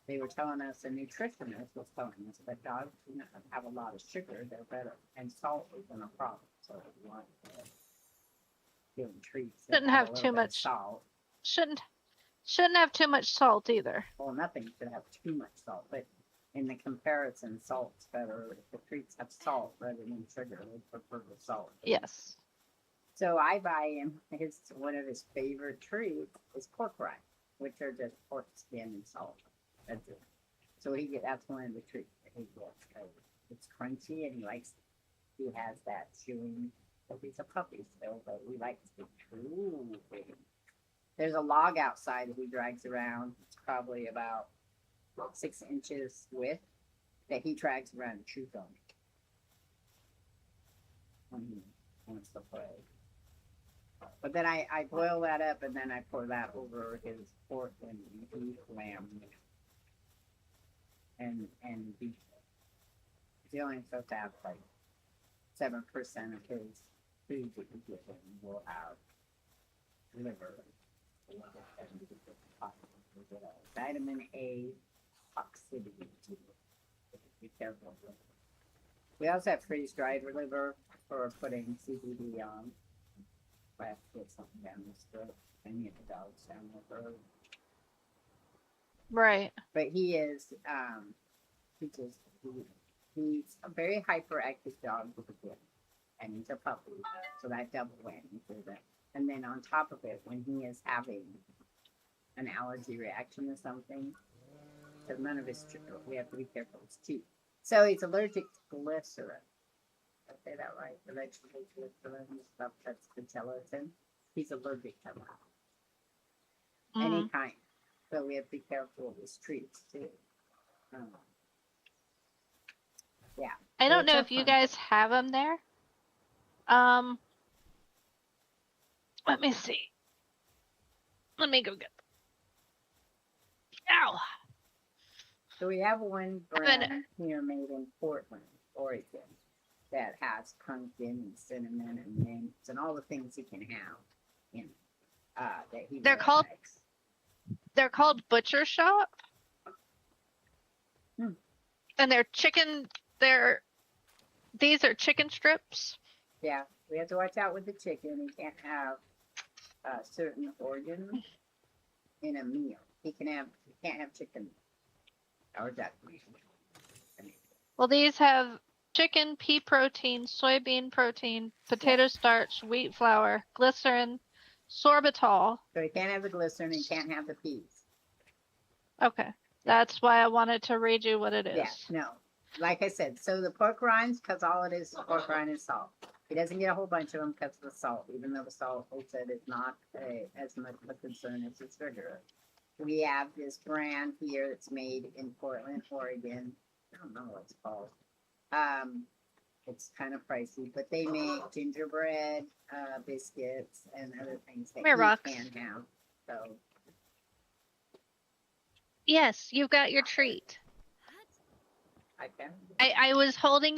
they were telling us, a nutritionist was telling us that dogs do not have a lot of sugar, they're better, and salt isn't a problem. So if you want to give them treats, that Shouldn't have have a little too bit of much. salt. Shouldn't have too much salt either. Well, nothing should have too much salt, but in the comparison, salt's better. If the treats have salt rather than sugar, they prefer the salt. Yes. So I buy him one of his favorite treats is pork rinds, which are just pork skin and salt. That's it. So that's one of the treats that he gets. It's crunchy and he has that chewing. But he's a puppy still, but we like to chew. There's a log outside that he drags around. It's probably about 6 inches width that he drags around and chews on when he wants to play. But then I boil that up and then I pour that over his pork and beef, lamb, and beef. He's only supposed to have like 7% of his food that you give him will have liver. Vitamin A toxicity. Be careful. We also have freeze dried liver for putting CBD on. I have to put something down this throat. I need the dogs down the road. Right. But he's a very hyperactive dog to begin, and he's a puppy, so that double whammy for that. And then on top of it, when he is having an allergy reaction to something, because none of his we have to be careful. It's cheap, so he's allergic to glycerin. Did I say that right? The vegetable glycerin and stuff that's the gelatin. He's allergic to that. Any kind. So we have to be careful with his treats too. Yeah. I don't It's know a if you fun guys have them there. Let me see. Let me go get. Ow. So we have one Then- brand here made in Portland, Oregon, that has pumpkin and cinnamon and mint and all the things he can have in that he They're really called- likes. They're called Butcher Shop. And they're chicken. These are chicken strips. Yeah, we have to watch out with the chicken. He can't have certain organs in a meal. He can't have chicken or duck meat. Well, these have chicken, pea protein, soybean protein, potato starch, wheat flour, glycerin, sorbitol. So he can't have the glycerin. He can't have the peas. Okay. That's why I wanted to read you what it is. Yeah, no. Like I said, so the pork rinds, because all it is pork rind and salt. He doesn't get a whole bunch of them because of the salt, even though the salt, they said, is not as much of a concern as the sugar. We have this brand here that's made in Portland, Oregon. I don't know what it's called. It's kind of pricey, but they make gingerbread, biscuits, and other things that Mere you rocks. can have. So Yes, you've got your treat. I can. I was holding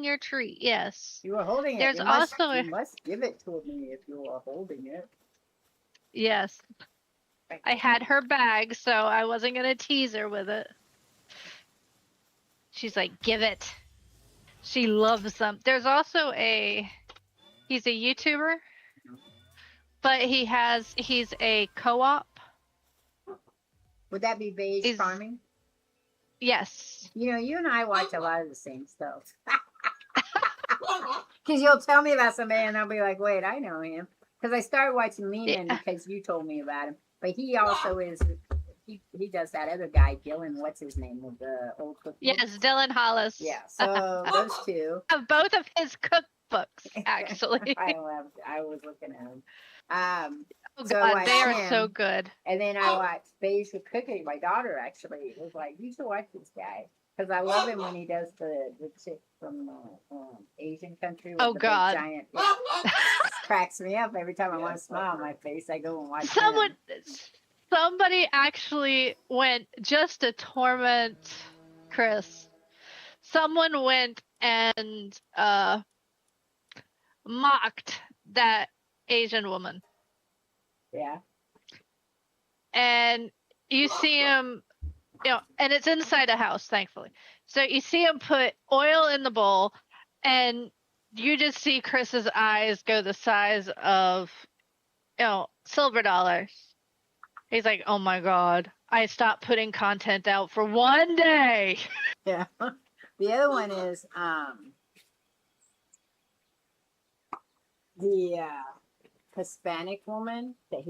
your treat. Yes. You were holding it. There's You must, also you must give it to me if you are holding it. Yes. I had her bag, so I wasn't gonna tease her with it. She's like, give it. She loves them. There's also he's a YouTuber, but he's a co-op. Would that be beige Is- farming? Yes. You know, you and I watch a lot of the same stuff. Because you'll tell me about somebody and I'll be like, wait, I know him. Because I started watching Lehman Yeah. because you told me about him. But he also is, he does that other guy, Dylan, what's his name, with the old cookbook? Yes, Dylan Hollis. Yeah, so those two. Of both of his books, actually. I was looking at them. Oh So I god, they are watched so him. good. And then I watched Beige with Cooking. My daughter actually was like, "You should watch this guy," because I love him when he does the chick from Asian country with Oh the god. big giant. Yeah, cracks me up every time I want to smile on my face. I go and watch Someone him. somebody actually went just to torment Chris. Someone went and mocked that Asian woman. Yeah. And you see him, and it's inside a house, thankfully. So you see him put oil in the bowl, and you just see Chris's eyes go the size of, silver dollars. He's like, oh my god, I stopped putting content out for one day. Yeah. The other one is the Hispanic woman that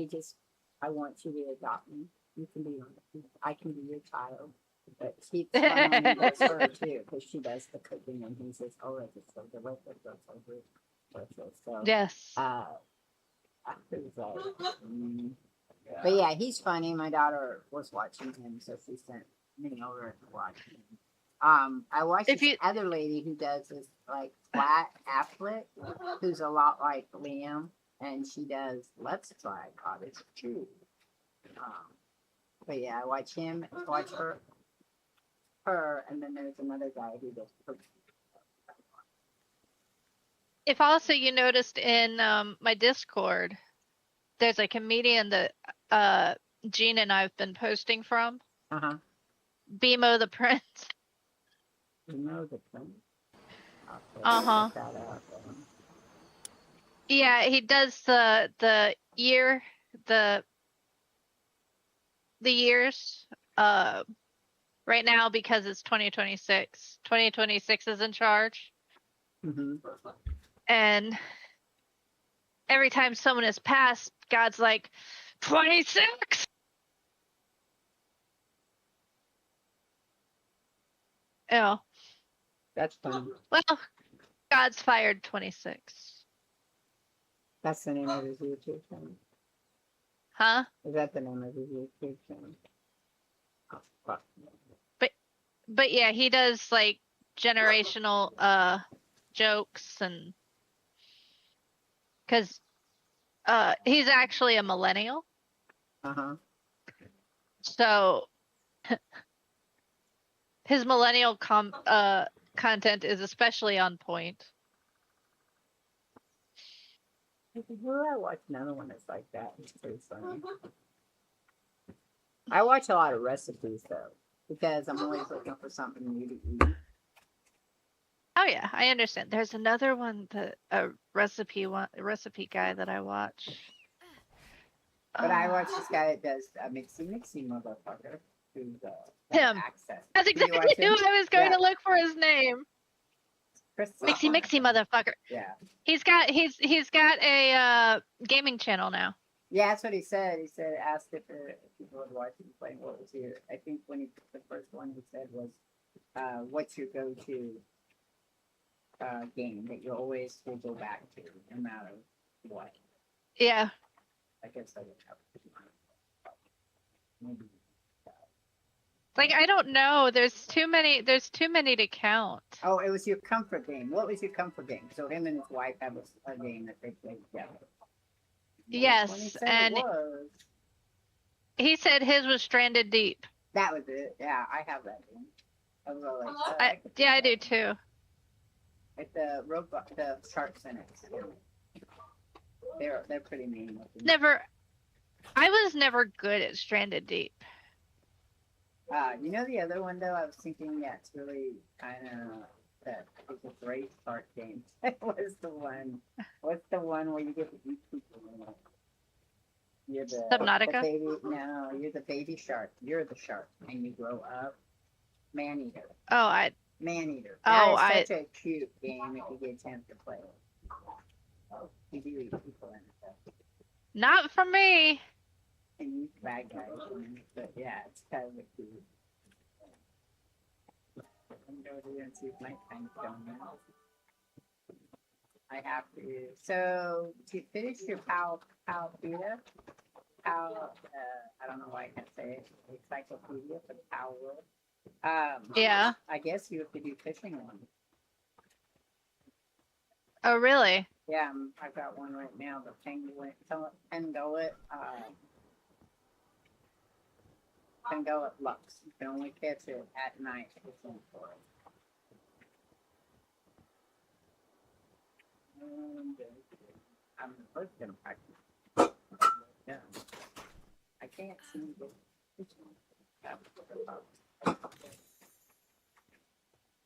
I want you to adopt me. You can be I can be your child. But she's fun when he does her too, because she does the cooking and he says, "Oh, it's so delicious, so good." So Yes. it was like, but yeah, he's funny. My daughter was watching him, so she sent me over to watch him. I watched this other lady who does this like flat Affleck, who's a lot like Liam, and she does Let's Try Cottage Cheese. But yeah, I watch him, watch her, and then there's another guy who does. If also you noticed in my Discord, there's a comedian that Gene and I've been posting from. Bimo the Prince. Bimo the Prince. Yeah, he does the years right now because it's 2026. 2026 is in charge. And every time someone is passed, God's like, 26! Oh. That's funny. Well, God's fired 26. That's the name of his YouTube channel. Huh? Is that the name of his YouTube channel? Oh, fuck. But yeah, he does like generational jokes and because he's actually a millennial. So his millennial content is especially on point. I watch another one that's like that. It's pretty funny. I watch a lot of recipes though, because I'm always looking for something new to eat. Oh yeah, I understand. There's another one, a recipe guy that I watch. But I watch this guy that does a mixy motherfucker. Who's him. Access. That's exactly who I was going to look for his name. Mixy motherfucker. Yeah. He's got a gaming channel now. Yeah, that's what he said. He said asked if people would watch him play. What was your? I think the first one he said was, "What's your go-to game that you always will go back to, no matter what?" Yeah. I guess I would have maybe. Like I don't know. There's too many to count. Oh, it was your comfort game. What was your comfort game? So him and his wife have a game that they played together. Yes, and he said his was Stranded Deep. That was it. Yeah, I have that game. I was like, I do too. Like the robot, the sharks in it. They're pretty mean looking. I was never good at Stranded Deep. You know the other one though, I was thinking it's really kind of that it's a great shark game. What's the one where you get to eat people in it? You're the Subnautica? baby. No, you're the baby shark. You're the shark, and you grow up. Maneater. Oh, Maneater. Oh, that is such a cute game if you get a chance to play it. You do eat people in it. Not for me. And you bad guys, but yeah, it's kind of cute. I'm going to see if my time's going now. I have to. So to finish your Palpita, I don't know why I can't say it. Encyclopedia for the Power World. Yeah. I guess you have to do fishing one. Oh, really? Yeah, I've got one right now. The Pangolin Lux. You can only catch it at night. I'm first gonna practice. Yeah. I can't seem to get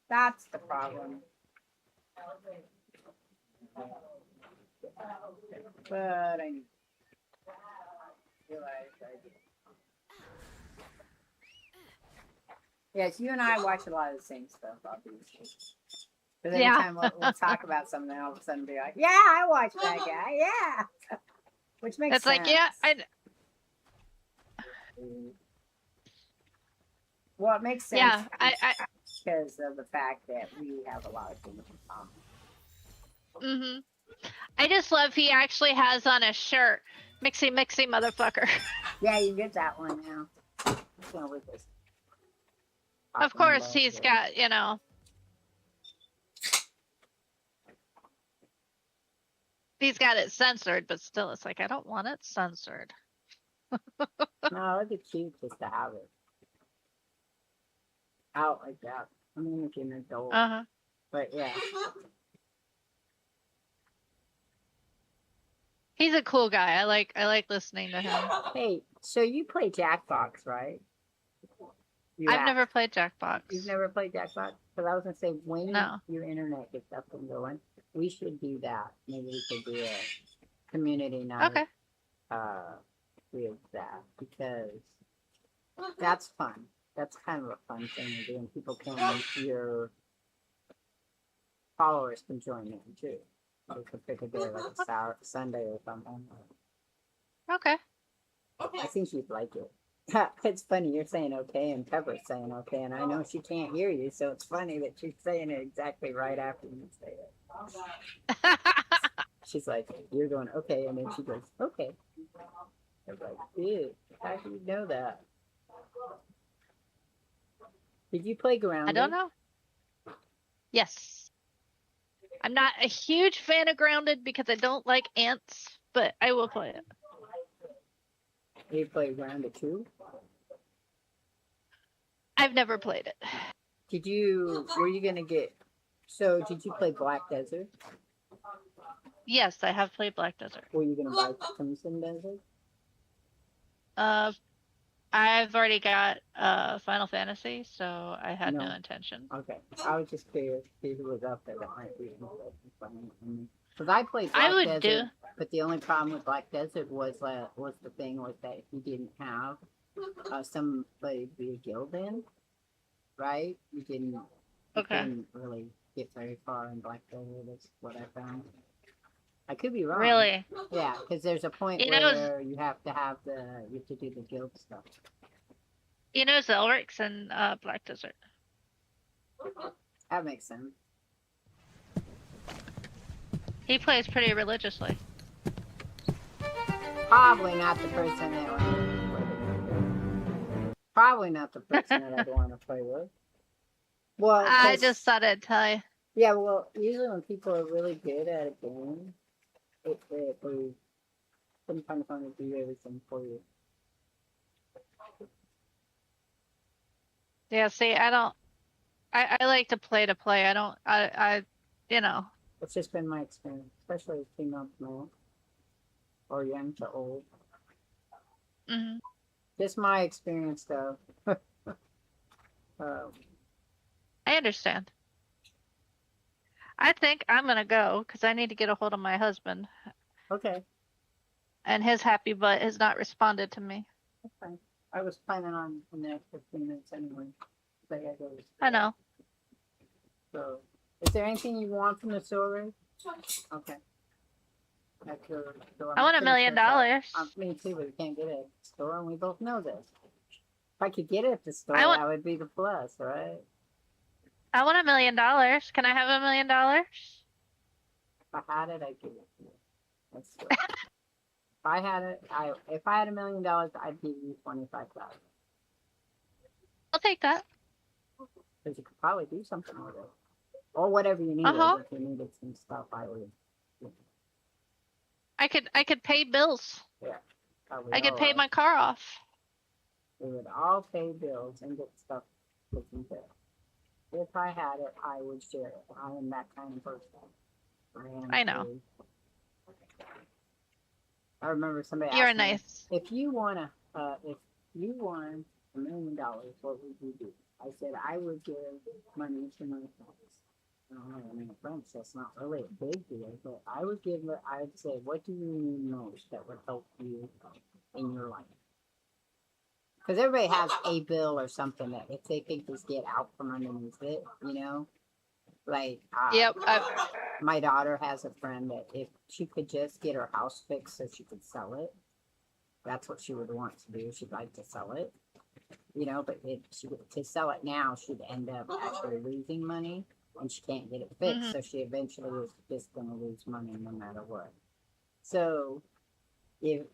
That's the problem. But I realize I do. Yes, you and I watch a lot of the same stuff, obviously. Because Yeah. anytime we'll talk about something, all of a sudden be like, yeah, I watched that guy, yeah. Which makes It's sense. like, yeah, Well, it makes sense yeah, because of the fact that we have a lot of things in common. I just love he actually has on his shirt, mixy motherfucker. Yeah, you get that one now. With this. Of course, he's got, he's got it censored, but still, it's like, I don't want it censored. No, it'd be cute just to have it out like that. I mean, if you're an adult. Uh-huh. But yeah. He's a cool guy. I like listening to him. Hey, so you play Jackbox, right? I've never played Jackbox. You've never played Jackbox? Because I was gonna say when No. your internet gets up and going, we should do that. Maybe we could do a community night. Okay. With that because that's fun. That's kind of a fun thing to do, and people can your followers can join in too. They could pick a day like a Sunday or something. Okay. I think you'd like it. It's funny, you're saying okay and Pepper's saying okay, and I know she can't hear you, so it's funny that she's saying it exactly right after you say it. She's like, you're going okay, and then she goes, okay. I was like, ew, how do you know that? Did you play Grounded? I don't know. Yes. I'm not a huge fan of Grounded because I don't like ants, but I will play it. Did you play Grounded too? I've never played it. Were you gonna get, so did you play Black Desert? Yes, I have played Black Desert. Were you gonna buy Crimson Desert? I've already got Final Fantasy, so I had no No. intention. Okay, I was just curious if it was up there. That might be funny. Because I played I Black would Desert, do. but the only problem with Black Desert was that if you didn't have somebody to be a guild in, right? You Okay. couldn't really get very far in Black Desert. Is what I found. I could be wrong. Really? Yeah, because there's a point You know, where you have to do the guild stuff. You know Zelrix and Black Desert. That makes sense. He plays pretty religiously. Probably not the person that I want to play with. Probably not the person that I'd want to play with. Well, I 'cause- just thought I'd tell you. yeah. Well, usually when people are really good at a game, they sometimes want to do everything for you. Yeah, see, I like to play. I don't, It's just been my experience, especially as female male or young to old. Mhm. Just my experience, though. I understand. I think I'm going to go because I need to get a hold of my husband. Okay, And his happy butt has not responded to me. that's fine. I was planning on in the next 15 minutes anyway. But I gotta go. I know. So, is there anything you want from the store, Ray? Okay. I want $1 million. Me too, but we can't get it at the store, and we both know this. If I could get it at the store, I want- that would be the plus, right? I want $1 million. Can I have $1 million? I had it, I'd give it to you. I swear. If I had it, if I had $1 million, I'd give you 25,000. I'll take that. Because you could probably do something with it, or whatever you needed. Uh-huh. If you needed some stuff, I would. I could pay bills. Probably I could all pay of my us. car off. We would all pay bills and get stuff taken care of. If I had it, I would share it. I am that kind of person. I know. I remember somebody You're asked me, nice. if you won $1 million, what would you do? I said I would give money to my friends. I don't know, I mean, friends, that's not really a big deal, but I would say, what do you need most that would help you in your life? Because everybody has a bill or something that if they think just get out from underneath it, you know? Like, Yep. my daughter has a friend that if she could just get her house fixed so she could sell it, that's what she would want to do. She'd like to sell it, you know, but if she to sell it now, she'd end up actually losing money and she can't get it fixed. Mhm. So she eventually is just going to lose money no matter what. So if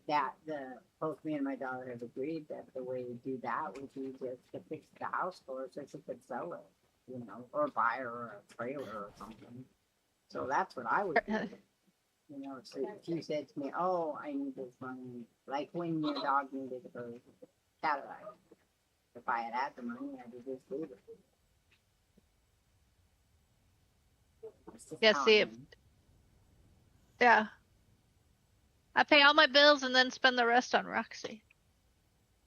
both me and my daughter have agreed that the way to do that would be just to fix the house for her so she could sell it, you know, or buy her a trailer or something. So that's what I would do. You know, so if you said to me, "Oh, I need this money," like when your dog needed her cataract, if I had the money, I'd have just gave it. It's just Yeah, see, common. yeah. I pay all my bills and then spend the rest on Roxy.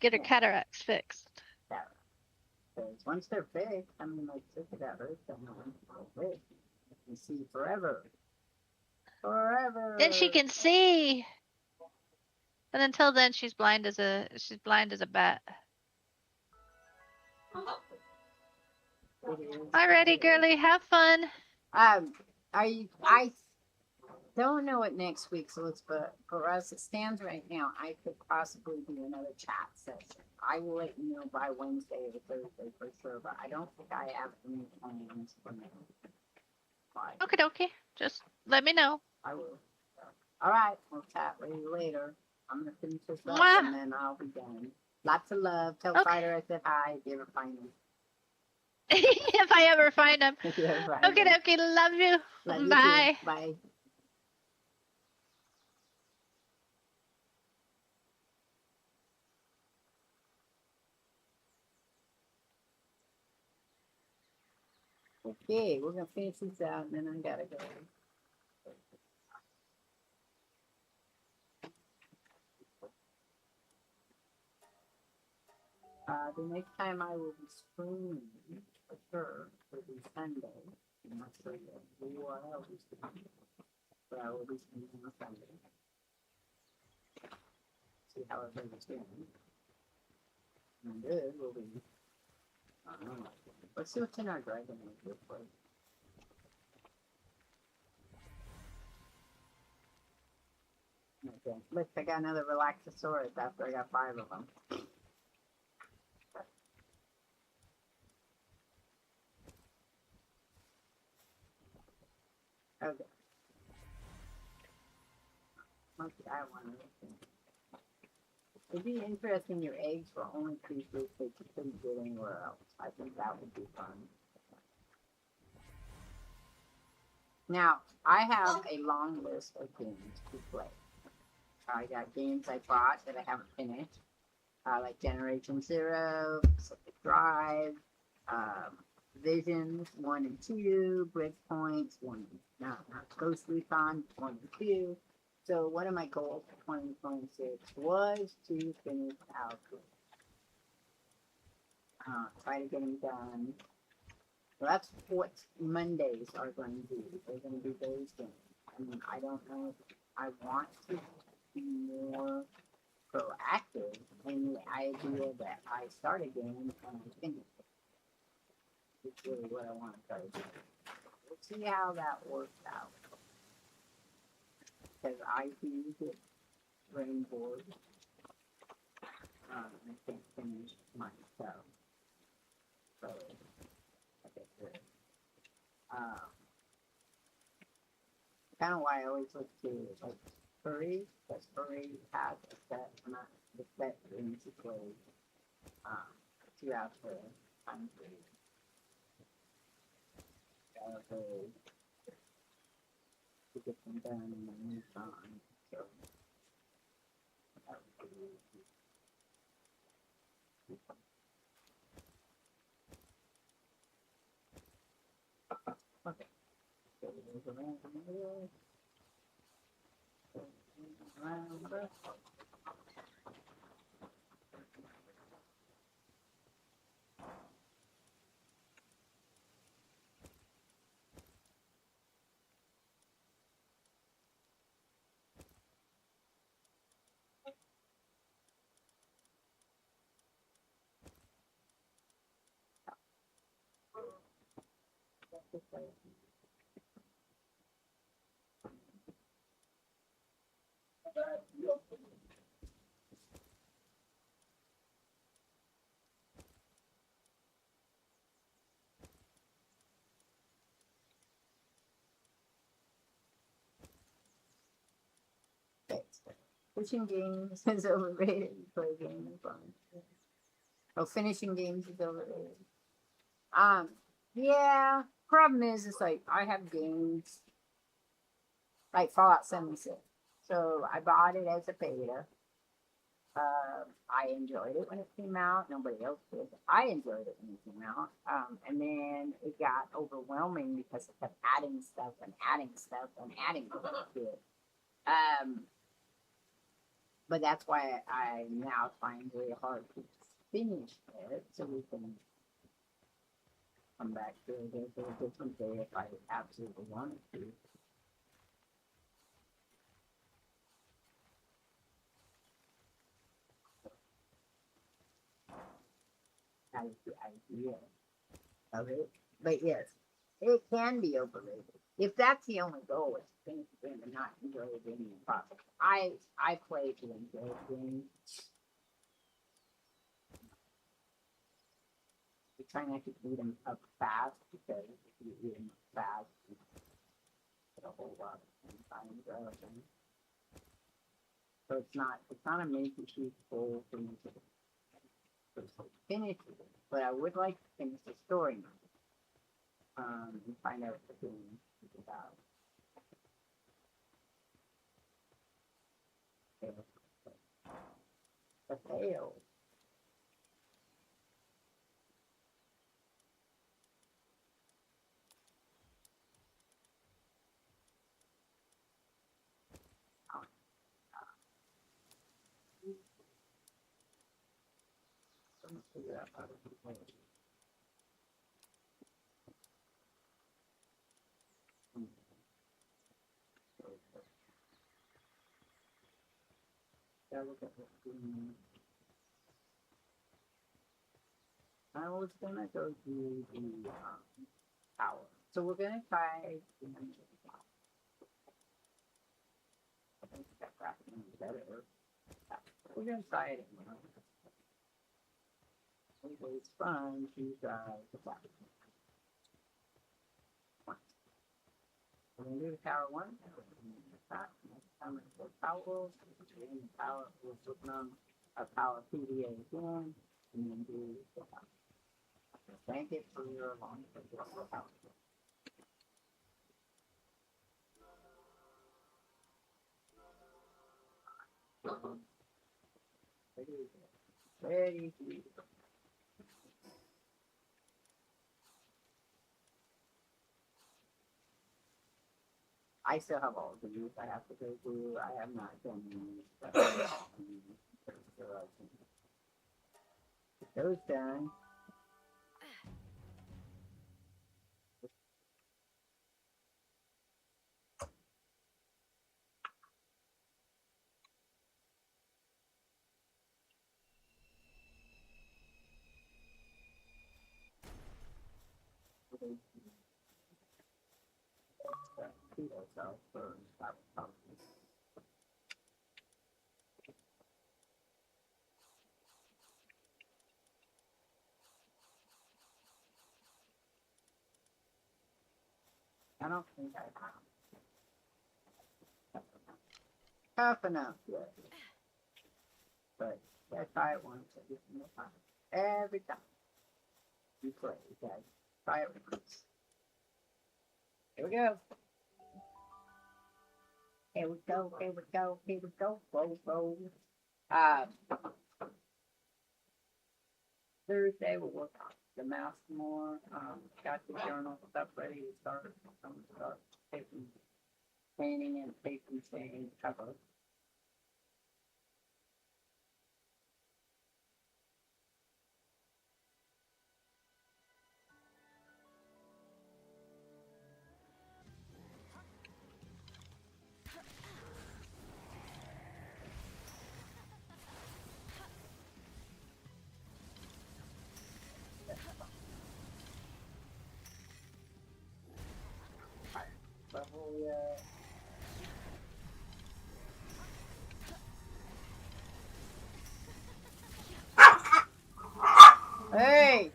Get her Yeah. cataracts fixed. Because once they're fixed, I mean, like, look at that earth, and they're fixed. You can see forever. Forever. Then she can see. But until then, she's blind as a bat. It is. Alrighty, girly, have fun. I don't know what next week's looks, but for us, it stands right now. I could possibly do another chat session. I will let you know by Wednesday or Thursday for sure, but I don't think I have any plans for now. But Okie dokie. Just let me know. I will. All right, we'll chat with you later. I'm gonna finish this up Mwah. and then I'll be done. Lots of love. Tell Okay. Fighter I said hi. If you ever find him. If I ever find him. If you ever find Okie him. dokie. Love you. Love you Bye. too. Bye. Okay, we're gonna finish this out and then I gotta go. The next time I will be streaming for sure will be Sunday. I'm not sure yet who I will be streaming, but I will be streaming on Sunday. See how everybody's doing. And good will be. I don't know. Let's see what's in our dragon age real quick. Okay. Look, I got another Relaxosaurus after I got 5 of them. Okay. Monkey, I want to. It'd be interesting your eggs were only creatures that you couldn't get anywhere else. I think that would be fun. Now, I have a long list of games to play. I got games I bought that I haven't finished, like Generation Zero, Pacific Drive, Visions 1 and 2, Breakpoints 1, not Ghost Recon 1 and 2. So one of my goals for 2026 was to finish out. Try to get them done. So that's what Mondays are going to be. They're going to be those games. I mean, I don't know if I want to be more proactive in the idea that I start a game and I finish it. It's really what I want to try to do. We'll see how that works out. Because I do get brain bored. I can't finish myself. So, okay, good. kind of why I always look to like furry, because furry has a set amount the set things to play throughout the time period. To get them done and then move on. So that would be okay. So there's a random there. Around there. This way. Okay. Pushing games is overrated. You play games fun. Oh, finishing games is overrated. Yeah. Problem is, it's like I have games like Fallout 76. So I bought it as a beta. I enjoyed it when it came out. Nobody else did. I enjoyed it when it came out. And then it got overwhelming because it kept adding stuff and adding stuff and adding stuff to it. But that's why I now find it really hard to finish it so we can come back to it at a different day if I absolutely wanted to. That's the idea of it. But yes, it can be overrated. If that's the only goal, is to finish the game and not enjoy the game in the process. I play to enjoy the game. We try not to beat them up fast because if you beat them up fast, you get a whole lot of time to go. So it's not a major huge goal for me to finish it, but I would like to finish the story now. And find out what the game is about. The fail. Figure out how to play it. Yeah, look at what's going on. I was gonna go to the tower. So we're gonna try the I think that better. We're gonna try it anyway. It's fun to drive the flag. We're gonna do the tower one. Next time it's the power rules. The power we'll flip on our power PDA again, and then do the power. Thank you for your long power. Ready. I still have all the these I have to go through. I have not done any stuff. Those done. I don't think I have. tough enough yet. But you gotta try it once every single time. Every time you play, you gotta try it once. Here we go. Here we go, here we go, here we go, roll, roll. Thursday we'll work on the mouse more. Got the journal stuff ready to start. I'm gonna start taking painting and paper saying cover. Level, Hey!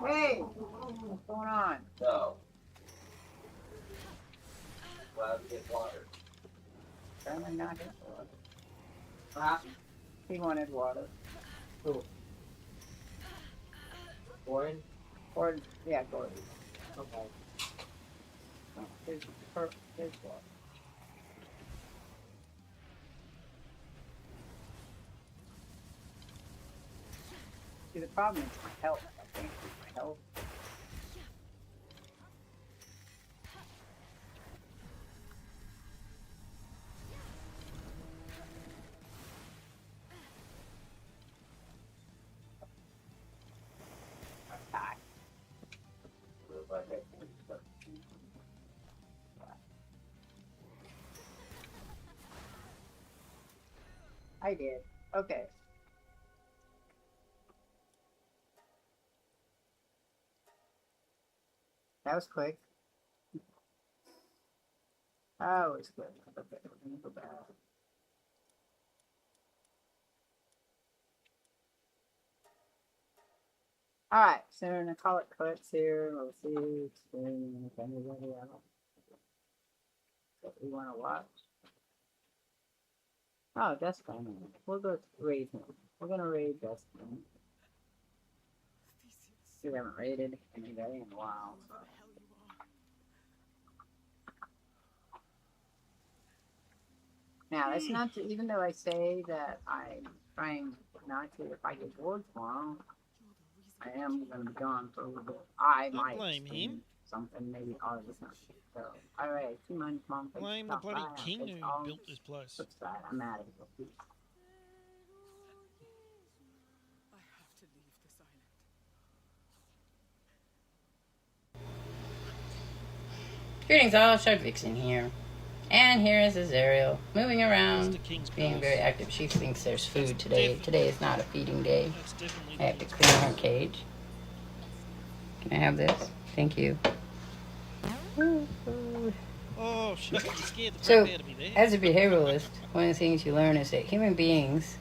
Hey! What's going on? No. Glad to get water. Sherman not his water. What happened? He wanted water. Who? Warren? Or, yeah, Gordon. Okay. His water. See, the problem is my health. I can't keep my health. Attack. I did. Okay. That was quick. That was quick. Okay, we're gonna go back. Alright, so we're gonna call it quits here. We'll see if anybody else that we wanna watch. Oh, Dustin. We'll go raid him. We're gonna raid Dustin. We haven't raided anybody in a while. So. Now, that's not to, even though I say that I'm trying not to, if I get bored tomorrow, I am going to be gone for a little bit. I Don't might blame stream him. something, maybe all of this not. So, alright, 2 months, mom. Blame the bloody king who built this place. Flip side, I'm out of here. I have to leave this island. Greetings all, Shardvixen here. And here is Azariel, moving That's around, the king's being palace. very active. She thinks there's food That's today. definitely- Today is not a feeding day. That's definitely I have the to king's clean her palace. cage. Can I have this? Thank you. Oh, shit, you scared the So, crap out of me there. as a behavioralist, one of the things you learn is that human beings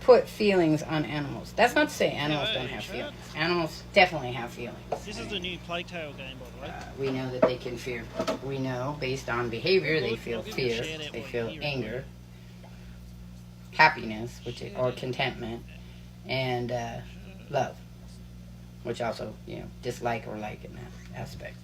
put feelings on animals. That's not to say animals don't have feelings. Animals definitely have feelings. This is the new Plague Tale game, by the way. We know that they can fear. We know, based on behavior, they feel I'll give you a fear, shout out they while feel you're here, anger, happiness, or contentment, and love, which also, dislike or like in that aspect.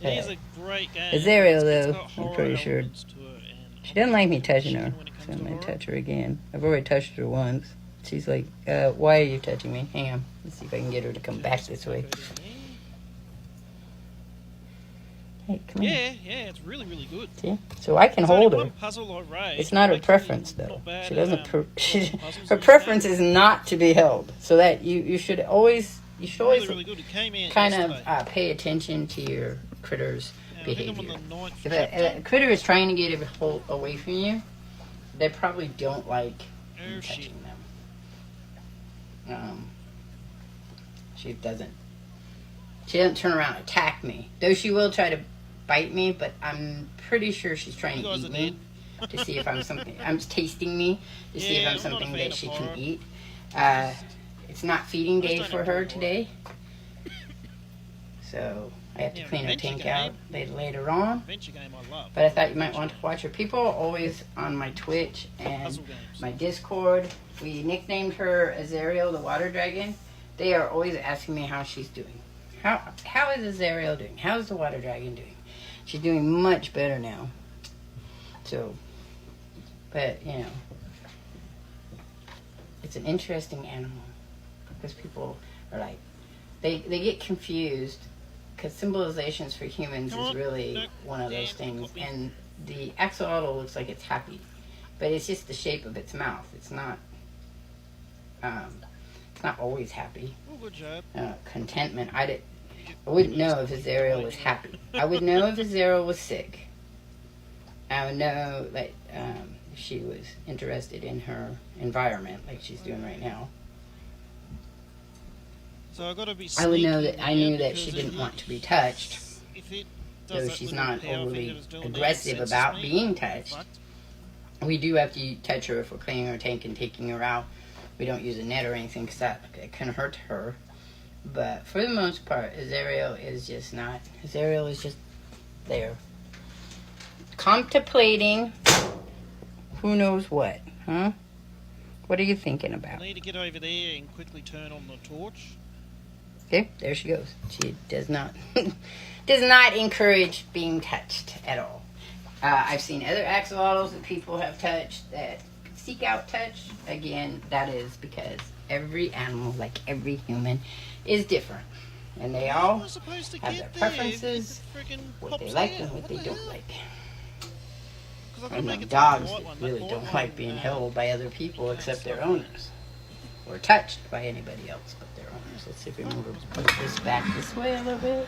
It is a great game. Azariel, It's though, got I'm horror pretty sure elements to it, and she doesn't like me touching her, when it so comes I'm to gonna horror. touch her again. I've already touched her once. She's like, why are you touching me? Hang on, let's see if I can get her to come back this way. Hey, come here. Yeah, it's really, really good. See? So I can There's only hold her. one puzzle I raised, It's not her actually preference, though. not bad She at, doesn't. solving puzzles Her in this preference game. is not to be held. So that you should always Really, really good. It came out kind of yesterday. pay attention to your critter's And I think I'm behavior. on the 9th If chapter. a critter is trying to get away from you, they probably don't like you Oh, shit. touching them. She doesn't turn around and attack me. Though she will try to bite me, but I'm pretty sure she's trying You to guys eat are me to see if I'm something. I'm tasting me to see if Yeah, I'm I'm not a something fan that of she horror. can eat. It's not feeding I just day don't for enjoy her horror. today, so I have to Yeah, clean her adventure tank out later on. Adventure game I love. But I thought you might want to watch her. People are always on my Twitch and Puzzle games. my Discord. We nicknamed her Azariel the Water Dragon. They are always asking me how she's doing. How is Azariel doing? How's the Water Dragon doing? She's doing much better now. So, but, you know, it's an interesting animal. Because people are like, they get confused. Because symbolizations for humans Come is on. really No. one of those Damn, things. copy. And the axolotl looks like it's happy. But it's just the shape of its mouth. It's not always happy. Oh, good job. Contentment. I wouldn't know if Azariel was happy. I would know if Azariel was sick. I would know that if she was interested in her environment like she's doing right now. So I gotta be. I would know sneaky that I knew now that she because didn't if want it- to be touched. If it So does that she's little not power thing overly that it's doing there, it aggressive senses about me, being I'm touched. fucked. We do have to touch her if we're cleaning her tank and taking her out. We don't use a net or anything because that can hurt her. But for the most part, Azariel is just not. Azariel is just there. Contemplating who knows what, huh? What are you thinking I about? need to get over there and quickly turn on the torch. Okay, there she goes. She does not does not encourage being touched at all. I've seen other axolotls that people have touched that seek out touch. Again, that is because every animal, like every human, is different. And they How am all I supposed to have get their there preferences, if it frickin' what they pops like out? and what they the don't hell? like. 'Cause I've gotta I know make it to the dogs white that one, really that don't white like one, being uh, held by other people except their owners. Or touched by anybody else but their owners. Let's see if we can push this back this way a little bit.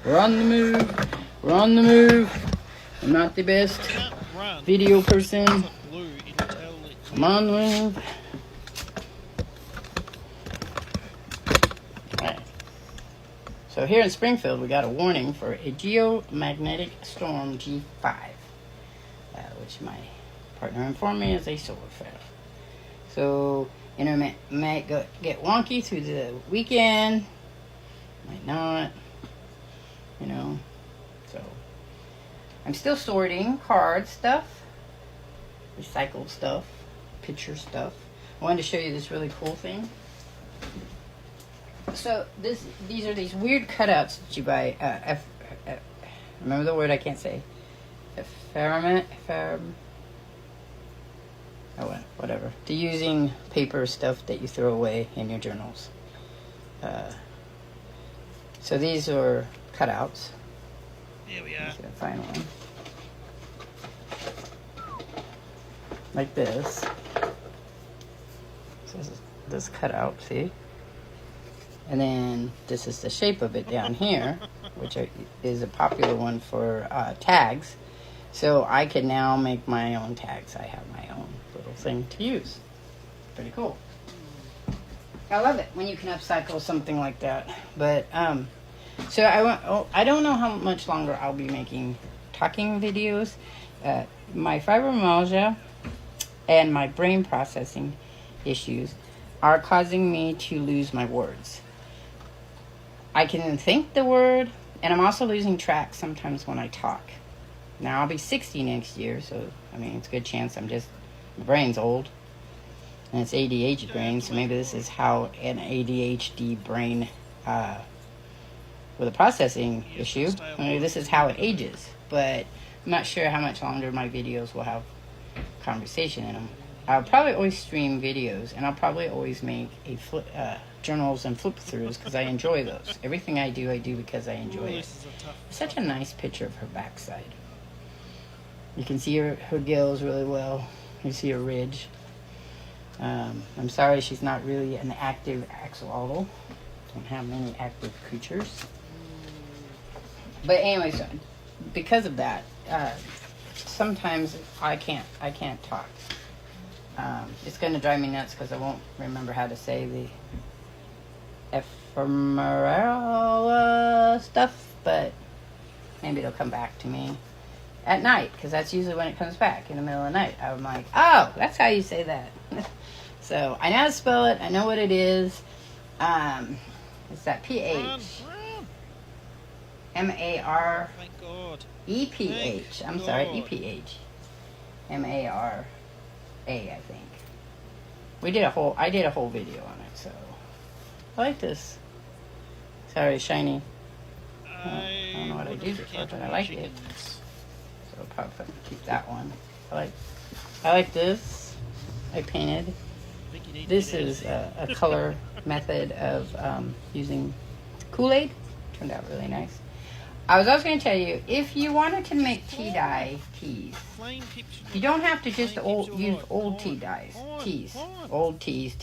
We're on the move. We're on the move. I'm not the best can't run. video person. It's not blue, it'll tell it. Come on, move. Alright. So here in Springfield, we got a warning for a geomagnetic storm G5, which my partner informed me is a solar flare. So internet might get wonky through the weekend, might not, you know. So I'm still sorting card stuff, recycled stuff, picture stuff. I wanted to show you this really cool thing. So these are these weird cutouts that you buy. Remember the word I can't say. Whatever. To using paper stuff that you throw away in your journals. So these are cutouts. Here we are. Let's see if I find one. Like this. So this cutout, see? And then this is the shape of it down here, which is a popular one for tags. So I can now make my own tags. I have my own little thing to use. Pretty cool. I love it when you can upcycle something like that. But so I don't know how much longer I'll be making talking videos. My fibromyalgia and my brain processing issues are causing me to lose my words. I can think the word, and I'm also losing track sometimes when I talk. Now, I'll be 60 next year, so, I mean, it's a good chance my brain's old. And it's ADHD brain, so maybe this is how an ADHD brain, with a processing issue, maybe this is how it ages. But I'm not sure how much longer my videos will have conversation in them. I'll probably always stream videos, and I'll probably always make journals and flip-throughs because I enjoy those. Everything I do because I enjoy it. This is a tough. It's such a nice picture of her backside. You can see her gills really well. You see her ridge. I'm sorry she's not really an active axolotl. Don't have many active creatures. But anyway, so because of that, sometimes I can't talk. It's going to drive me nuts because I won't remember how to say the ephemeral stuff, but maybe it'll come back to me at night because that's usually when it comes back in the middle of the night. I'm like, oh, that's how you say that. So I know how to spell it. I know what it is. It's that PH. Run, run. M-A-R-E-P-H. Thank God. I'm Thank sorry, God. E-P-H. M-A-R-A, I think. I did a whole video on it, so. I like this. Sorry, shiny. I don't know what I wouldn't did have before, cared but I about like it. chickens. So I'll probably keep that one. I like this. I painted. I think you need to This get out is of here. a color method of using Kool-Aid. Turned out really nice. I was also going to tell you, if you wanted to make tea dye teas, Flame keeps you don't have to just flame keeps you use alive. old Come tea on, dyes. come on, Teas. come on. Old teas to